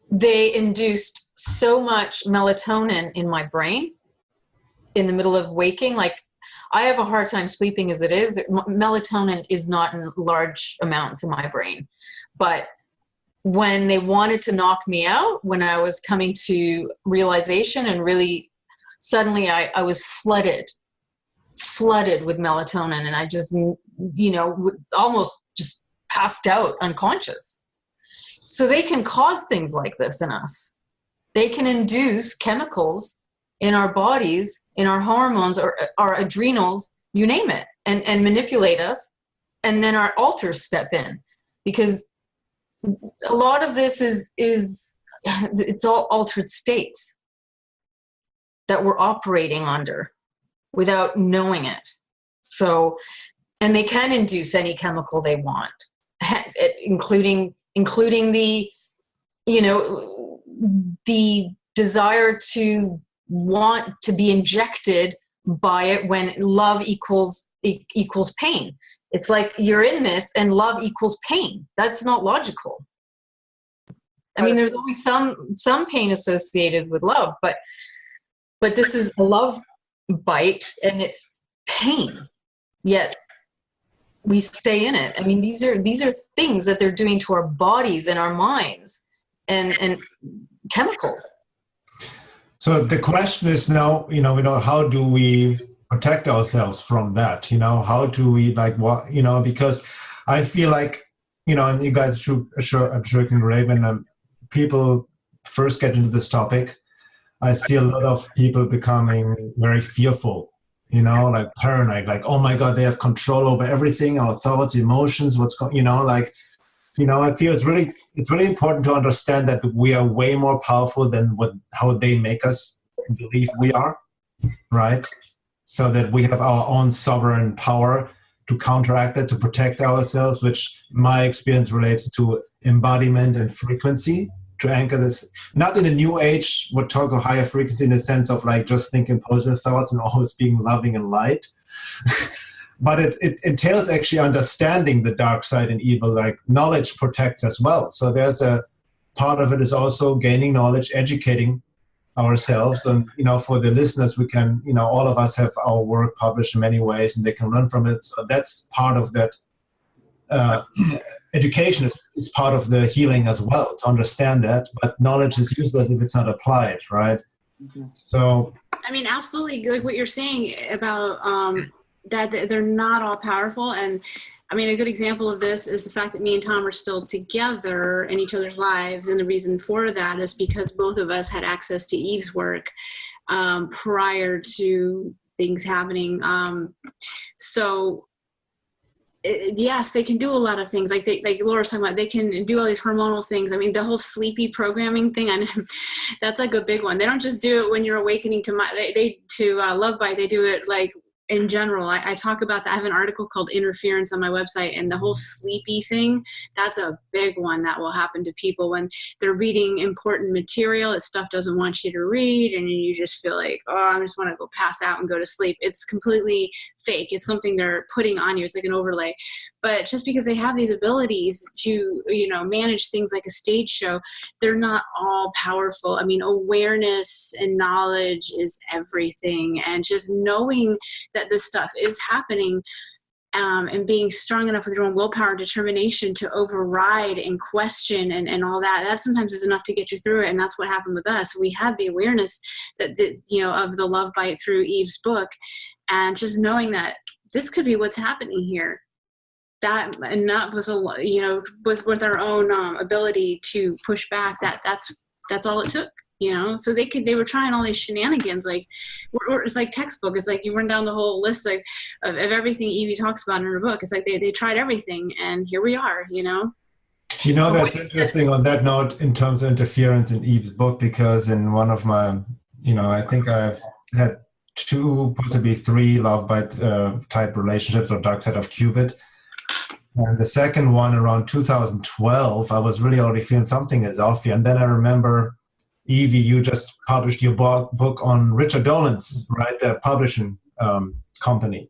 they induced so much melatonin in my brain in the middle of waking. Like, I have a hard time sleeping as it is. Melatonin is not in large amounts in my brain. But when they wanted to knock me out, when I was coming to realization and really suddenly I was flooded with melatonin, and I just, almost just passed out unconscious. So they can cause things like this in us. They can induce chemicals in our bodies, in our hormones, or our adrenals, you name it, and manipulate us. And then our alters step in, because a lot of this is it's all altered states that we're operating under without knowing it. So, and they can induce any chemical they want, including the, the desire to want to be injected by it when love equals pain. It's like you're in this and love equals pain. That's not logical. I mean, there's always some pain associated with love, but this is a love bite and it's pain, yet we stay in it. I mean, these are things that they're doing to our bodies and our minds and chemicals. So the question is now, how do we protect ourselves from that? How do we because I feel like, and you guys I'm sure can relate when people first get into this topic, I see a lot of people becoming very fearful, like paranoid, like, oh my God, they have control over everything, our thoughts, emotions, what's going, I feel it's really important to understand that we are way more powerful than how they make us believe we are, right? So that we have our own sovereign power to counteract that, to protect ourselves, which in my experience relates to embodiment and frequency, to anchor this, not in a new age, would talk of higher frequency in the sense of like just thinking positive thoughts and always being loving and light. But it entails actually understanding the dark side and evil, like knowledge protects as well. So there's a part of it is also gaining knowledge, educating ourselves. And, for the listeners, we can, all of us have our work published in many ways and they can learn from it. So that's part of that. Education is part of the healing as well, to understand that, but knowledge is useless if it's not applied, right? Mm-hmm. So, I mean, absolutely, like what you're saying about that they're not all powerful. And I mean, a good example of this is the fact that me and Tom are still together in each other's lives. And the reason for that is because both of us had access to Eve's work prior to things happening. Yes, they can do a lot of things. Like Laura's talking about, they can do all these hormonal things. I mean, the whole sleepy programming thing, that's like a big one. They don't just do it when you're awakening to love bite. They do it like in general. I talk about that. I have an article called Interference on my website, and the whole sleepy thing, that's a big one that will happen to people when they're reading important material that stuff doesn't want you to read, and you just feel like, oh, I just want to go pass out and go to sleep. It's completely fake. It's something they're putting on you. It's like an overlay. But just because they have these abilities to, manage things like a stage show, they're not all powerful. I mean, awareness and knowledge is everything. And just knowing that this stuff is happening and being strong enough with your own willpower, determination to override and question and all that sometimes is enough to get you through it. And that's what happened with us. We had the awareness that of the love bite through Eve's book, and just knowing that this could be what's happening here. That was a, you know, with our own ability to push back, that's all it took, you know. So they were trying all these shenanigans, like it's like textbook. It's like you run down the whole list of everything Evie talks about in her book. It's like they tried everything, and here we are, you know. You know, that's interesting on that note in terms of interference in Eve's book, because in one of my, you know, I think I've had 2, possibly 3 love bite type relationships, or dark side of Cupid. And the second one around 2012, I was really already feeling something is off here. And then I remember, Evie, you just published your book on Richard Dolan's, right, the publishing company.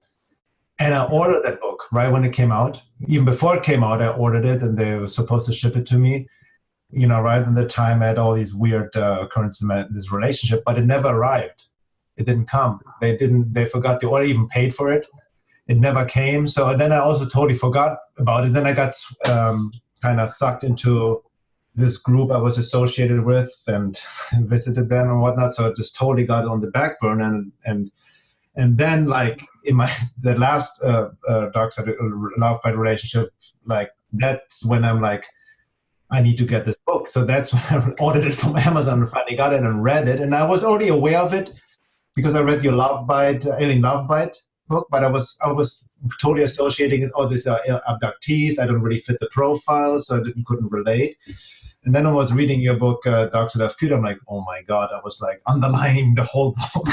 And I ordered that book right when it came out. Even before it came out, I ordered it, and they were supposed to ship it to me. You know, right in the time I had all these weird occurrences in this relationship, but it never arrived. It didn't come. They forgot the order, even paid for it. It never came. So then I also totally forgot about it. Then I got kind of sucked into this group I was associated with and visited them and whatnot. So I just totally got it on the back burner. And then, like, in the last dark side love bite relationship, like, that's when I'm like, I need to get this book. So that's when I ordered it from Amazon and finally got it and read it. And I was already aware of it because I read your Love Bite, Alien Love Bite book, but I was totally associating it, these abductees. I don't really fit the profile, so I couldn't relate. And then I was reading your book, Dark Side of Cupid. I'm like, oh my God, I was like underlining the whole book.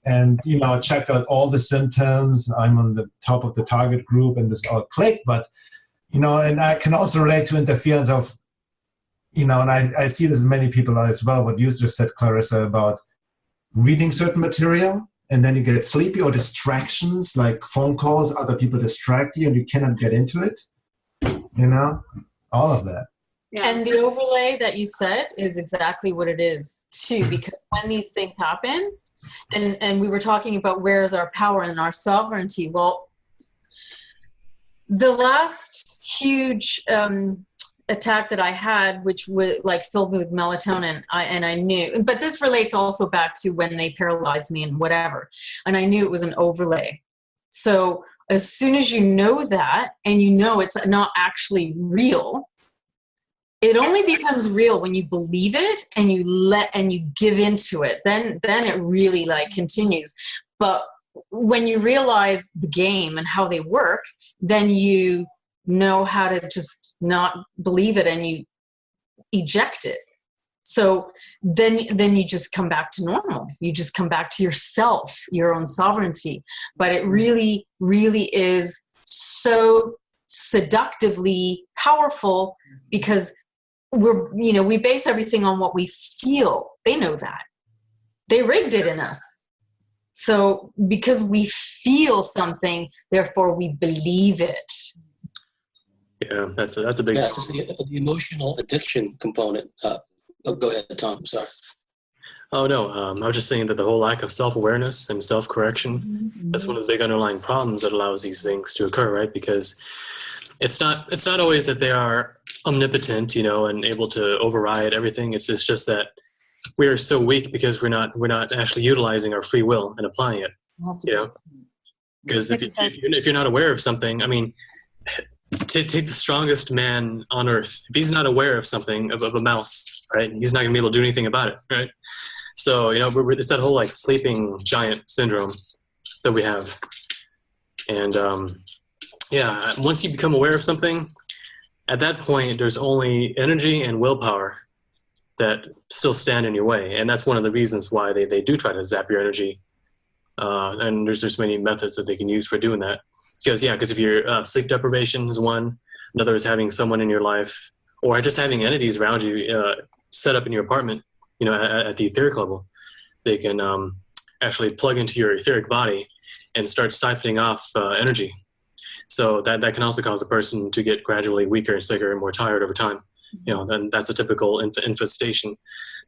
And, you know, I checked out all the symptoms. I'm on the top of the target group, and this all clicked. But, you know, and I can also relate to interference of, you know, and I see this in many people as well, what you just said, Carissa, about reading certain material, and then you get sleepy, or distractions, like phone calls, other people distract you, and you cannot get into it, you know, all of that. Yeah. And the overlay that you said is exactly what it is, too, because when these things happen, and we were talking about where is our power and our sovereignty. Well, the last huge attack that I had, which was like filled me with melatonin, I knew, but this relates also back to when they paralyzed me and whatever, and I knew it was an overlay. So as soon as you know that, and you know it's not actually real, it only becomes real when you believe it and you give into it. Then it really like continues. But when you realize the game and how they work, then you know how to just not believe it and you eject it. So then you just come back to normal. You just come back to yourself, your own sovereignty. But it really, really is so seductively powerful, because we base everything on what we feel. They know that. They rigged it in us. So because we feel something, therefore we believe it. Yeah, that's a big. Yes, it's the emotional addiction component. Go ahead, Tom. I'm sorry. Oh no, I was just saying that the whole lack of self-awareness and self-correction, that's one of the big underlying problems that allows these things to occur, right? Because it's not always that they are omnipotent, and able to override everything. It's just that we are so weak because we're not actually utilizing our free will and applying it. Because if you're not aware of something, I mean, to take the strongest man on earth, if he's not aware of something, of a mouse, right, he's not gonna be able to do anything about it, right? So it's that whole like sleeping giant syndrome that we have, and once you become aware of something, at that point there's only energy and willpower that still stand in your way, and that's one of the reasons why they do try to zap your energy, and there's many methods that they can use for doing that. Because if your sleep deprivation is one, another is having someone in your life, or just having entities around you set up in your apartment, at the etheric level. They can actually plug into your etheric body and start siphoning off energy. So that can also cause a person to get gradually weaker and sicker and more tired over time. Then that's a typical infestation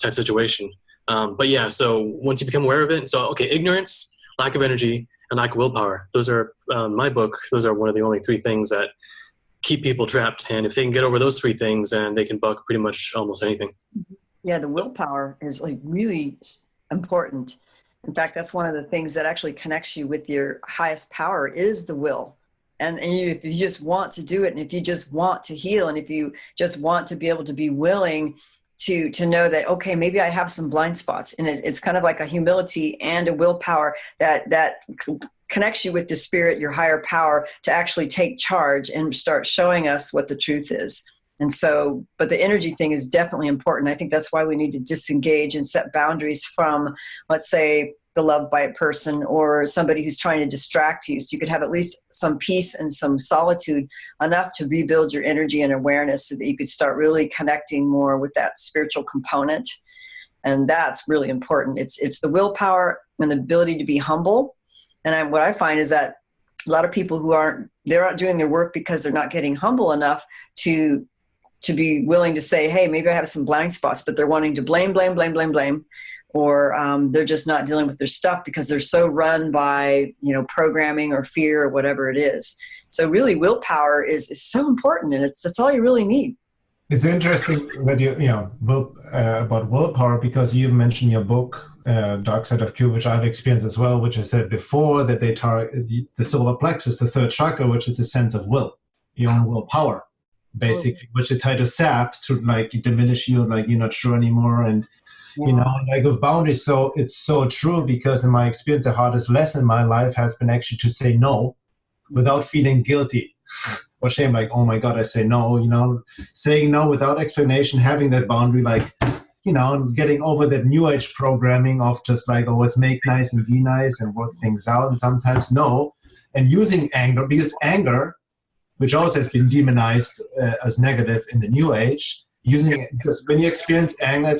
type situation. So once you become aware of it, ignorance, lack of energy, and lack of willpower. Those are, my book, those are one of the only three things that keep people trapped. And if they can get over those three things, then they can buck pretty much almost anything. Yeah, the willpower is like really important. In fact, that's one of the things that actually connects you with your highest power is the will. And if you just want to do it, and if you just want to heal, and if you just want to be able to be willing to know that, okay, maybe I have some blind spots, and it's kind of like a humility and a willpower that connects you with the spirit, your higher power, to actually take charge and start showing us what the truth is. And so, but the energy thing is definitely important. I think that's why we need to disengage and set boundaries from, let's say, the love bite person or somebody who's trying to distract you. So you could have at least some peace and some solitude, enough to rebuild your energy and awareness so that you could start really connecting more with that spiritual component. And that's really important. It's the willpower and the ability to be humble. And what I find is that a lot of people they're not doing their work because they're not getting humble enough to be willing to say, hey, maybe I have some blind spots, but they're wanting to blame, or they're just not dealing with their stuff because they're so run by, programming or fear or whatever it is. So really willpower is so important, and that's all you really need. It's interesting that about willpower, because you mentioned your book, Dark Side of Cupid, which I've experienced as well, which I said before, that they target the solar plexus, the third chakra, which is the sense of will, your own willpower, basically, which they try to sap to diminish you, you're not sure anymore, and with boundaries. So it's so true, because in my experience, the hardest lesson in my life has been actually to say no without feeling guilty or shame, oh my God, I say no, saying no without explanation, having that boundary, getting over that new age programming of just always make nice and be nice and work things out, and sometimes no, and using anger, because anger, which also has been demonized as negative in the new age, using it, because when you experience anger,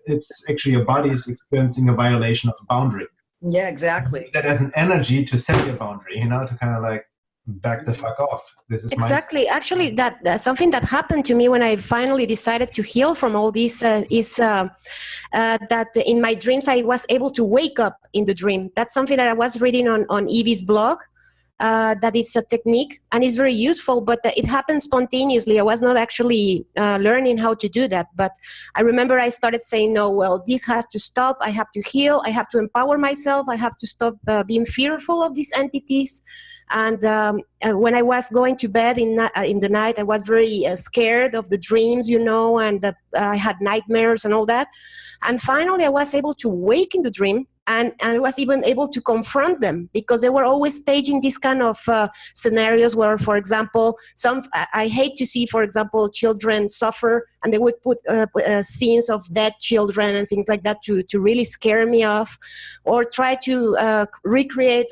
it's actually your body is experiencing a violation of a boundary. Yeah, exactly. That as an energy to set your boundary, to kind of back the fuck off. This is exactly. Actually, that's something that happened to me when I finally decided to heal from all this. Is that in my dreams I was able to wake up in the dream. That's something that I was reading on Evie's blog. That it's a technique and it's very useful, but it happens spontaneously. I was not actually learning how to do that, but I remember I started saying, no, well, this has to stop. I have to heal. I have to empower myself. I have to stop being fearful of these entities. And when I was going to bed in the night, I was very scared of the dreams, and I had nightmares and all that. And finally, I was able to wake in the dream. And I was even able to confront them, because they were always staging these kind of scenarios where, for example, I hate to see, for example, children suffer, and they would put scenes of dead children and things like that to really scare me off, or try to recreate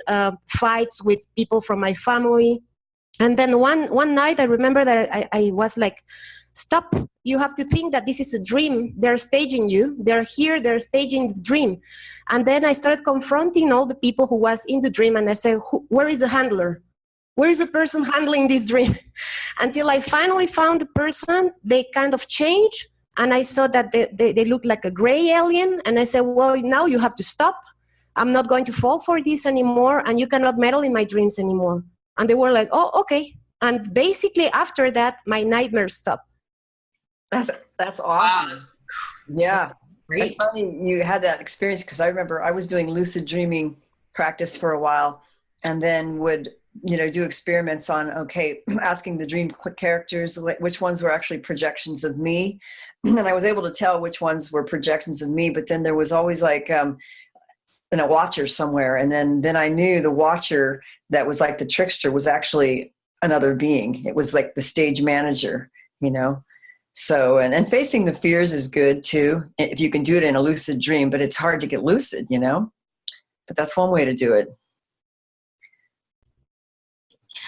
fights with people from my family. And then one night, I remember that I was like, stop. You have to think that this is a dream. They're staging you. They're here. They're staging the dream. And then I started confronting all the people who was in the dream. And I said, where is the handler? Where is the person handling this dream? Until I finally found the person, they kind of changed. And I saw that they looked like a gray alien. And I said, well, now you have to stop. I'm not going to fall for this anymore. And you cannot meddle in my dreams anymore. And they were like, oh, okay. And basically after that, my nightmares stopped. That's awesome. Wow. Yeah. Great. It's funny you had that experience, because I remember I was doing lucid dreaming practice for a while, and then would, do experiments on, asking the dream characters which ones were actually projections of me. And I was able to tell which ones were projections of me, but then there was always a watcher somewhere. And then I knew the watcher that was like the trickster was actually another being. It was like the stage manager, So, and facing the fears is good too, if you can do it in a lucid dream, but it's hard to get lucid, but that's one way to do it.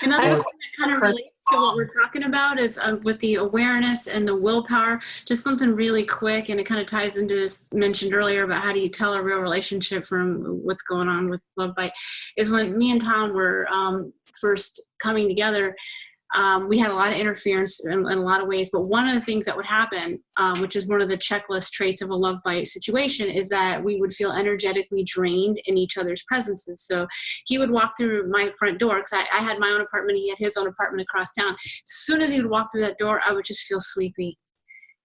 Another thing that kind of relates to what we're talking about is with the awareness and the willpower, just something really quick, and it kind of ties into this mentioned earlier about how do you tell a real relationship from what's going on with Love Bite, is when me and Tom were first coming together. We had a lot of interference in a lot of ways, but one of the things that would happen, which is one of the checklist traits of a love bite situation, is that we would feel energetically drained in each other's presences. So he would walk through my front door, because I had my own apartment, he had his own apartment across town. As soon as he would walk through that door, I would just feel sleepy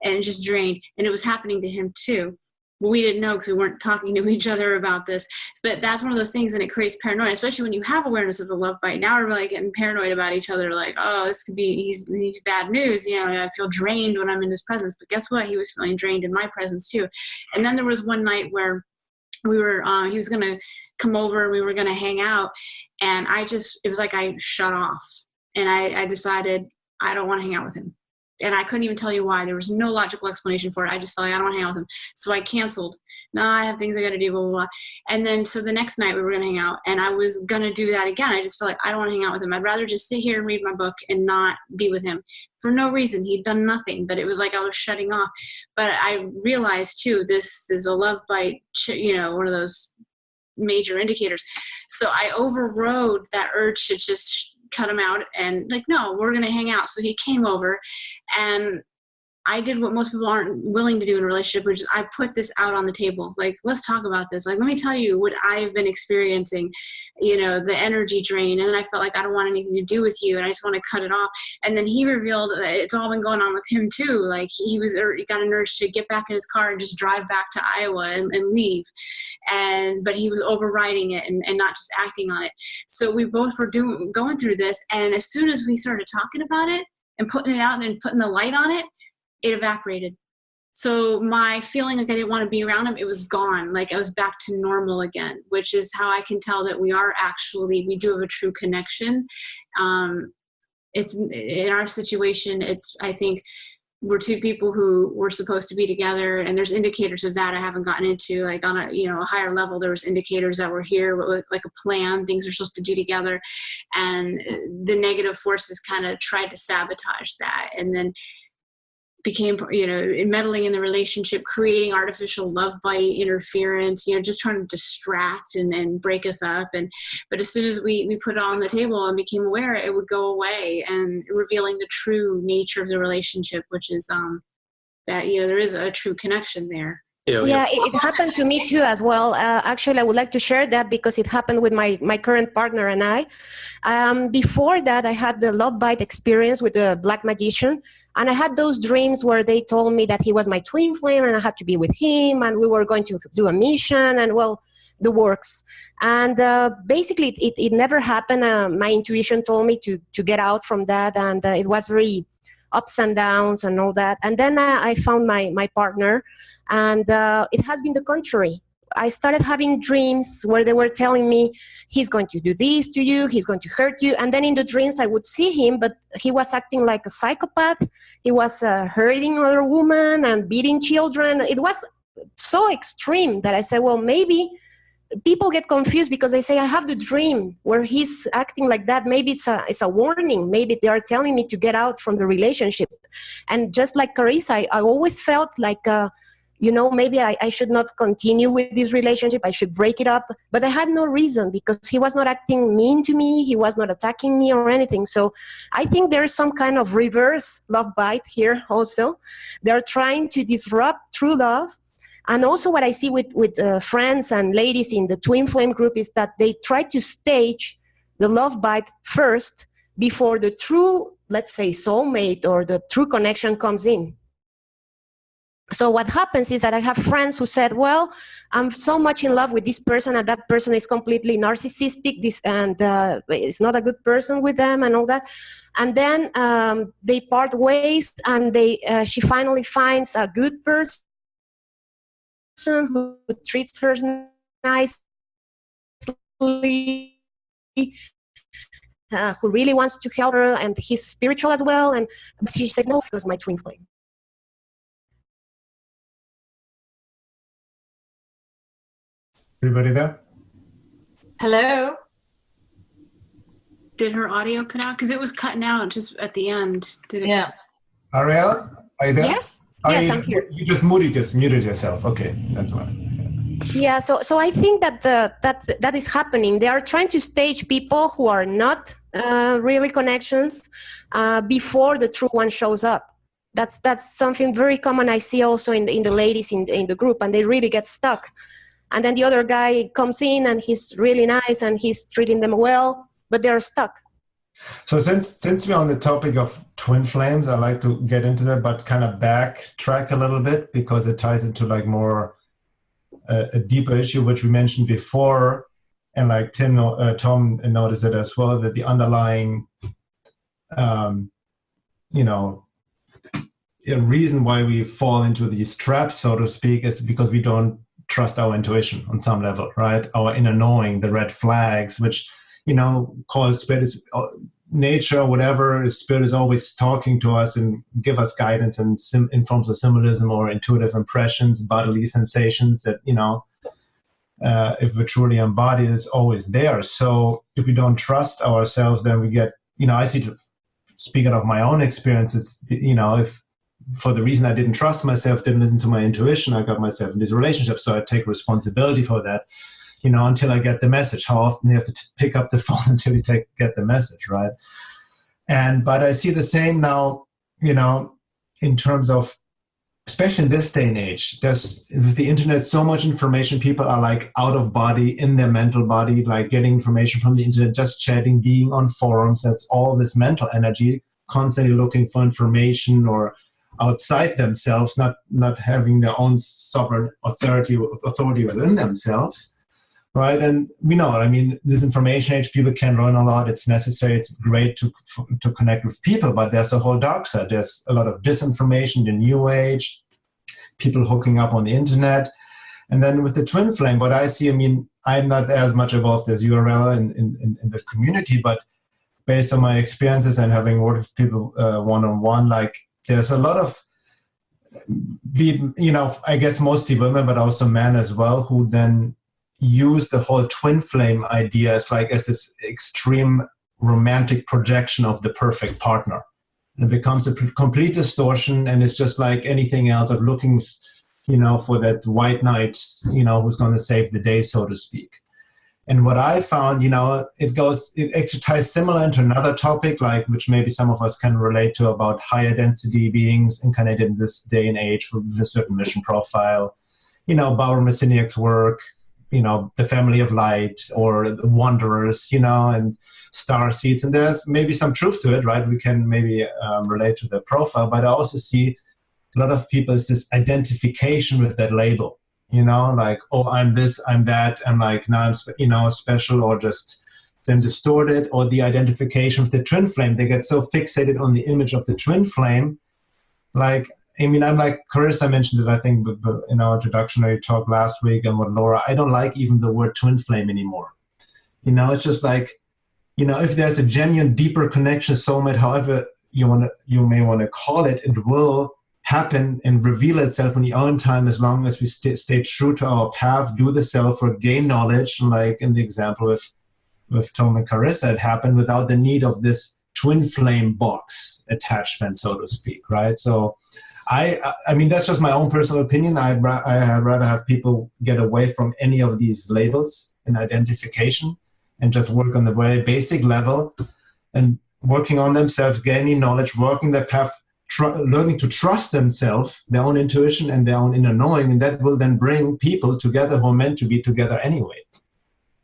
and just drained, and it was happening to him too. we didn't know because we weren't talking to each other about this. But that's one of those things, and it creates paranoia, especially when you have awareness of the love bite. Now we're like getting paranoid about each other, like, oh, this could be, he's bad news. You know, I feel drained when I'm in his presence. But guess what? He was feeling drained in my presence too. And then there was one night where we were, he was going to come over, we were going to hang out. And it was like I shut off. And I decided I don't want to hang out with him. And I couldn't even tell you why. There was no logical explanation for it. I just felt like I don't want to hang out with him. So I canceled. No, I have things I got to do, blah, blah, blah. And then, so the next night we were going to hang out, and I was going to do that again. I just felt like I don't want to hang out with him. I'd rather just sit here and read my book and not be with him for no reason. He'd done nothing, but it was like I was shutting off. But I realized too, this is a love bite, you know, one of those major indicators. So I overrode that urge to just cut him out and like, no, we're going to hang out. So he came over, and I did what most people aren't willing to do in a relationship, which is I put this out on the table. Like, let's talk about this. Like, let me tell you what I've been experiencing, you know, the energy drain. And then I felt like I don't want anything to do with you, and I just want to cut it off. And then he revealed that it's all been going on with him too. Like, he got an urge to get back in his car and just drive back to Iowa and leave. But he was overriding it and not just acting on it. So we both were going through this. And as soon as we started talking about it and putting it out and then putting the light on it, it evaporated. So my feeling like I didn't want to be around him, it was gone. Like I was back to normal again, which is how I can tell that we do have a true connection. It's in our situation, I think we're two people who were supposed to be together, and there's indicators of that I haven't gotten into. Like on a higher level, there was indicators that we're here with like a plan, things we're supposed to do together, and the negative forces kind of tried to sabotage that, and then became, meddling in the relationship, creating artificial love bite interference, just trying to distract and break us up. But as soon as we put it on the table and became aware, it would go away, and revealing the true nature of the relationship, which is that, there is a true connection there. Yeah, it happened to me too as well. Actually, I would like to share that because it happened with my current partner and I. Before that, I had the love bite experience with the black magician. And I had those dreams where they told me that he was my twin flame and I had to be with him and we were going to do a mission and, well, the works. And basically, it never happened. My intuition told me to get out from that, and it was very ups and downs and all that. And then I found my partner, and it has been the contrary. I started having dreams where they were telling me, he's going to do this to you, he's going to hurt you. And then in the dreams, I would see him, but he was acting like a psychopath. He was hurting other women and beating children. It was so extreme that I said, well, maybe people get confused because they say, I have the dream where he's acting like that. Maybe it's a warning. Maybe they are telling me to get out from the relationship. And just like Carissa, I always felt like, maybe I should not continue with this relationship. I should break it up. But I had no reason because he was not acting mean to me. He was not attacking me or anything. So I think there is some kind of reverse love bite here also. They're trying to disrupt true love. And also what I see with friends and ladies in the twin flame group is that they try to stage the love bite first before the true, let's say, soulmate or the true connection comes in. So what happens is that I have friends who said, well, I'm so much in love with this person and that person is completely narcissistic and it's not a good person with them and all that. And then they part ways and she finally finds a good person who treats her nicely, who really wants to help her, and he's spiritual as well. And she says, no, because my twin flame. Everybody there? Hello? Did her audio cut out? Because it was cutting out just at the end. Did it? Yeah. Arella, are you there? Yes. Yes, I'm here. You just muted yourself. Okay, that's fine. Yeah, so I think that that is happening. They are trying to stage people who are not really connections before the true one shows up. That's something very common I see also in the ladies in the group, and they really get stuck. And then the other guy comes in and he's really nice and he's treating them well, but they're stuck. So since we're on the topic of twin flames, I like to get into that, but kind of backtrack a little bit because it ties into like more a deeper issue, which we mentioned before, and like Tom noticed it as well, that the underlying, a reason why we fall into these traps, so to speak, is because we don't trust our intuition on some level, right? Our inner knowing, the red flags, which, call spirit, is nature, whatever. Spirit is always talking to us and give us guidance and in forms of symbolism or intuitive impressions, bodily sensations that, if we're truly embodied, it's always there. So if we don't trust ourselves, then we get, I see, speaking of my own experiences, if for the reason I didn't trust myself, didn't listen to my intuition, I got myself in this relationship. So I take responsibility for that, until I get the message. How often you have to pick up the phone until you get the message, right? But I see the same now, in terms of, especially in this day and age, there's with the internet, so much information. People are like out of body, in their mental body, like getting information from the internet, just chatting, being on forums. That's all this mental energy, constantly looking for information or outside themselves, not having their own sovereign authority within themselves, right? And we know, this information age, people can learn a lot. It's necessary. It's great to connect with people, but there's a whole dark side. There's a lot of disinformation, the new age, people hooking up on the internet. And then with the twin flame, what I see, I'm not as much involved as you, Arella, in the community, but based on my experiences and having worked with people one-on-one, like, there's a lot of, I guess mostly women, but also men as well, who then use the whole twin flame idea as this extreme romantic projection of the perfect partner. It becomes a complete distortion, and it's just like anything else of looking, for that white knight, who's going to save the day, so to speak. And what I found, it actually ties similar into another topic, which maybe some of us can relate to, about higher density beings incarnated in this day and age with a certain mission profile. Barbara Messiniak's work, the Family of Light, or the Wanderers, and star seeds. And there's maybe some truth to it, right? We can maybe relate to the profile, but I also see a lot of people is this identification with that label. Oh, I'm this, I'm that, and now I'm, special, or just then distorted, or the identification of the twin flame. They get so fixated on the image of the twin flame. I'm like Carissa mentioned it, I think, in our introductory talk last week, and with Laura, I don't like even the word twin flame anymore. It's just if there's a genuine, deeper connection, soulmate, however you may want to call it, it will happen and reveal itself in your own time, as long as we stay true to our path, do the self-work, gain knowledge. Like in the example with Tom and Carissa, it happened without the need of this twin flame box attachment, so to speak, right? So I that's just my own personal opinion. I'd rather have people get away from any of these labels and identification, and just work on the very basic level, and working on themselves, gaining knowledge, working their path, learning to trust themselves, their own intuition and their own inner knowing, and that will then bring people together who are meant to be together anyway.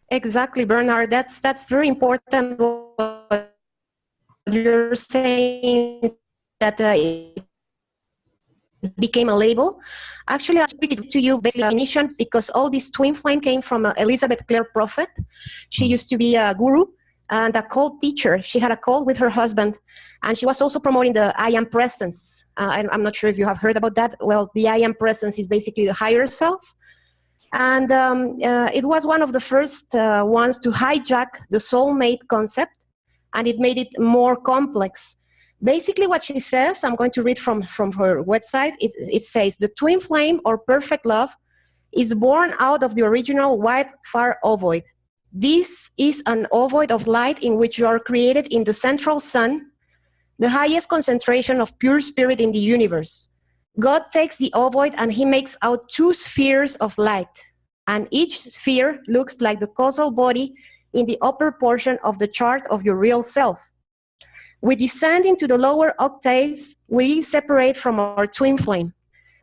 Exactly, Bernhard. That's very important what you're saying, that it became a label. Actually, I'll speak it to you basically definition, because all this twin flame came from Elizabeth Clare Prophet. She used to be a guru and a cult teacher. She had a cult with her husband, and she was also promoting the I am presence. I'm not sure if you have heard about that. Well, the I am presence is basically the higher self. And it was one of the first ones to hijack the soulmate concept, and it made it more complex. Basically what she says, I'm going to read from her website, it says, the twin flame or perfect love is born out of the original white fire ovoid. This is an ovoid of light in which you are created in the central sun, the highest concentration of pure spirit in the universe. God takes the ovoid and he makes out 2 spheres of light, and each sphere looks like the causal body in the upper portion of the chart of your real self. We descend into the lower octaves, we separate from our twin flame.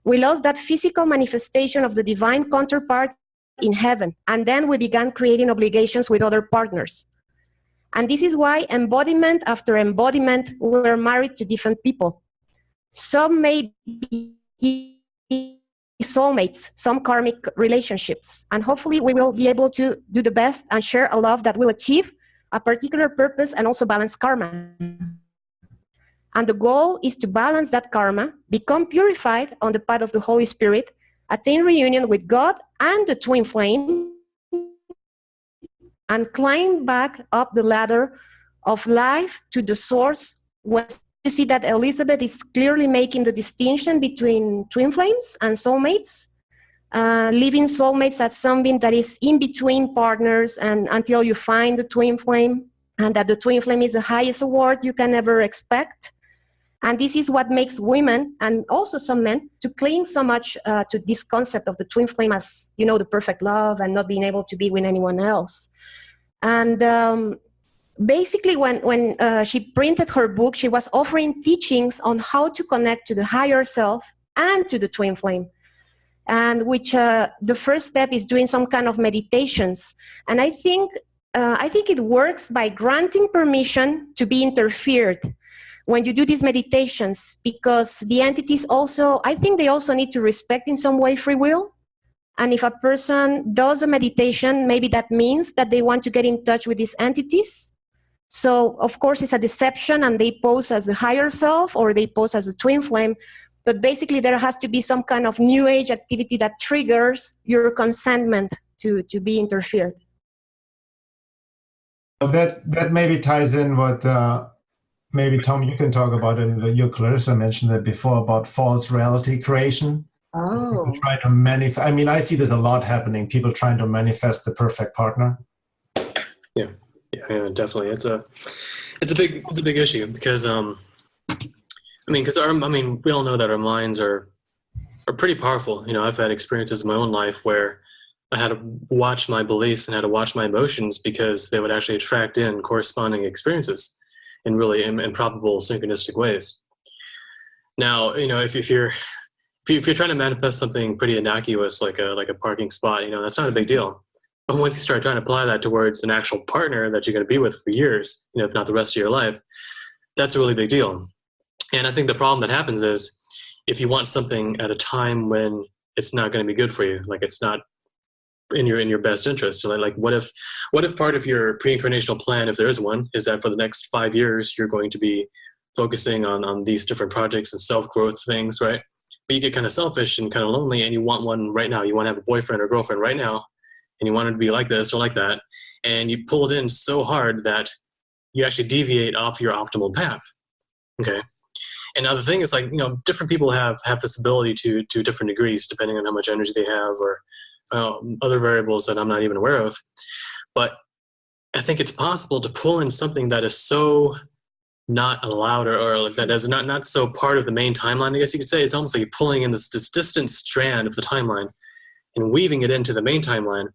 We lost that physical manifestation of the divine counterpart in heaven, and then we began creating obligations with other partners. And this is why embodiment after embodiment, we're married to different people. Some may be soulmates, some karmic relationships. And hopefully we will be able to do the best and share a love that will achieve a particular purpose and also balance karma. And the goal is to balance that karma, become purified on the path of the Holy Spirit, attain reunion with God and the twin flame, and climb back up the ladder of life to the source. When you see that Elizabeth is clearly making the distinction between twin flames and soulmates, living soulmates as something that is in between partners and until you find the twin flame, and that the twin flame is the highest award you can ever expect. And this is what makes women and also some men to cling so much to this concept of the twin flame as, you know, the perfect love and not being able to be with anyone else. And basically when she printed her book, she was offering teachings on how to connect to the higher self and to the twin flame. And which the first step is doing some kind of meditations. And I think it works by granting permission to be interfered when you do these meditations, because the entities also, I think they also need to respect in some way free will. And if a person does a meditation, maybe that means that they want to get in touch with these entities. So of course it's a deception and they pose as the higher self or they pose as a twin flame. But basically there has to be some kind of new age activity that triggers your consentment to be interfered. That maybe ties in what maybe Tom, you can talk about it. You, Carissa, mentioned that before about false reality creation. Oh. People try to manifest. I mean, I see this a lot happening. People trying to manifest the perfect partner. Yeah, definitely. It's a big issue because we all know that our minds are pretty powerful. You know, I've had experiences in my own life where I had to watch my beliefs and had to watch my emotions because they would actually attract in corresponding experiences in really improbable synchronistic ways. Now, you know, if you're trying to manifest something pretty innocuous like a parking spot, you know, that's not a big deal. But once you start trying to apply that towards an actual partner that you're going to be with for years, you know, if not the rest of your life, that's a really big deal. And I think the problem that happens is if you want something at a time when it's not going to be good for you, like it's not in your best interest. So like what if part of your pre-incarnational plan, if there is one, is that for the next 5 years you're going to be focusing on these different projects and self-growth things, right? But you get kind of selfish and kind of lonely and you want one right now. You want to have a boyfriend or girlfriend right now and you want it to be like this or like that. And you pull it in so hard that you actually deviate off your optimal path. Okay. And now the thing is, like, you know, different people have this ability to different degrees depending on how much energy they have or other variables that I'm not even aware of. But I think it's possible to pull in something that is so not allowed or that is not so part of the main timeline, I guess you could say. It's almost like you're pulling in this distant strand of the timeline and weaving it into the main timeline.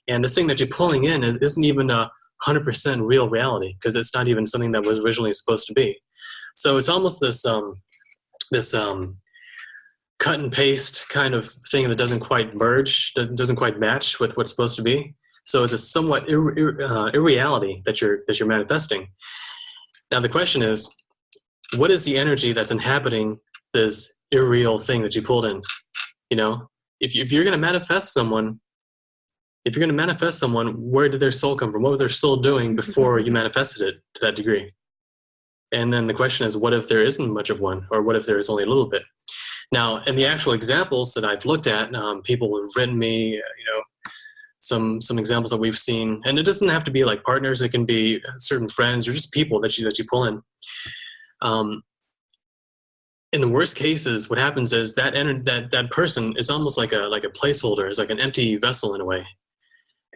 And this thing that you're pulling in isn't even 100% real reality because it's not even something that was originally supposed to be. So it's almost this cut and paste kind of thing that doesn't quite merge, doesn't quite match with what's supposed to be. So it's a somewhat irreality that you're manifesting. Now the question is, what is the energy that's inhabiting this irreal thing that you pulled in? You know, if you're going to manifest someone, where did their soul come from? What was their soul doing before you manifested it to that degree? And then the question is, what if there isn't much of one, or what if there is only a little bit? Now, in the actual examples that I've looked at, people have written me, you know, some examples that we've seen, and it doesn't have to be like partners. It can be certain friends or just people that you pull in. In the worst cases, what happens is that person is almost like a placeholder, is like an empty vessel in a way.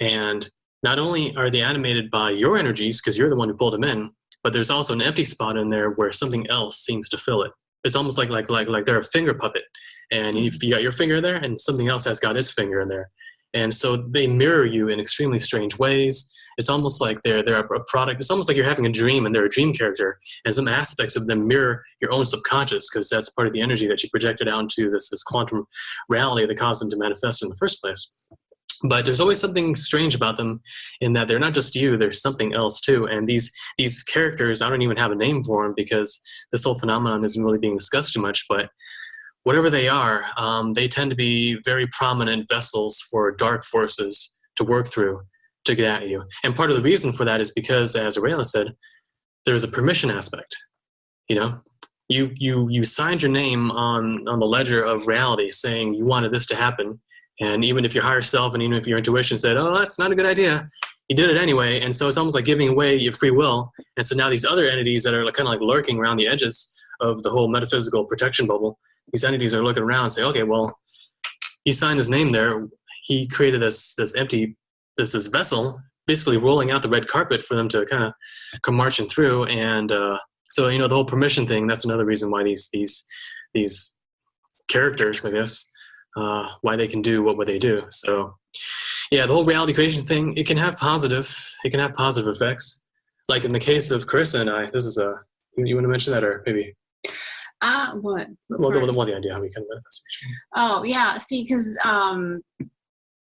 And not only are they animated by your energies because you're the one who pulled them in, but there's also an empty spot in there where something else seems to fill it. It's almost like they're a finger puppet, and you got your finger there, and something else has got its finger in there, and so they mirror you in extremely strange ways. It's almost like they're a product. It's almost like you're having a dream, and they're a dream character, and some aspects of them mirror your own subconscious because that's part of the energy that you projected out into this quantum reality that caused them to manifest in the first place. But there's always something strange about them in that they're not just you, there's something else too. And these characters, I don't even have a name for them because this whole phenomenon isn't really being discussed too much. But whatever they are, they tend to be very prominent vessels for dark forces to work through to get at you. And part of the reason for that is because, as Arella said, there's a permission aspect. You know, you signed your name on the ledger of reality saying you wanted this to happen. And even if your higher self and even if your intuition said, oh, that's not a good idea, you did it anyway. And so it's almost like giving away your free will. And so now these other entities that are kind of like lurking around the edges of the whole metaphysical protection bubble, these entities are looking around and say, okay, well, he signed his name there. He created this empty, this vessel, basically rolling out the red carpet for them to kind of come marching through. And so, you know, the whole permission thing, that's another reason why these characters, I guess, why they can do what they do. So yeah, the whole reality creation thing, it can have positive effects. Like in the case of Carissa and I, this is you want to mention that, or maybe? What? Well, the idea how we kind of manifest. Oh yeah, see, because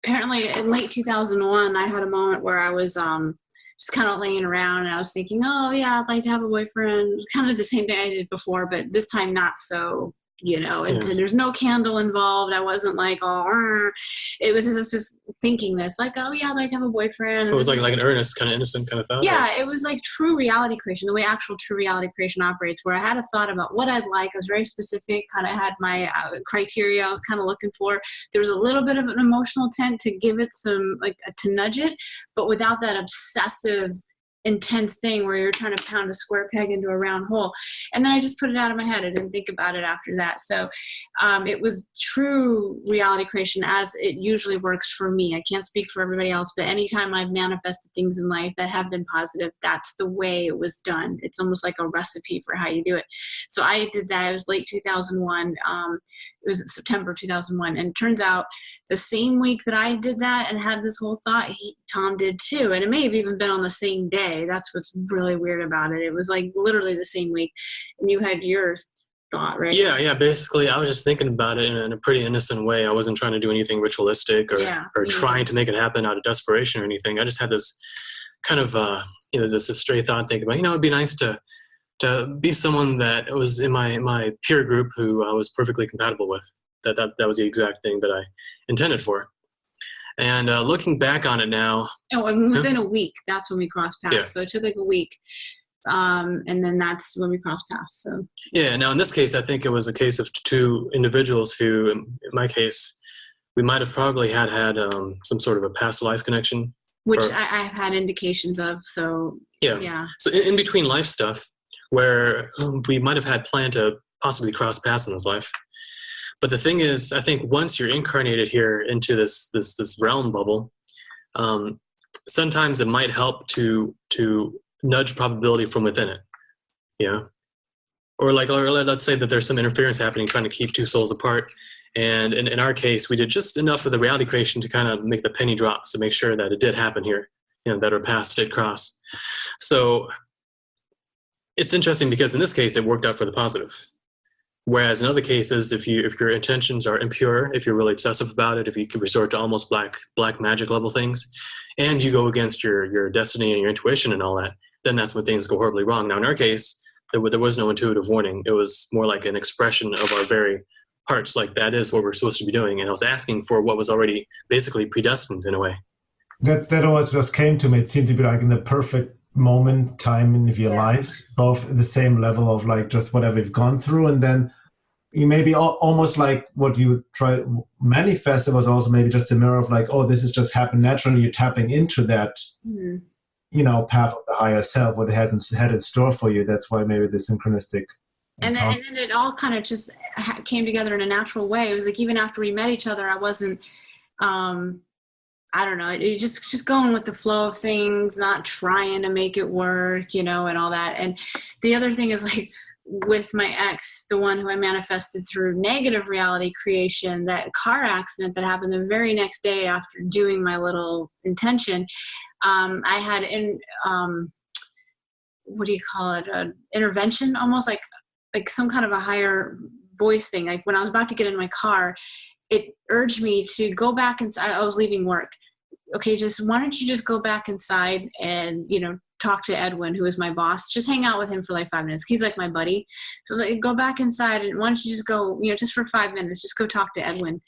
apparently in late 2001, I had a moment where I was just kind of laying around and I was thinking, oh yeah, I'd like to have a boyfriend. It's kind of the same thing I did before, but this time not so, you know, and there's no candle involved. I wasn't like, oh, it was just thinking this, like, oh yeah, I'd like to have a boyfriend. It was like an earnest, kind of innocent kind of thought? Yeah, it was like true reality creation, the way actual true reality creation operates, where I had a thought about what I'd like. I was very specific, kind of had my criteria I was kind of looking for. There was a little bit of an emotional tint to give it some, like, to nudge it, but without that obsessive, intense thing where you're trying to pound a square peg into a round hole. And then I just put it out of my head. I didn't think about it after that. So it was true reality creation as it usually works for me. I can't speak for everybody else, but anytime I've manifested things in life that have been positive, that's the way it was done. It's almost like a recipe for how you do it. So I did that. It was late 2001. It was September 2001. And it turns out the same week that I did that and had this whole thought, Tom did too. And it may have even been on the same day. That's what's really weird about it. It was like literally the same week. And you had your thought, right? Yeah. Basically, I was just thinking about it in a pretty innocent way. I wasn't trying to do anything ritualistic or trying to make it happen out of desperation or anything. I just had this kind of, this stray thought thinking about, it'd be nice to be someone that was in my peer group who I was perfectly compatible with. That was the exact thing that I intended for. And looking back on it now. Oh, and within a week, that's when we crossed paths. Yeah. So it took like a week. And then that's when we crossed paths. So. Yeah. Now, in this case, I think it was a case of two individuals who, in my case, we might have probably had some sort of a past life connection. Which I've had indications of. So, yeah. So in between life stuff, where we might have had planned to possibly cross paths in this life. But the thing is, I think once you're incarnated here into this realm bubble, sometimes it might help to nudge probability from within it. Yeah. Or let's say that there's some interference happening, trying to keep two souls apart. And in our case, we did just enough of the reality creation to kind of make the penny drop to make sure that it did happen here, that our paths did cross. So it's interesting because in this case, it worked out for the positive. Whereas in other cases, if your intentions are impure, if you're really obsessive about it, if you can resort to almost black magic level things, and you go against your destiny and your intuition and all that, then that's when things go horribly wrong. Now, in our case, there was no intuitive warning. It was more like an expression of our very hearts, like that is what we're supposed to be doing. And I was asking for what was already basically predestined in a way. That always just came to me. It seemed to be like in the perfect moment, time in your lives, both the same level of like just whatever you've gone through, and then you maybe almost like what you try to manifest. It was also maybe just a mirror of like, oh, this has just happened naturally. You're tapping into that, path of the higher self, what it hasn't had in store for you. That's why maybe the synchronistic. And then it all kind of just came together in a natural way. It was like even after we met each other, I wasn't, I don't know, it just going with the flow of things, not trying to make it work, and all that. And the other thing is like with my ex, the one who I manifested through negative reality creation, that car accident that happened the very next day after doing my little intention, I had what do you call it? Intervention, almost like some kind of a higher voice thing. Like when I was about to get in my car, it urged me to go back inside. I was leaving work. Okay, why don't you just go back inside and, talk to Edwin, who was my boss, just hang out with him for like 5 minutes. He's like my buddy. So I was like, go back inside and why don't you just go, just for 5 minutes, just go talk to Edwin.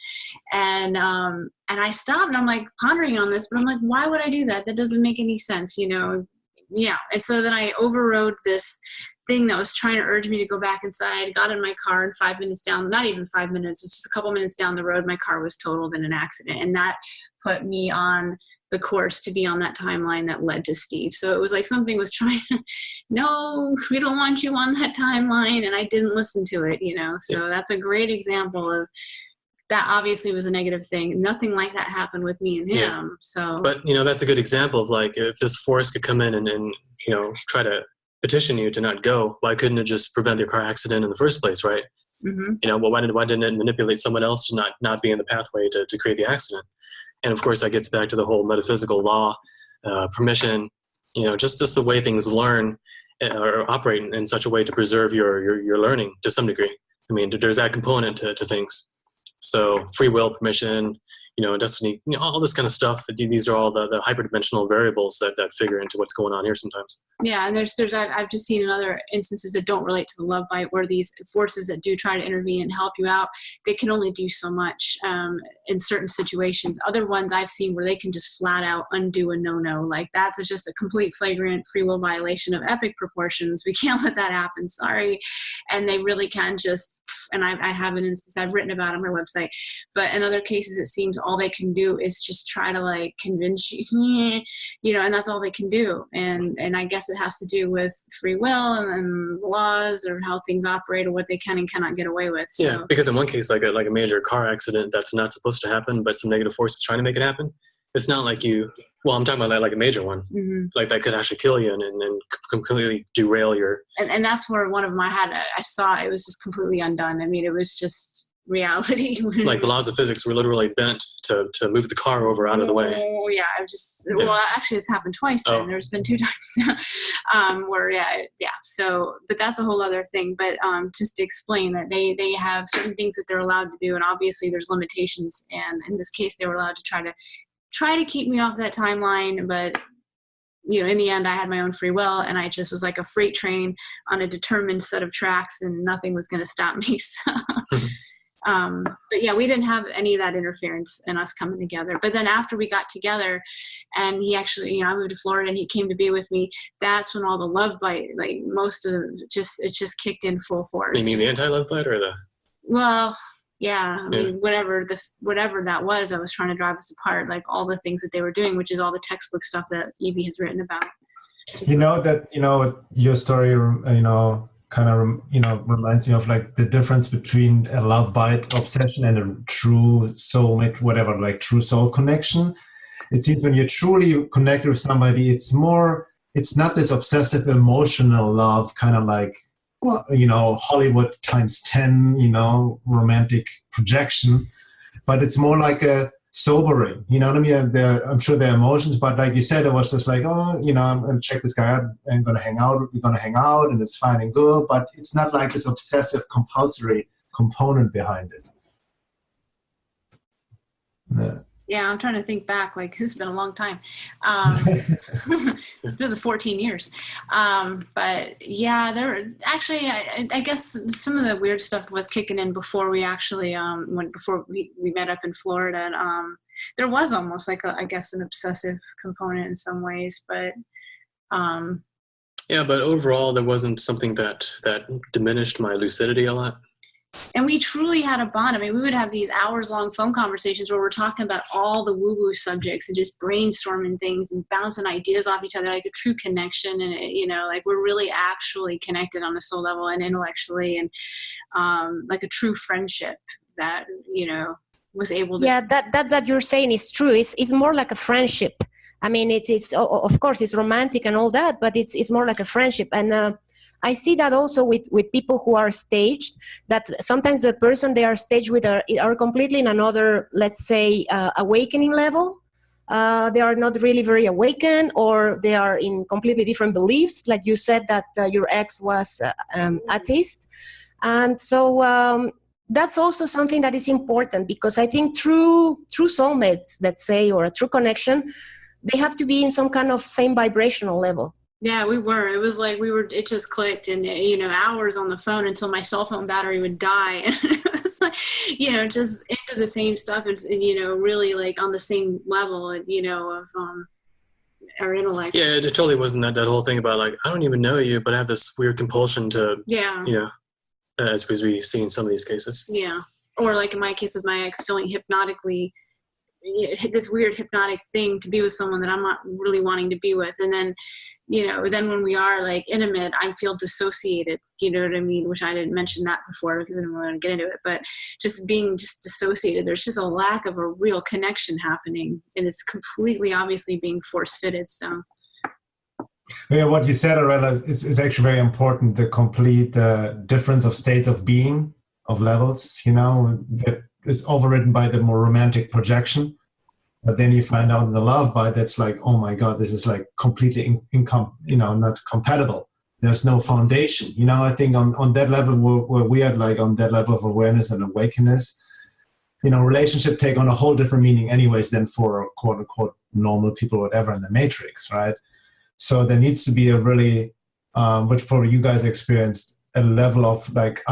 And I stopped and I'm like pondering on this, but I'm like, why would I do that? That doesn't make any sense, Yeah. And so then I overrode this thing that was trying to urge me to go back inside, got in my car, and 5 minutes down, not even 5 minutes, it's just a couple minutes down the road, my car was totaled in an accident. And that put me on the course to be on that timeline that led to Steve. So it was like something was trying to, no, we don't want you on that timeline. And I didn't listen to it, So that's a great example of that. Obviously was a negative thing. Nothing like that happened with me and him. Yeah. So, but that's a good example of like, if this force could come in and try to petition you to not go, why couldn't it just prevent your car accident in the first place, right? mm-hmm. Why didn't it manipulate someone else to not be in the pathway to create the accident? And of course, that gets back to the whole metaphysical law, permission, just the way things learn or operate in such a way to preserve your learning to some degree. I mean, there's that component to things. So free will, permission, destiny, all this kind of stuff. These are all the hyperdimensional variables that figure into what's going on here sometimes. Yeah, and I've just seen in other instances that don't relate to the love bite, where these forces that do try to intervene and help you out, they can only do so much in certain situations. Other ones I've seen where they can just flat out undo a no-no. Like that's just a complete flagrant free will violation of epic proportions. We can't let that happen. Sorry. And they really can just, and I have an instance I've written about on my website, but in other cases it seems all they can do is just try to like convince you, and that's all they can do. And I guess it has to do with free will and laws or how things operate or what they can and cannot get away with. So. Yeah, because in one case, like a major car accident that's not supposed to happen, but some negative force is trying to make it happen. It's not like I'm talking about like a major one, mm-hmm. like that could actually kill you and completely derail your. And that's where one of my I saw it was just completely undone. I mean, it was just reality. Like the laws of physics were literally bent to move the car over out of the way. Oh yeah, well actually it's happened twice then. There's been 2 times now where so but that's a whole other thing. But just to explain that they have certain things that they're allowed to do, and obviously there's limitations, and in this case they were allowed to try to keep me off that timeline, but in the end I had my own free will, and I just was like a freight train on a determined set of tracks, and nothing was going to stop me. So but yeah, we didn't have any of that interference in us coming together. But then after we got together and he actually, I moved to Florida and he came to be with me, that's when all the love bite, like most of it just kicked in full force. You mean the anti-love bite or the? Well, yeah, I mean, whatever that was, I was trying to drive us apart, like all the things that they were doing, which is all the textbook stuff that Evie has written about. Your story, kind of, reminds me of like the difference between a love bite obsession and a true soulmate, whatever, like true soul connection. It seems when you're truly connected with somebody, it's not this obsessive emotional love, kind of like, Hollywood times 10, romantic projection, but it's more like a sobering, you know what I mean? I'm sure there are emotions, but like you said, it was just like, I'm going to check this guy out, I'm going to hang out, we're going to hang out, and it's fine and good, but it's not like this obsessive compulsory component behind it. Yeah, I'm trying to think back, like it's been a long time. It's been the 14 years. But yeah, I guess some of the weird stuff was kicking in before we actually, before we met up in Florida. And there was almost like I guess an obsessive component in some ways, but. Yeah, but overall there wasn't something that diminished my lucidity a lot. And we truly had a bond. I mean, we would have these hours-long phone conversations where we're talking about all the woo-woo subjects and just brainstorming things and bouncing ideas off each other, like a true connection. And, like we're really actually connected on a soul level and intellectually, and like a true friendship that, was able to... Yeah, that you're saying is true. It's more like a friendship. I mean, it's of course, it's romantic and all that, but it's more like a friendship. And I see that also with people who are staged, that sometimes the person they are staged with are completely in another, let's say, awakening level. They are not really very awakened, or they are in completely different beliefs. Like you said that your ex was atheist. And so that's also something that is important, because I think true soulmates, let's say, or a true connection, they have to be in some kind of same vibrational level. Yeah, we were. It was like it just clicked, and, you know, hours on the phone until my cell phone battery would die. And it was like, you know, just into the same stuff, and, you know, really like on the same level, you know, of our intellect. Yeah, it totally wasn't that whole thing about like, I don't even know you, but I have this weird compulsion to, Yeah. you know, as we see in some of these cases. Yeah. Or like in my case with my ex, feeling hypnotically, this weird hypnotic thing to be with someone that I'm not really wanting to be with. And then, you know, then when we are like intimate, I feel dissociated, you know what I mean? Which I didn't mention that before because I didn't want to get into it, but just being just dissociated, there's just a lack of a real connection happening, and it's completely obviously being force-fitted. So yeah, what you said, Arella, is actually very important. The complete difference of states of being, of levels, you know, that is overridden by the more romantic projection. But then you find out in the love bite that's like, oh my God, this is like completely not compatible. There's no foundation. You know, I think on that level where we are, like on that level of awareness and awakeness, you know, relationship take on a whole different meaning anyways than for quote unquote normal people, whatever, in the matrix, right? So there needs to be a really, which probably you guys experienced, a level of like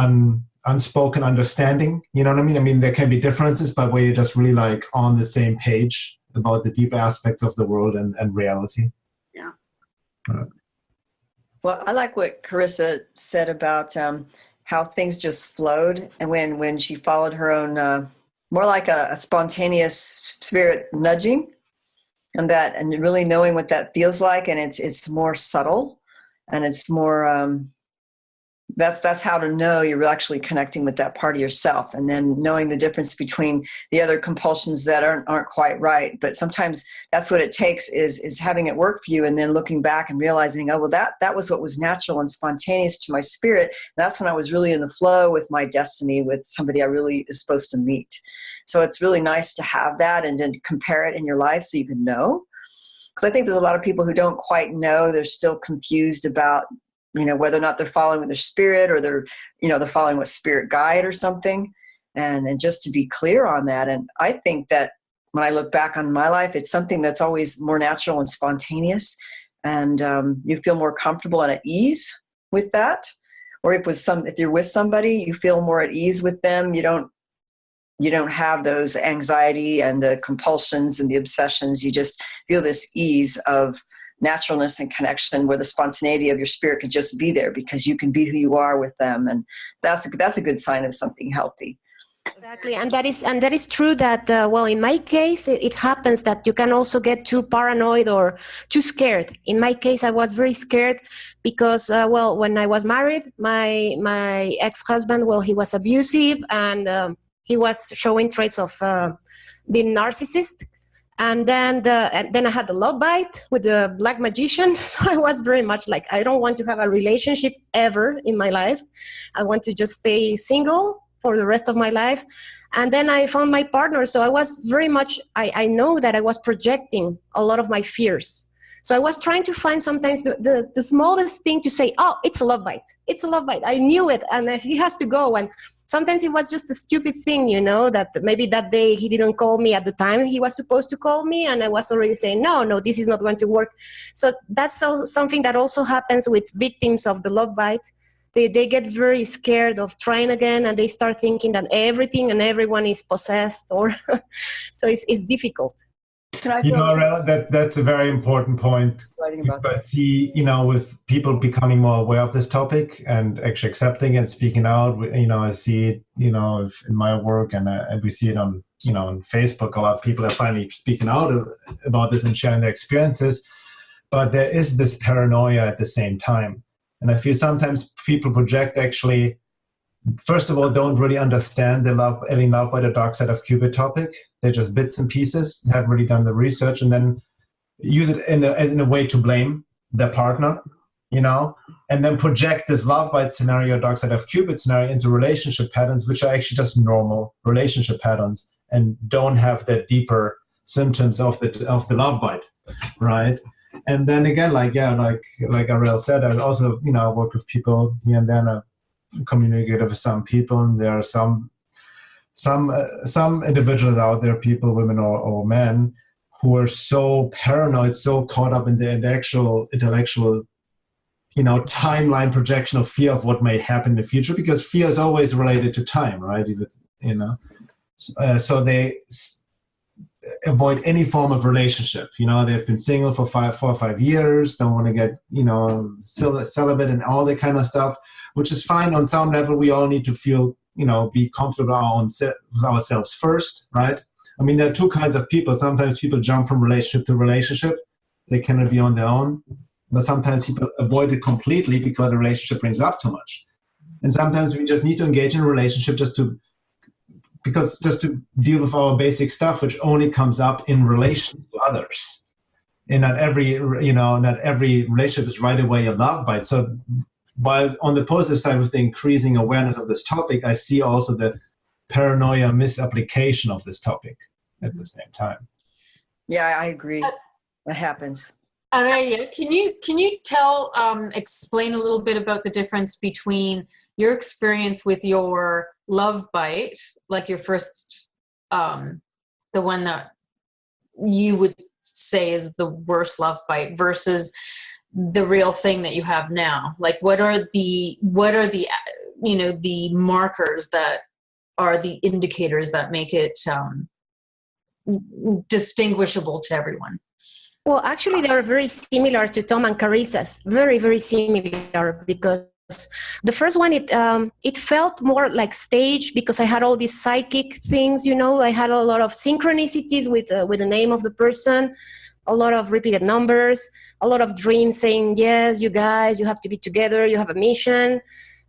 unspoken understanding, you know what I mean? I mean, there can be differences, but where you're just really like on the same page about the deeper aspects of the world and reality. Yeah. Well, I like what Carissa said about how things just flowed, and when she followed her own, more like a spontaneous spirit nudging, and really knowing what that feels like, and it's more subtle, and it's more. That's how to know you're actually connecting with that part of yourself, and then knowing the difference between the other compulsions that aren't quite right. But sometimes that's what it takes is having it work for you, and then looking back and realizing, oh, well, that was what was natural and spontaneous to my spirit. And that's when I was really in the flow with my destiny, with somebody I really is supposed to meet. So it's really nice to have that and then compare it in your life so you can know. Because I think there's a lot of people who don't quite know. They're still confused about, you know, whether or not they're following with their spirit, or they're following with spirit guide or something. And just to be clear on that. And I think that when I look back on my life, it's something that's always more natural and spontaneous. And you feel more comfortable and at ease with that. Or if you're with somebody, you feel more at ease with them. You don't have those anxiety and the compulsions and the obsessions. You just feel this ease of naturalness and connection, where the spontaneity of your spirit could just be there because you can be who you are with them. And that's a good sign of something healthy. Exactly, and that is true that well, in my case, it happens that you can also get too paranoid or too scared. In my case, I was very scared because well, when I was married, my ex-husband, well, he was abusive, and he was showing traits of being narcissist. And then I had the love bite with the black magician. So I was very much like, I don't want to have a relationship ever in my life. I want to just stay single for the rest of my life. And then I found my partner. So I was very much, I know that I was projecting a lot of my fears. So I was trying to find sometimes the smallest thing to say, oh, it's a love bite. It's a love bite. I knew it. And he has to go. And sometimes it was just a stupid thing, you know, that maybe that day he didn't call me at the time he was supposed to call me. And I was already saying, no, this is not going to work. So that's something that also happens with victims of the love bite. They get very scared of trying again, and they start thinking that everything and everyone is possessed, or so it's difficult. You know, Arella, that's a very important point. I see, you know, with people becoming more aware of this topic and actually accepting and speaking out, you know, I see it, you know, in my work, and we see it on, you know, on Facebook. A lot of people are finally speaking out about this and sharing their experiences. But there is this paranoia at the same time. And I feel sometimes people project actually, first of all, don't really understand the alien love by the dark side of Cupid topic. They're just bits and pieces, haven't really done the research, and then use it in a way to blame their partner, you know, and then project this love bite scenario, dark side of Cupid scenario into relationship patterns, which are actually just normal relationship patterns and don't have the deeper symptoms of the love bite, right? And then again, like Arella said, I also, you know, work with people here and then, communicate with some people, and there are some individuals out there, people, women or men, who are so paranoid, so caught up in the actual intellectual timeline projection of fear of what may happen in the future, because fear is always related to time, right? So they avoid any form of relationship. They've been single for 4 or 5 years, don't want to get, celibate and all that kind of stuff, which is fine. On some level, we all need to feel, be comfortable with ourselves first, right? I mean, there are two kinds of people. Sometimes people jump from relationship to relationship. They cannot be on their own. But sometimes people avoid it completely because a relationship brings up too much. And sometimes we just need to engage in a relationship just to deal with our basic stuff, which only comes up in relation to others. And not every relationship is right away a love bite. So while on the positive side, with the increasing awareness of this topic, I see also the paranoia misapplication of this topic at the same time. Yeah, I agree. That happens. Arella, can you explain a little bit about the difference between your experience with your love bite, like your first, the one that you would say is the worst love bite, versus the real thing that you have now? Like, what are the the markers that are the indicators that make it distinguishable to everyone? Well, actually, they are very similar to Tom and Carissa's. Very, very similar, because the first one, it felt more like stage, because I had all these psychic things, I had a lot of synchronicities with the name of the person, a lot of repeated numbers, a lot of dreams saying, yes, you guys, you have to be together, you have a mission,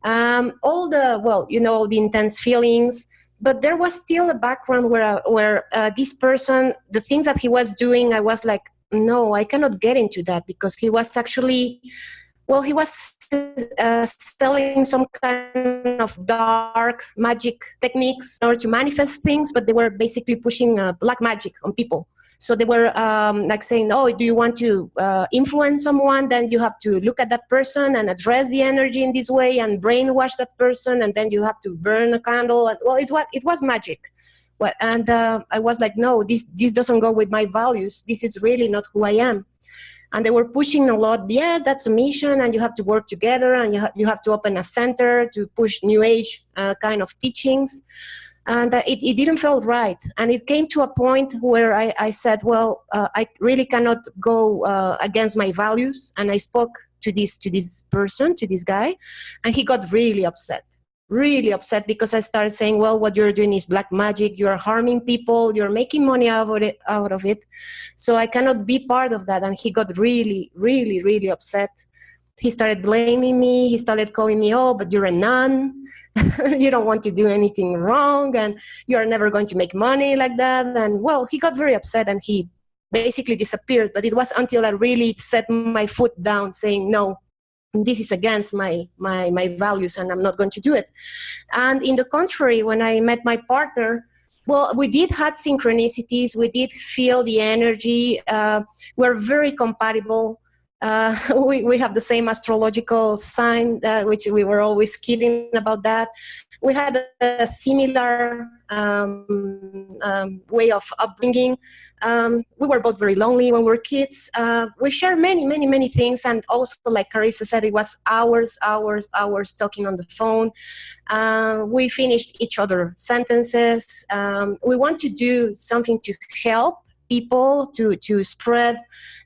all the intense feelings. But there was still a background where this person, the things that he was doing, I was like, no, I cannot get into that, because he was actually, he was selling some kind of dark magic techniques in order to manifest things, but they were basically pushing black magic on people. So they were like saying, oh, do you want to influence someone? Then you have to look at that person and address the energy in this way and brainwash that person, and then you have to burn a candle. And, it was magic. And I was like, no, this doesn't go with my values. This is really not who I am. And they were pushing a lot. Yeah, that's a mission, and you have to work together, and you have to open a center to push New Age kind of teachings. And it didn't feel right. And it came to a point where I said, I really cannot go against my values. And I spoke to this person, to this guy, and he got really upset because I started saying, what you're doing is black magic. You're harming people. You're making money out of it. So I cannot be part of that. And he got really, really, really upset. He started blaming me. He started calling me, oh, but you're a nun. You don't want to do anything wrong, and you're never going to make money like that. And he got very upset, and he basically disappeared. But it was until I really set my foot down saying, no, this is against my values, and I'm not going to do it. And in the contrary, when I met my partner, we did have synchronicities. We did feel the energy. We're very compatible. We have the same astrological sign, which we were always kidding about that. We had a similar way of upbringing. We were both very lonely when we were kids. We share many, many, many things. And also, like Carissa said, it was hours talking on the phone. We finished each other sentences. We want to do something to help people to spread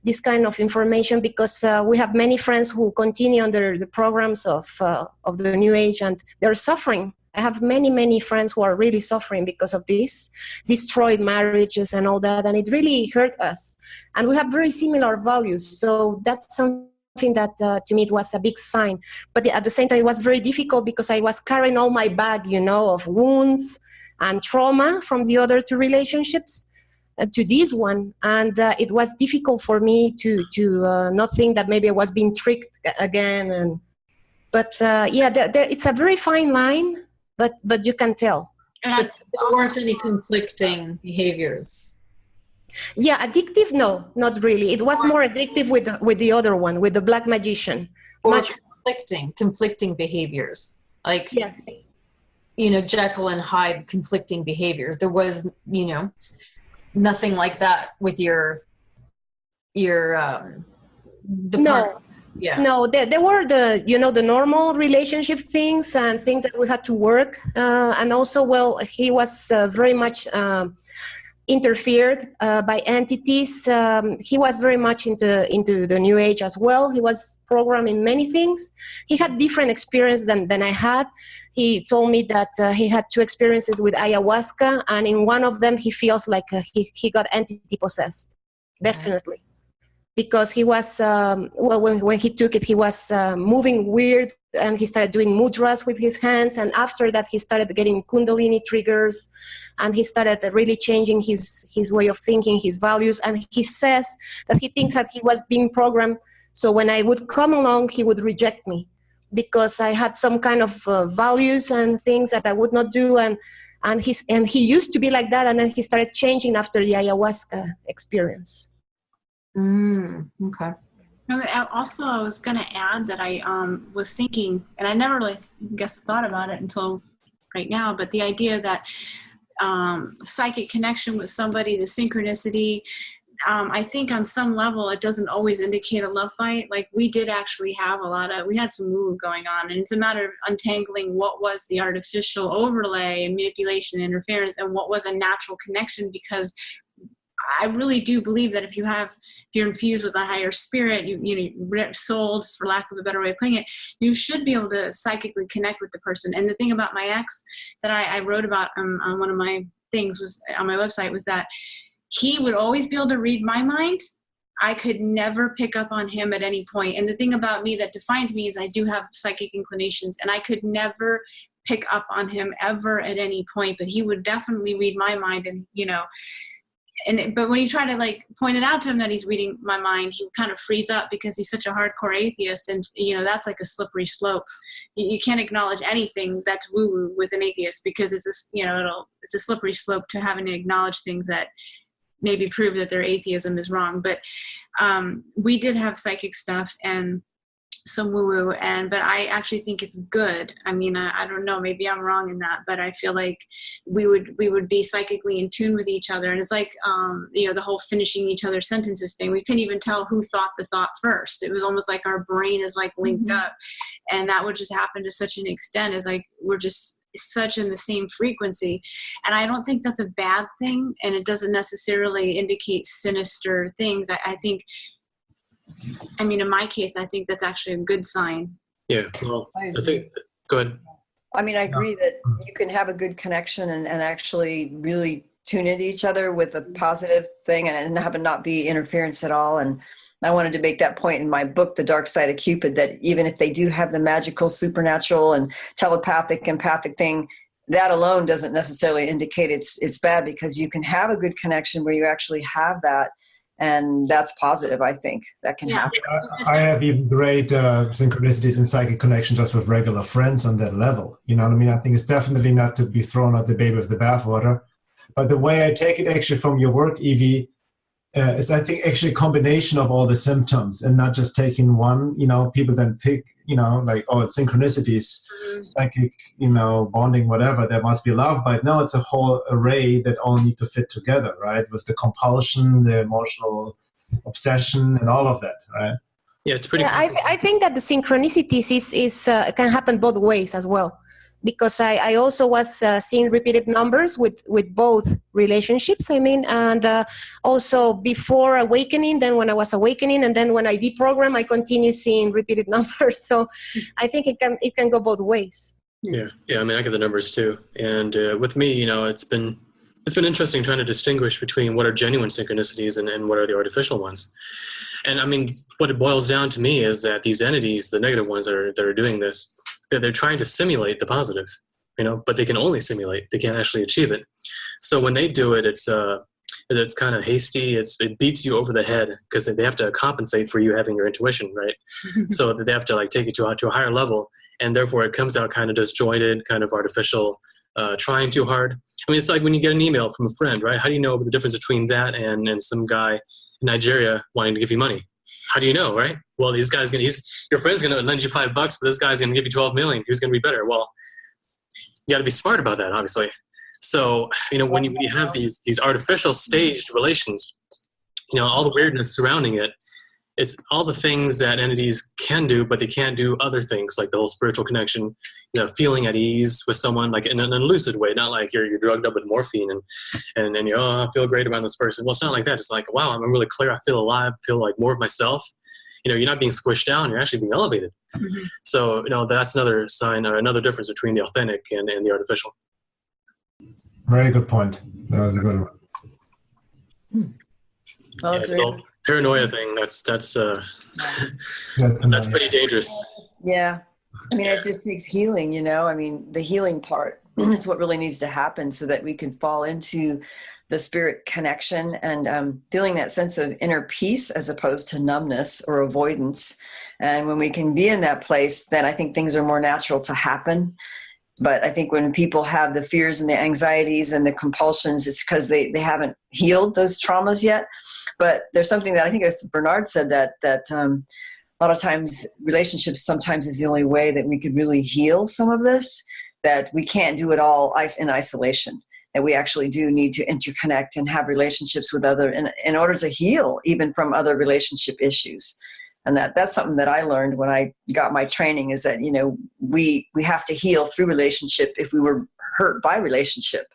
this kind of information, because we have many friends who continue under the programs of the New Age, and they're suffering. I have many, many friends who are really suffering because of this, destroyed marriages and all that, and it really hurt us. And we have very similar values, so that's something that to me it was a big sign. But at the same time, it was very difficult because I was carrying all my bag, of wounds and trauma from the other two relationships to this one, and it was difficult for me to not think that maybe I was being tricked again. But it's a very fine line, but you can tell. And there weren't any conflicting behaviors. Yeah, addictive? No, not really. It was more addictive with the other one, with the black magician. Or conflicting behaviors, like yes, Jekyll and Hyde conflicting behaviors. There was nothing like that with your no. Yeah. No, there were the normal relationship things and things that we had to work. And also, well, he was very much interfered by entities. He was very much into the New Age as well. He was programmed in many things. He had different experience than I had. He told me that he had 2 experiences with ayahuasca, and in one of them he feels like he got entity possessed, definitely. Because he was, when he took it, he was moving weird, and he started doing mudras with his hands. And after that, he started getting kundalini triggers, and he started really changing his way of thinking, his values. And he says that he thinks that he was being programmed. So when I would come along, he would reject me because I had some kind of values and things that I would not do. And he used to be like that, and then he started changing after the ayahuasca experience. Okay. Also, I was going to add that I was thinking, and I never really thought about it until right now, but the idea that psychic connection with somebody, the synchronicity, I think on some level it doesn't always indicate a love bite. Like we did actually have we had some woo going on, and it's a matter of untangling what was the artificial overlay and manipulation and interference and what was a natural connection, because I really do believe that if you're infused with a higher spirit, you're sold, for lack of a better way of putting it, you should be able to psychically connect with the person. And the thing about my ex that I wrote about on one of my things was on my website was that he would always be able to read my mind. I could never pick up on him at any point. And the thing about me that defines me is I do have psychic inclinations, and I could never pick up on him ever at any point, but he would definitely read my mind. And, but when you try to point it out to him that he's reading my mind, he kind of freeze up because he's such a hardcore atheist. And, that's like a slippery slope. You can't acknowledge anything that's woo-woo with an atheist because it's a slippery slope to having to acknowledge things that maybe prove that their atheism is wrong. But we did have psychic stuff and some woo-woo, but I actually think it's good. I mean, I don't know, maybe I'm wrong in that, but I feel like we would be psychically in tune with each other. And it's like, the whole finishing each other's sentences thing. We couldn't even tell who thought the thought first. It was almost like our brain is linked up, and that would just happen to such an extent as we're just such in the same frequency. And I don't think that's a bad thing, and it doesn't necessarily indicate sinister things. I think, in my case, I think that's actually a good sign. Yeah, well, go ahead. I agree that you can have a good connection and actually really tune into each other with a positive thing and have it not be interference at all. And I wanted to make that point in my book, The Dark Side of Cupid, that even if they do have the magical, supernatural, and telepathic, empathic thing, that alone doesn't necessarily indicate it's bad, because you can have a good connection where you actually have that. And that's positive, I think. That can happen. I have even great synchronicities and psychic connections just with regular friends on that level. You know what I mean? I think it's definitely not to be thrown out the baby with the bathwater. But the way I take it actually from your work, Evie, it's, I think, actually a combination of all the symptoms and not just taking one. People then pick, it's synchronicities, psychic, bonding, whatever. There must be love. But no, it's a whole array that all need to fit together, right? With the compulsion, the emotional obsession, and all of that, right? Yeah, it's pretty. Yeah, I think that the synchronicities is can happen both ways as well. Because I also was seeing repeated numbers with both relationships, and also before awakening, then when I was awakening, and then when I deprogram, I continue seeing repeated numbers. So I think it can go both ways. Yeah. I get the numbers too. And with me, it's been interesting trying to distinguish between what are genuine synchronicities and what are the artificial ones. And what it boils down to me is that these entities, the negative ones that are doing this, they're trying to simulate the positive, but they can only simulate. They can't actually achieve it. So when they do it, it's kind of hasty. It beats you over the head because they have to compensate for you having your intuition, right? So that they have to take it to a higher level, and therefore it comes out kind of disjointed, kind of artificial, trying too hard. It's like when you get an email from a friend, right? How do you know the difference between that and some guy in Nigeria wanting to give you money? How do you know, right? Well, your friend's going to lend you $5, but this guy's going to give you 12 million. Who's going to be better? Well, you got to be smart about that, obviously. So, when you have these artificial staged relations, all the weirdness surrounding it, it's all the things that entities can do, but they can't do other things, like the whole spiritual connection, feeling at ease with someone, like in a lucid way, not like you're drugged up with morphine and you're, I feel great about this person. Well, it's not like that. It's like, wow, I'm really clear. I feel alive, feel like more of myself. You're not being squished down. You're actually being elevated. Mm-hmm. So, that's another sign or another difference between the authentic and the artificial. Very good point. That was a good one. Well, the paranoia thing, that's pretty dangerous. Yeah. I mean, it just takes healing, the healing part is what really needs to happen so that we can fall into the spirit connection and feeling that sense of inner peace as opposed to numbness or avoidance. And when we can be in that place, then I think things are more natural to happen. But I think when people have the fears and the anxieties and the compulsions, it's because they haven't healed those traumas yet. But there's something that I think Bernhard said that a lot of times relationships sometimes is the only way that we could really heal some of this, that we can't do it all in isolation, that we actually do need to interconnect and have relationships with other in order to heal even from other relationship issues. And that's something that I learned when I got my training, is that, we have to heal through relationship if we were hurt by relationship.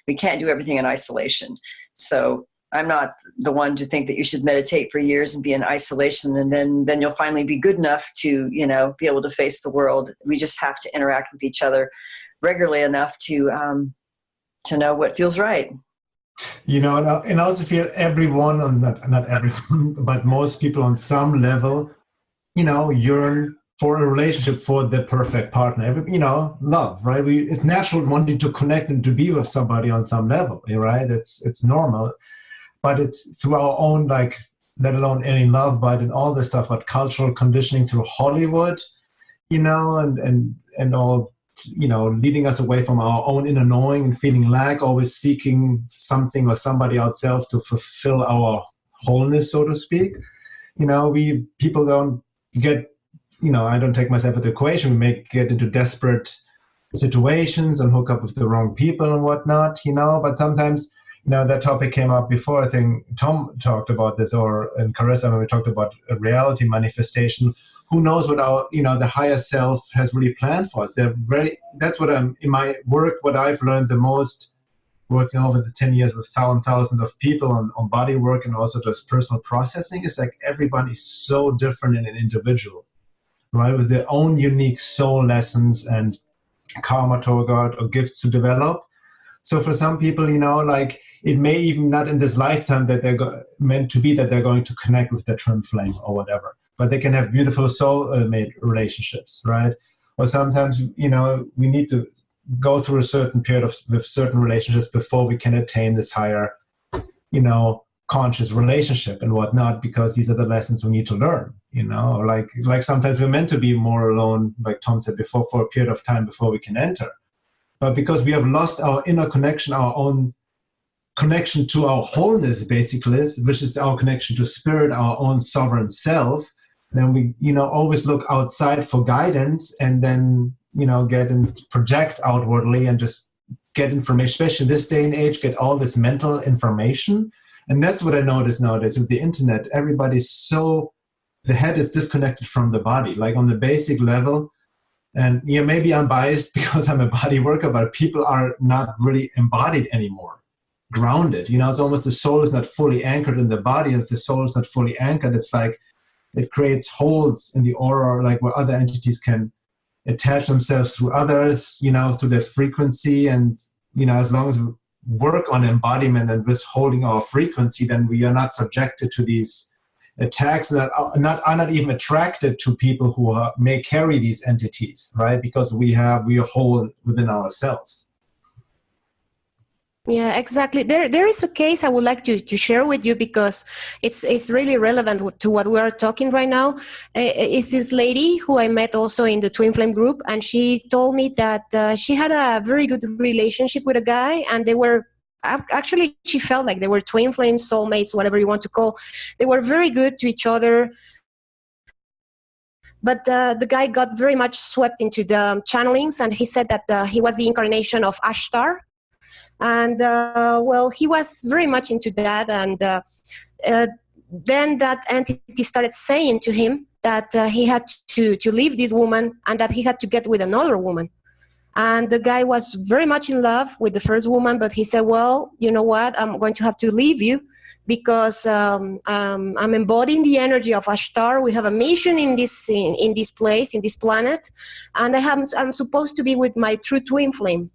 We can't do everything in isolation. So I'm not the one to think that you should meditate for years and be in isolation and then you'll finally be good enough to, be able to face the world. We just have to interact with each other regularly enough to know what feels right. And I also feel everyone, not everyone, but most people on some level, yearn for a relationship, for the perfect partner. Love, right? It's natural wanting to connect and to be with somebody on some level, right? It's normal, but it's through our own, let alone any love bite and all this stuff, but cultural conditioning through Hollywood, and all. Leading us away from our own inner knowing and feeling lack, always seeking something or somebody outside to fulfill our wholeness, so to speak. People don't get, I don't take myself into the equation. We may get into desperate situations and hook up with the wrong people and whatnot, but sometimes, that topic came up before. I think Tom talked about this, and Carissa, when we talked about a reality manifestation. Who knows what our, the higher self has really planned for us. That's what in my work, what I've learned the most, working over the 10 years with thousands of people on body work and also just personal processing, is everybody's so different in an individual, right? With their own unique soul lessons and karma to God or gifts to develop. So for some people, it may even not in this lifetime that they're meant to be, that they're going to connect with their twin flame or whatever. But they can have beautiful soul-mate relationships, right? Or sometimes, we need to go through a certain period with certain relationships before we can attain this higher, conscious relationship and whatnot, because these are the lessons we need to learn, like sometimes we're meant to be more alone, like Tom said before, for a period of time before we can enter. But because we have lost our inner connection, our own connection to our wholeness, basically, which is our connection to spirit, our own sovereign self, then we, always look outside for guidance and then, get and project outwardly and just get information, especially this day and age, get all this mental information. And that's what I notice nowadays with the internet. Everybody's the head is disconnected from the body, like on the basic level. And maybe I'm biased because I'm a body worker, but people are not really embodied anymore, grounded. It's almost the soul is not fully anchored in the body. And if the soul is not fully anchored, it's like it creates holes in the aura, where other entities can attach themselves through others, through their frequency. And, as long as we work on embodiment and withholding our frequency, then we are not subjected to these attacks that are not even attracted to people who may carry these entities, right? Because we are whole within ourselves. Yeah, exactly. There is a case I would like to share with you because it's really relevant to what we are talking right now. It's this lady who I met also in the Twin Flame group, and she told me that she had a very good relationship with a guy, and they were actually, she felt like they were twin flame soulmates, whatever you want to call. They were very good to each other. But the guy got very much swept into the channelings, and he said that he was the incarnation of Ashtar. And, he was very much into that. And then that entity started saying to him that he had to leave this woman and that he had to get with another woman. And the guy was very much in love with the first woman, but he said, well, you know what, I'm going to have to leave you because I'm embodying the energy of Ashtar. We have a mission in this place, in this planet, and I'm supposed to be with my true twin flame.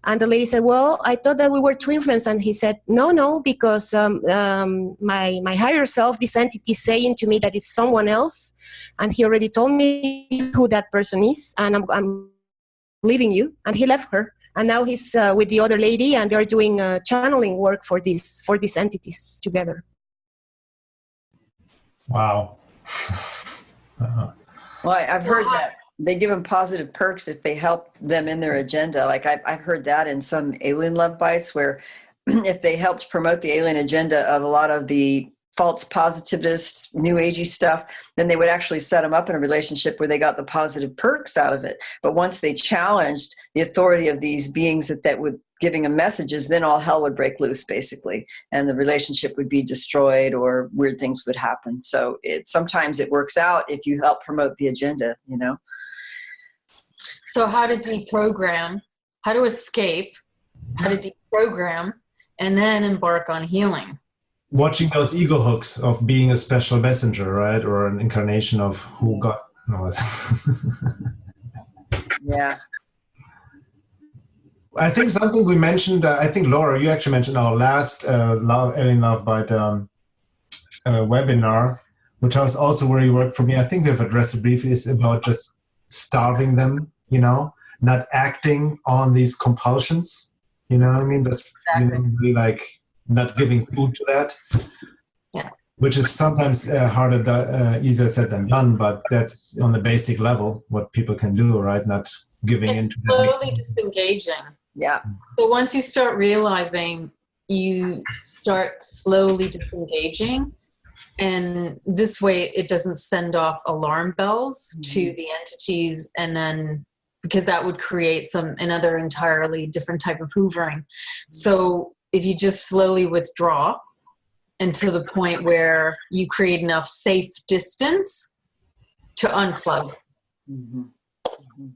And the lady said, well, I thought that we were twin flames. And he said, no, because my higher self, this entity, is saying to me that it's someone else. And he already told me who that person is. And I'm leaving you. And he left her. And now he's with the other lady, and they're doing channeling work for these entities together. Wow. Well, I've heard that they give them positive perks if they help them in their agenda. Like I've heard that in some alien love bites where if they helped promote the alien agenda of a lot of the false positivist, new agey stuff, then they would actually set them up in a relationship where they got the positive perks out of it. But once they challenged the authority of these beings that would giving them messages, then all hell would break loose, basically, and the relationship would be destroyed or weird things would happen. So sometimes it works out if you help promote the agenda, you know. So how to deprogram, how to escape, how to deprogram, and then embark on healing. Watching those ego hooks of being a special messenger, right? Or an incarnation of who God knows. Yeah. I think something we mentioned, I think Laura, you actually mentioned our last Alien Love Bite webinar, which was also where you worked for me. I think we've addressed it briefly. It's about just starving them, you know, not acting on these compulsions, you know what I mean? That's really like not giving food to that. Yeah. Which is sometimes harder, easier said than done, but that's on the basic level what people can do, right? Not giving it's into slowly disengaging. Yeah. So once you start realizing, you start slowly disengaging, and this way it doesn't send off alarm bells to the entities, and then because that would create another entirely different type of hoovering. So if you just slowly withdraw until the point where you create enough safe distance to unplug. Mm-hmm. Mm-hmm.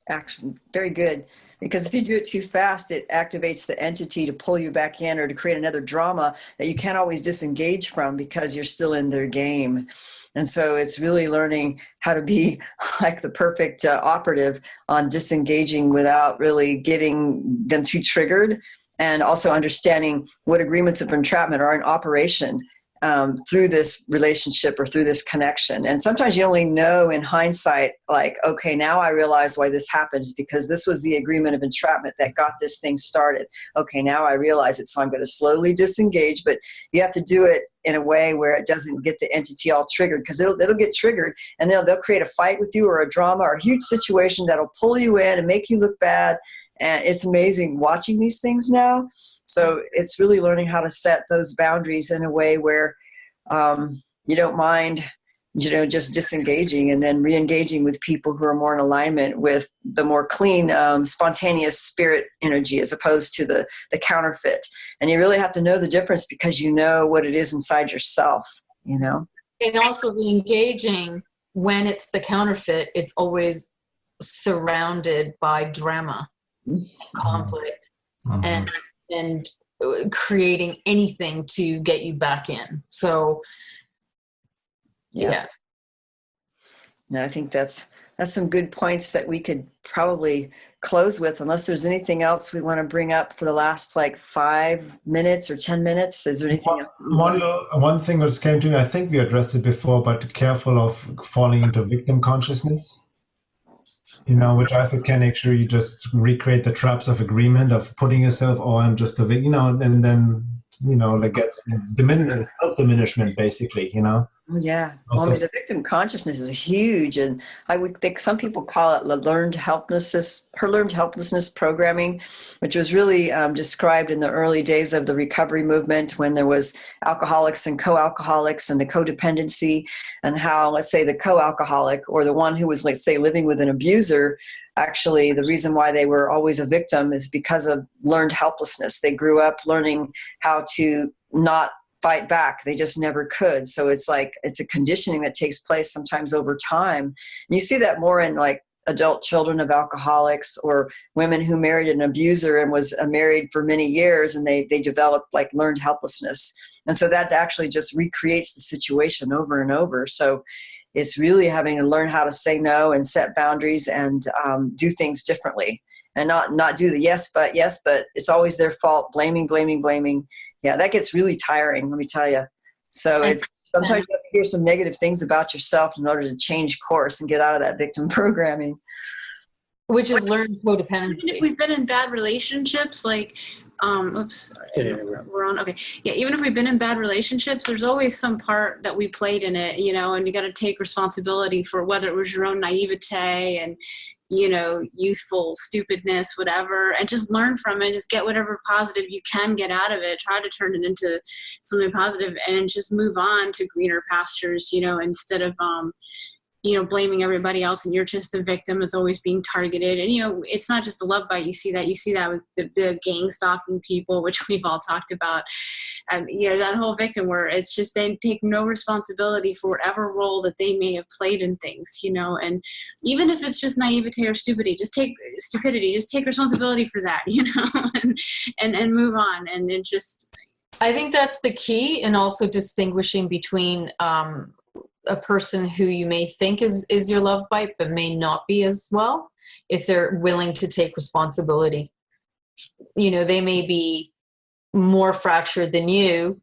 Action. Very good. Because if you do it too fast, it activates the entity to pull you back in or to create another drama that you can't always disengage from because you're still in their game. And so it's really learning how to be like the perfect operative on disengaging without really getting them too triggered, and also understanding what agreements of entrapment are in operation through this relationship or through this connection. And sometimes you only know in hindsight, like, okay, now I realize why this happens because this was the agreement of entrapment that got this thing started. Okay, now I realize it, so I'm going to slowly disengage, but you have to do it in a way where it doesn't get the entity all triggered, because it'll get triggered and they'll create a fight with you or a drama or a huge situation that'll pull you in and make you look bad. And it's amazing watching these things now. So it's really learning how to set those boundaries in a way where you don't mind, just disengaging and then re-engaging with people who are more in alignment with the more clean, spontaneous spirit energy as opposed to the counterfeit. And you really have to know the difference because you know what it is inside yourself, you know? And also re-engaging, when it's the counterfeit, it's always surrounded by drama and conflict and creating anything to get you back in. So yeah. No, I think that's some good points that we could probably close with, unless there's anything else we want to bring up for the last 5 minutes or 10 minutes. Is there anything else? One thing that came to me, I think we addressed it before, but careful of falling into victim consciousness. Which I think can actually just recreate the traps of agreement of putting yourself, I'm just a victim, and then, like gets self-diminishment, basically, Yeah. Also, Well, the victim consciousness is huge. And I would think some people call it learned helplessness programming, which was really described in the early days of the recovery movement when there was alcoholics and co-alcoholics and the codependency, and how, let's say, the co-alcoholic or the one who was, let's say, living with an abuser, actually the reason why they were always a victim is because of learned helplessness. They grew up learning how to not fight back. They just never could. So it's like, it's a conditioning that takes place sometimes over time. And you see that more in like adult children of alcoholics, or women who married an abuser and was married for many years, and they developed like learned helplessness. And so that actually just recreates the situation over and over. So it's really having to learn how to say no and set boundaries and do things differently, and not do the yes, but it's always their fault, blaming. Yeah, that gets really tiring, let me tell you. So it's sometimes you have to hear some negative things about yourself in order to change course and get out of that victim programming. Which is learned codependency. Even if we've been in bad relationships, like, we're on. Okay. Yeah. Even if we've been in bad relationships, there's always some part that we played in it, you know, and you got to take responsibility for whether it was your own naivete and, you know, youthful stupidness, whatever, and just learn from it. Just get whatever positive you can get out of it. Try to turn it into something positive and just move on to greener pastures, you know, instead of, you know, blaming everybody else and you're just the victim that's always being targeted. And, you know, it's not just a love bite. You see that with the gang stalking people, which we've all talked about. You know, that whole victim where it's just they take no responsibility for whatever role that they may have played in things, you know. And even if it's just naivete or stupidity, just take responsibility for that, you know, and move on. And it just, I think that's the key, and also distinguishing between a person who you may think is your love bite, but may not be as well, if they're willing to take responsibility. You know, they may be more fractured than you.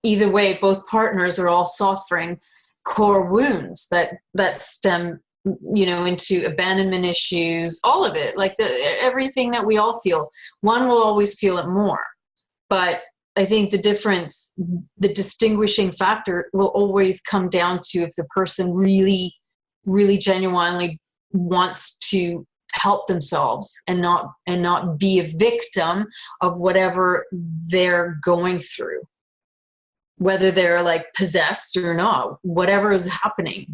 Either way, both partners are all suffering core wounds that stem, you know, into abandonment issues, all of it, like everything that we all feel. One will always feel it more, but I think the difference, the distinguishing factor will always come down to if the person really, really genuinely wants to help themselves and not be a victim of whatever they're going through, whether they're like possessed or not, whatever is happening.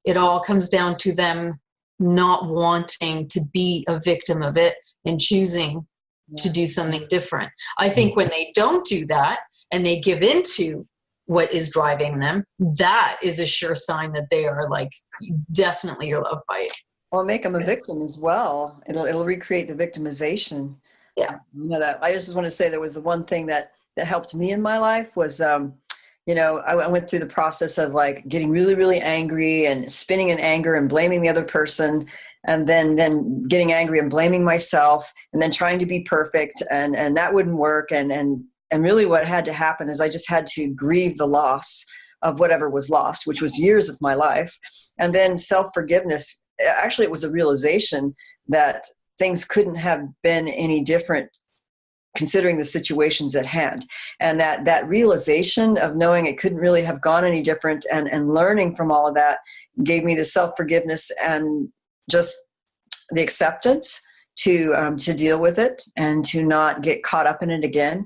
It all comes down to them not wanting to be a victim of it and choosing to do something different. I think when they don't do that and they give into what is driving them, that is a sure sign that they are like definitely your love bite. Or make them a victim as well. It'll recreate the victimization. Yeah. You know that. I just want to say there was the one thing that helped me in my life was, you know, I went through the process of like getting really, really angry and spinning in anger and blaming the other person, and then getting angry and blaming myself, and then trying to be perfect, and that wouldn't work. And really what had to happen is I just had to grieve the loss of whatever was lost, which was years of my life. And then self-forgiveness, actually it was a realization that things couldn't have been any different considering the situations at hand. And that realization of knowing it couldn't really have gone any different, and learning from all of that gave me the self-forgiveness and just the acceptance to deal with it and to not get caught up in it again.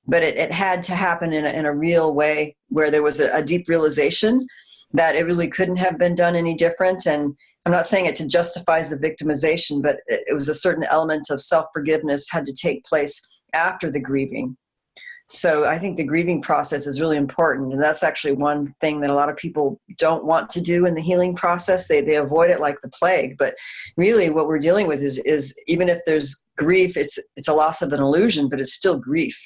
But it had to happen in a real way, where there was a deep realization that it really couldn't have been done any different. And I'm not saying it to justify the victimization, but it was a certain element of self-forgiveness had to take place after the grieving. So I think the grieving process is really important. And that's actually one thing that a lot of people don't want to do in the healing process. They avoid it like the plague. But really what we're dealing with is even if there's grief, it's a loss of an illusion, but it's still grief.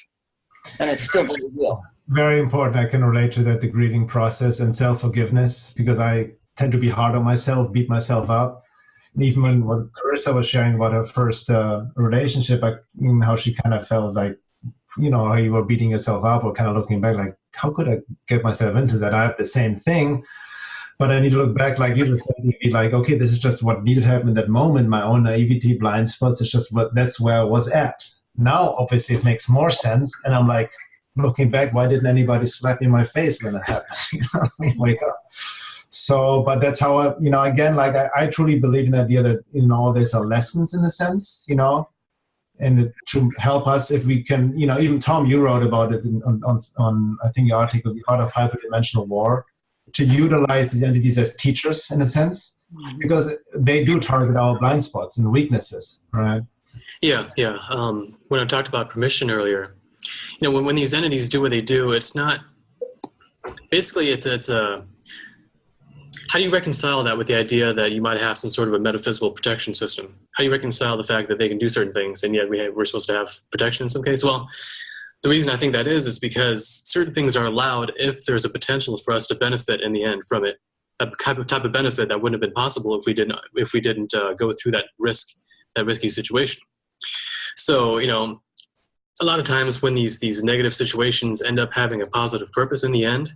And it's still very real. Very important. I can relate to that, the grieving process and self-forgiveness, because I tend to be hard on myself, beat myself up. And even when what Carissa was sharing about her first relationship, how she kind of felt like, you know, how you were beating yourself up, or kind of looking back like, how could I get myself into that? I have the same thing, but I need to look back, like you just said, be like, okay, this is just what needed to happen in that moment. My own naivety, blind spots, it's just that's where I was at. Now, obviously, it makes more sense. And I'm like, looking back, why didn't anybody slap me in my face when it happened? You know, wake up. So, but that's how I, you know, again, like I truly believe in the idea that, you know, there's a lessons in a sense, you know, and to help us if we can, you know, even Tom, you wrote about it on I think, your article, The Art of Hyperdimensional War, to utilize these entities as teachers in a sense, because they do target our blind spots and weaknesses, right? Yeah. When I talked about permission earlier, when these entities do what they do, it's not, basically it's a, how do you reconcile that with the idea that you might have some sort of a metaphysical protection system? How do you reconcile the fact that they can do certain things and yet we're supposed to have protection in some case? Well, the reason I think that is because certain things are allowed if there's a potential for us to benefit in the end from it. A type of benefit that wouldn't have been possible if we didn't go through that risky situation. So, a lot of times when these negative situations end up having a positive purpose in the end,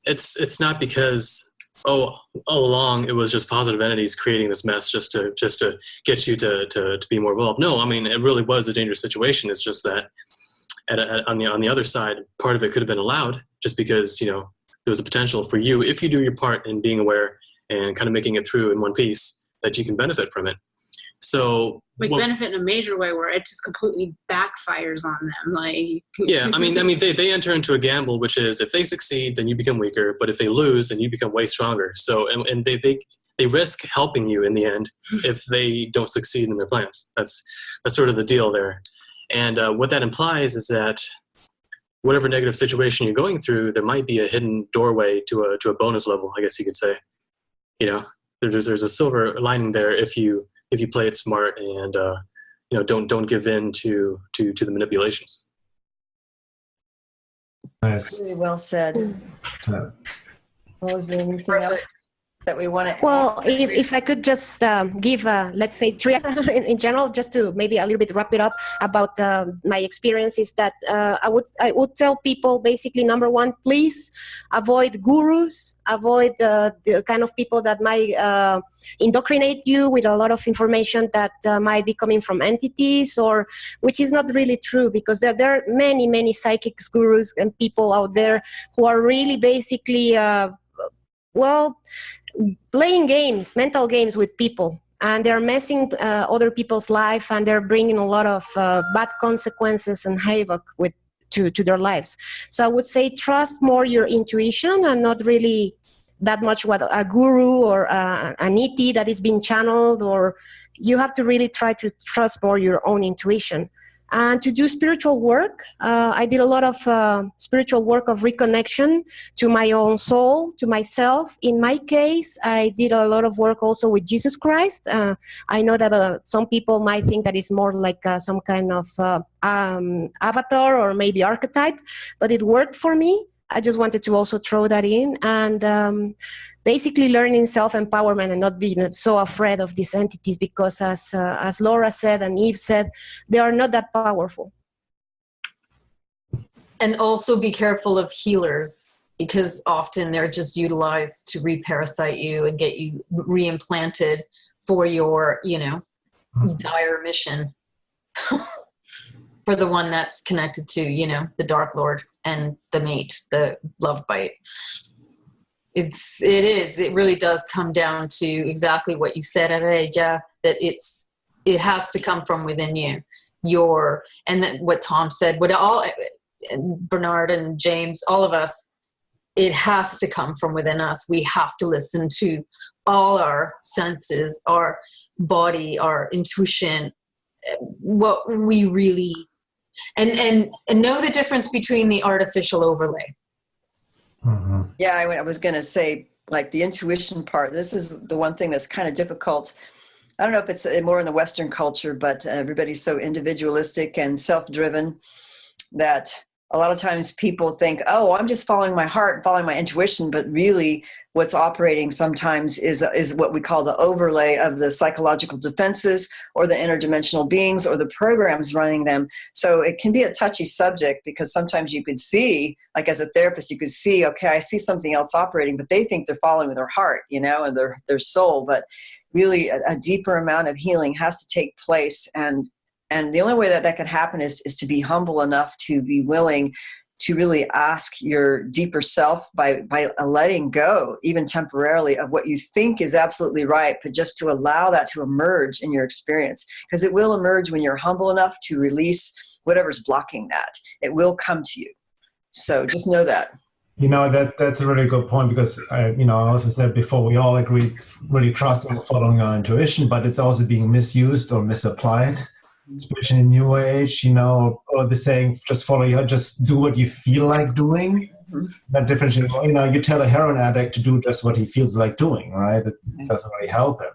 it's not because all along it was just positive entities creating this mess just to get you to be more involved. No, I mean, it really was a dangerous situation. It's just that on the other side, part of it could have been allowed just because there was a potential for you, if you do your part in being aware and kind of making it through in one piece, that you can benefit from it. So benefit in a major way where it just completely backfires on them. Yeah, I mean they enter into a gamble, which is if they succeed, then you become weaker, but if they lose, then you become way stronger. So and they risk helping you in the end if they don't succeed in their plans. That's sort of the deal there. And what that implies is that whatever negative situation you're going through, there might be a hidden doorway to a bonus level, I guess you could say. There's a silver lining there if you play it smart and don't give in to the manipulations. Nice. Really well said. Well, is there anything else that we want to add? Well, if I could just give, let's say, three in general, just to maybe a little bit wrap it up about my experiences, that I would tell people basically, number one, please avoid gurus, avoid the kind of people that might indoctrinate you with a lot of information that might be coming from entities, or which is not really true, because there are many psychics, gurus, and people out there who are really basically, playing games, mental games with people, and they're messing other people's life, and they're bringing a lot of bad consequences and havoc to their lives. So I would say trust more your intuition and not really that much what a guru or an ET that is being channeled, or you have to really try to trust more your own intuition. And to do spiritual work, I did a lot of spiritual work of reconnection to my own soul, to myself. In my case, I did a lot of work also with Jesus Christ. I know that some people might think that it's more like some kind of avatar or maybe archetype, but it worked for me. I just wanted to also throw that in, and basically learning self-empowerment and not being so afraid of these entities, because as Laura said and Eve said, they are not that powerful. And also be careful of healers, because often they're just utilized to reparasite you and get you reimplanted for your, dire mission. For the one that's connected to, the Dark Lord and the mate, the love bite. It really does come down to exactly what you said, Arella, that it has to come from within you. And that what Tom said, Bernhard and James, all of us, it has to come from within us. We have to listen to all our senses, our body, our intuition, what we really, and know the difference between the artificial overlay. Mm-hmm. Yeah, I was going to say, like, the intuition part, this is the one thing that's kind of difficult. I don't know if it's more in the Western culture, but everybody's so individualistic and self-driven that a lot of times people think, oh, I'm just following my heart, following my intuition, but really what's operating sometimes is what we call the overlay of the psychological defenses or the interdimensional beings or the programs running them. So it can be a touchy subject, because sometimes you could see, like as a therapist, you could see, okay, I see something else operating, but they think they're following their heart, and their soul. But really a deeper amount of healing has to take place, and the only way that can happen is to be humble enough to be willing to really ask your deeper self by letting go, even temporarily, of what you think is absolutely right, but just to allow that to emerge in your experience. Because it will emerge when you're humble enough to release whatever's blocking that. It will come to you. So just know that. That's a really good point, because I also said before, we all agreed really trusting and following our intuition, but it's also being misused or misapplied. especially in New Age, you know, or the saying, just follow your, just do what you feel like doing. That differentiation, you know, you tell a heroin addict to do just what he feels like doing, right? That doesn't really help him.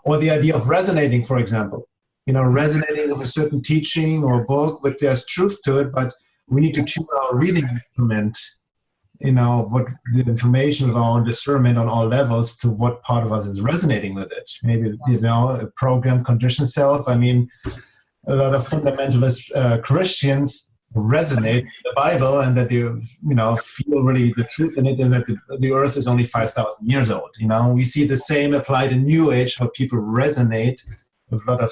Or the idea of resonating, for example, you know, resonating with a certain teaching or book, but there's truth to it, but we need to tune our reading instrument, you know, what the information with our own discernment on all levels to what part of us is resonating with it. Maybe, you know, a programmed conditioned self. I mean, a lot of fundamentalist Christians resonate with the Bible, and that you know, feel really the truth in it, and that the earth is only 5,000 years old. You know, we see the same applied in New Age, how people resonate with a lot of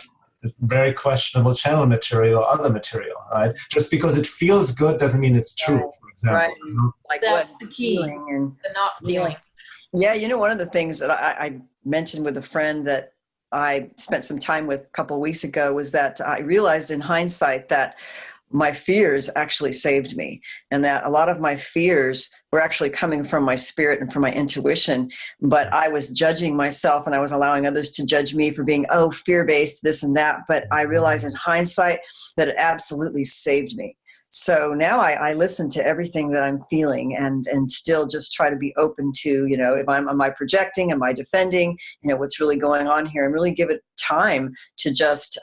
very questionable channel material or other material, right? Just because it feels good doesn't mean it's true, for example. Right. You know? Like That's what? the key, And, the not feeling. yeah, you know, one of the things that I mentioned with a friend that I spent some time with a couple of weeks ago was that I realized in hindsight that my fears actually saved me, and that a lot of my fears were actually coming from my spirit and from my intuition, but I was judging myself and I was allowing others to judge me for being, oh, fear-based, this and that. But I realized in hindsight that it absolutely saved me. So now I listen to everything that I'm feeling, and still just try to be open to, you know, if am I projecting, am I defending, you know, what's really going on here, and really give it time to just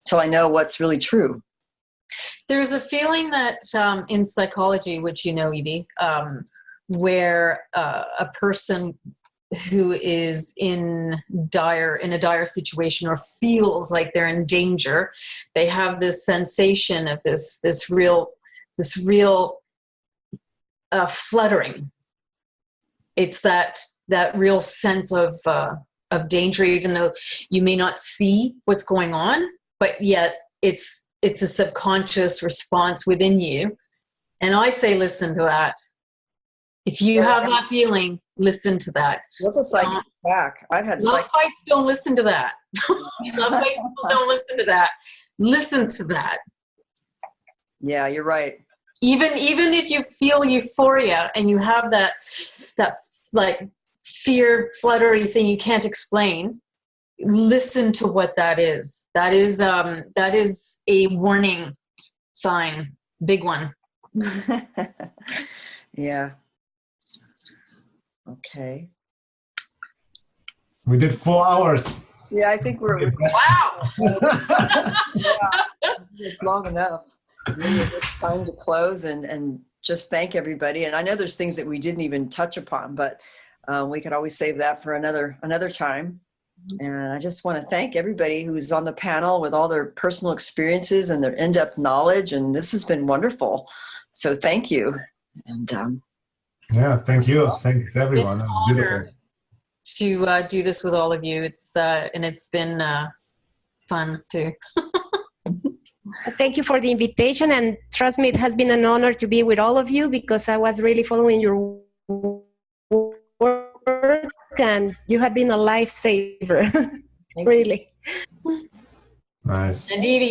till I know what's really true. There's a feeling that in psychology, which you know, Evie, where a person who is in a dire situation or feels like they're in danger, they have this sensation of this real fluttering. It's that real sense of danger, even though you may not see what's going on, but yet it's a subconscious response within you. And I say, listen to that. If you have that feeling, listen to that. What's a psychic attack? I've had love fights, don't listen to that. Love fight people, don't listen to that. Listen to that. Yeah, you're right. Even if you feel euphoria and you have that like fear, fluttery thing you can't explain, listen to what that is. That is a warning sign, big one. Yeah. Okay. We did 4 hours. Yeah, I think we're Wow. yeah, it's long enough. Maybe it's time to close and just thank everybody. And I know there's things that we didn't even touch upon, but we could always save that for another time. And I just want to thank everybody who's on the panel with all their personal experiences and their in-depth knowledge. And this has been wonderful. So thank you. And yeah, thank you. Thanks everyone. That was beautiful. To do this with all of you. It's been fun too. Thank you for the invitation, and trust me, it has been an honor to be with all of you, because I was really following your work, and you have been a lifesaver. Really. Nice. And Evie,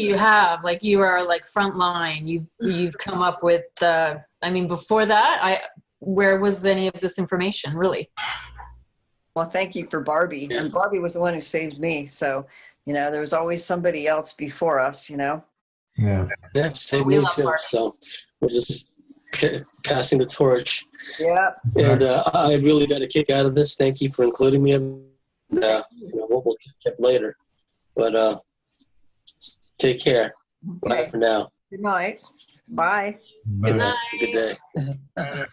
you are like front line. You've come up with. I mean, before that, where was any of this information really? well, thank you for Barbie. And Barbie was the one who saved me. So, you know, there was always somebody else before us, you know? Yeah. Yeah, same me too. So we're just passing the torch. Yeah. And I really got a kick out of this. Thank you for including me. We'll catch up later. But take care. Okay. Bye for now. Good night. Bye. Bye. Good night. Good day.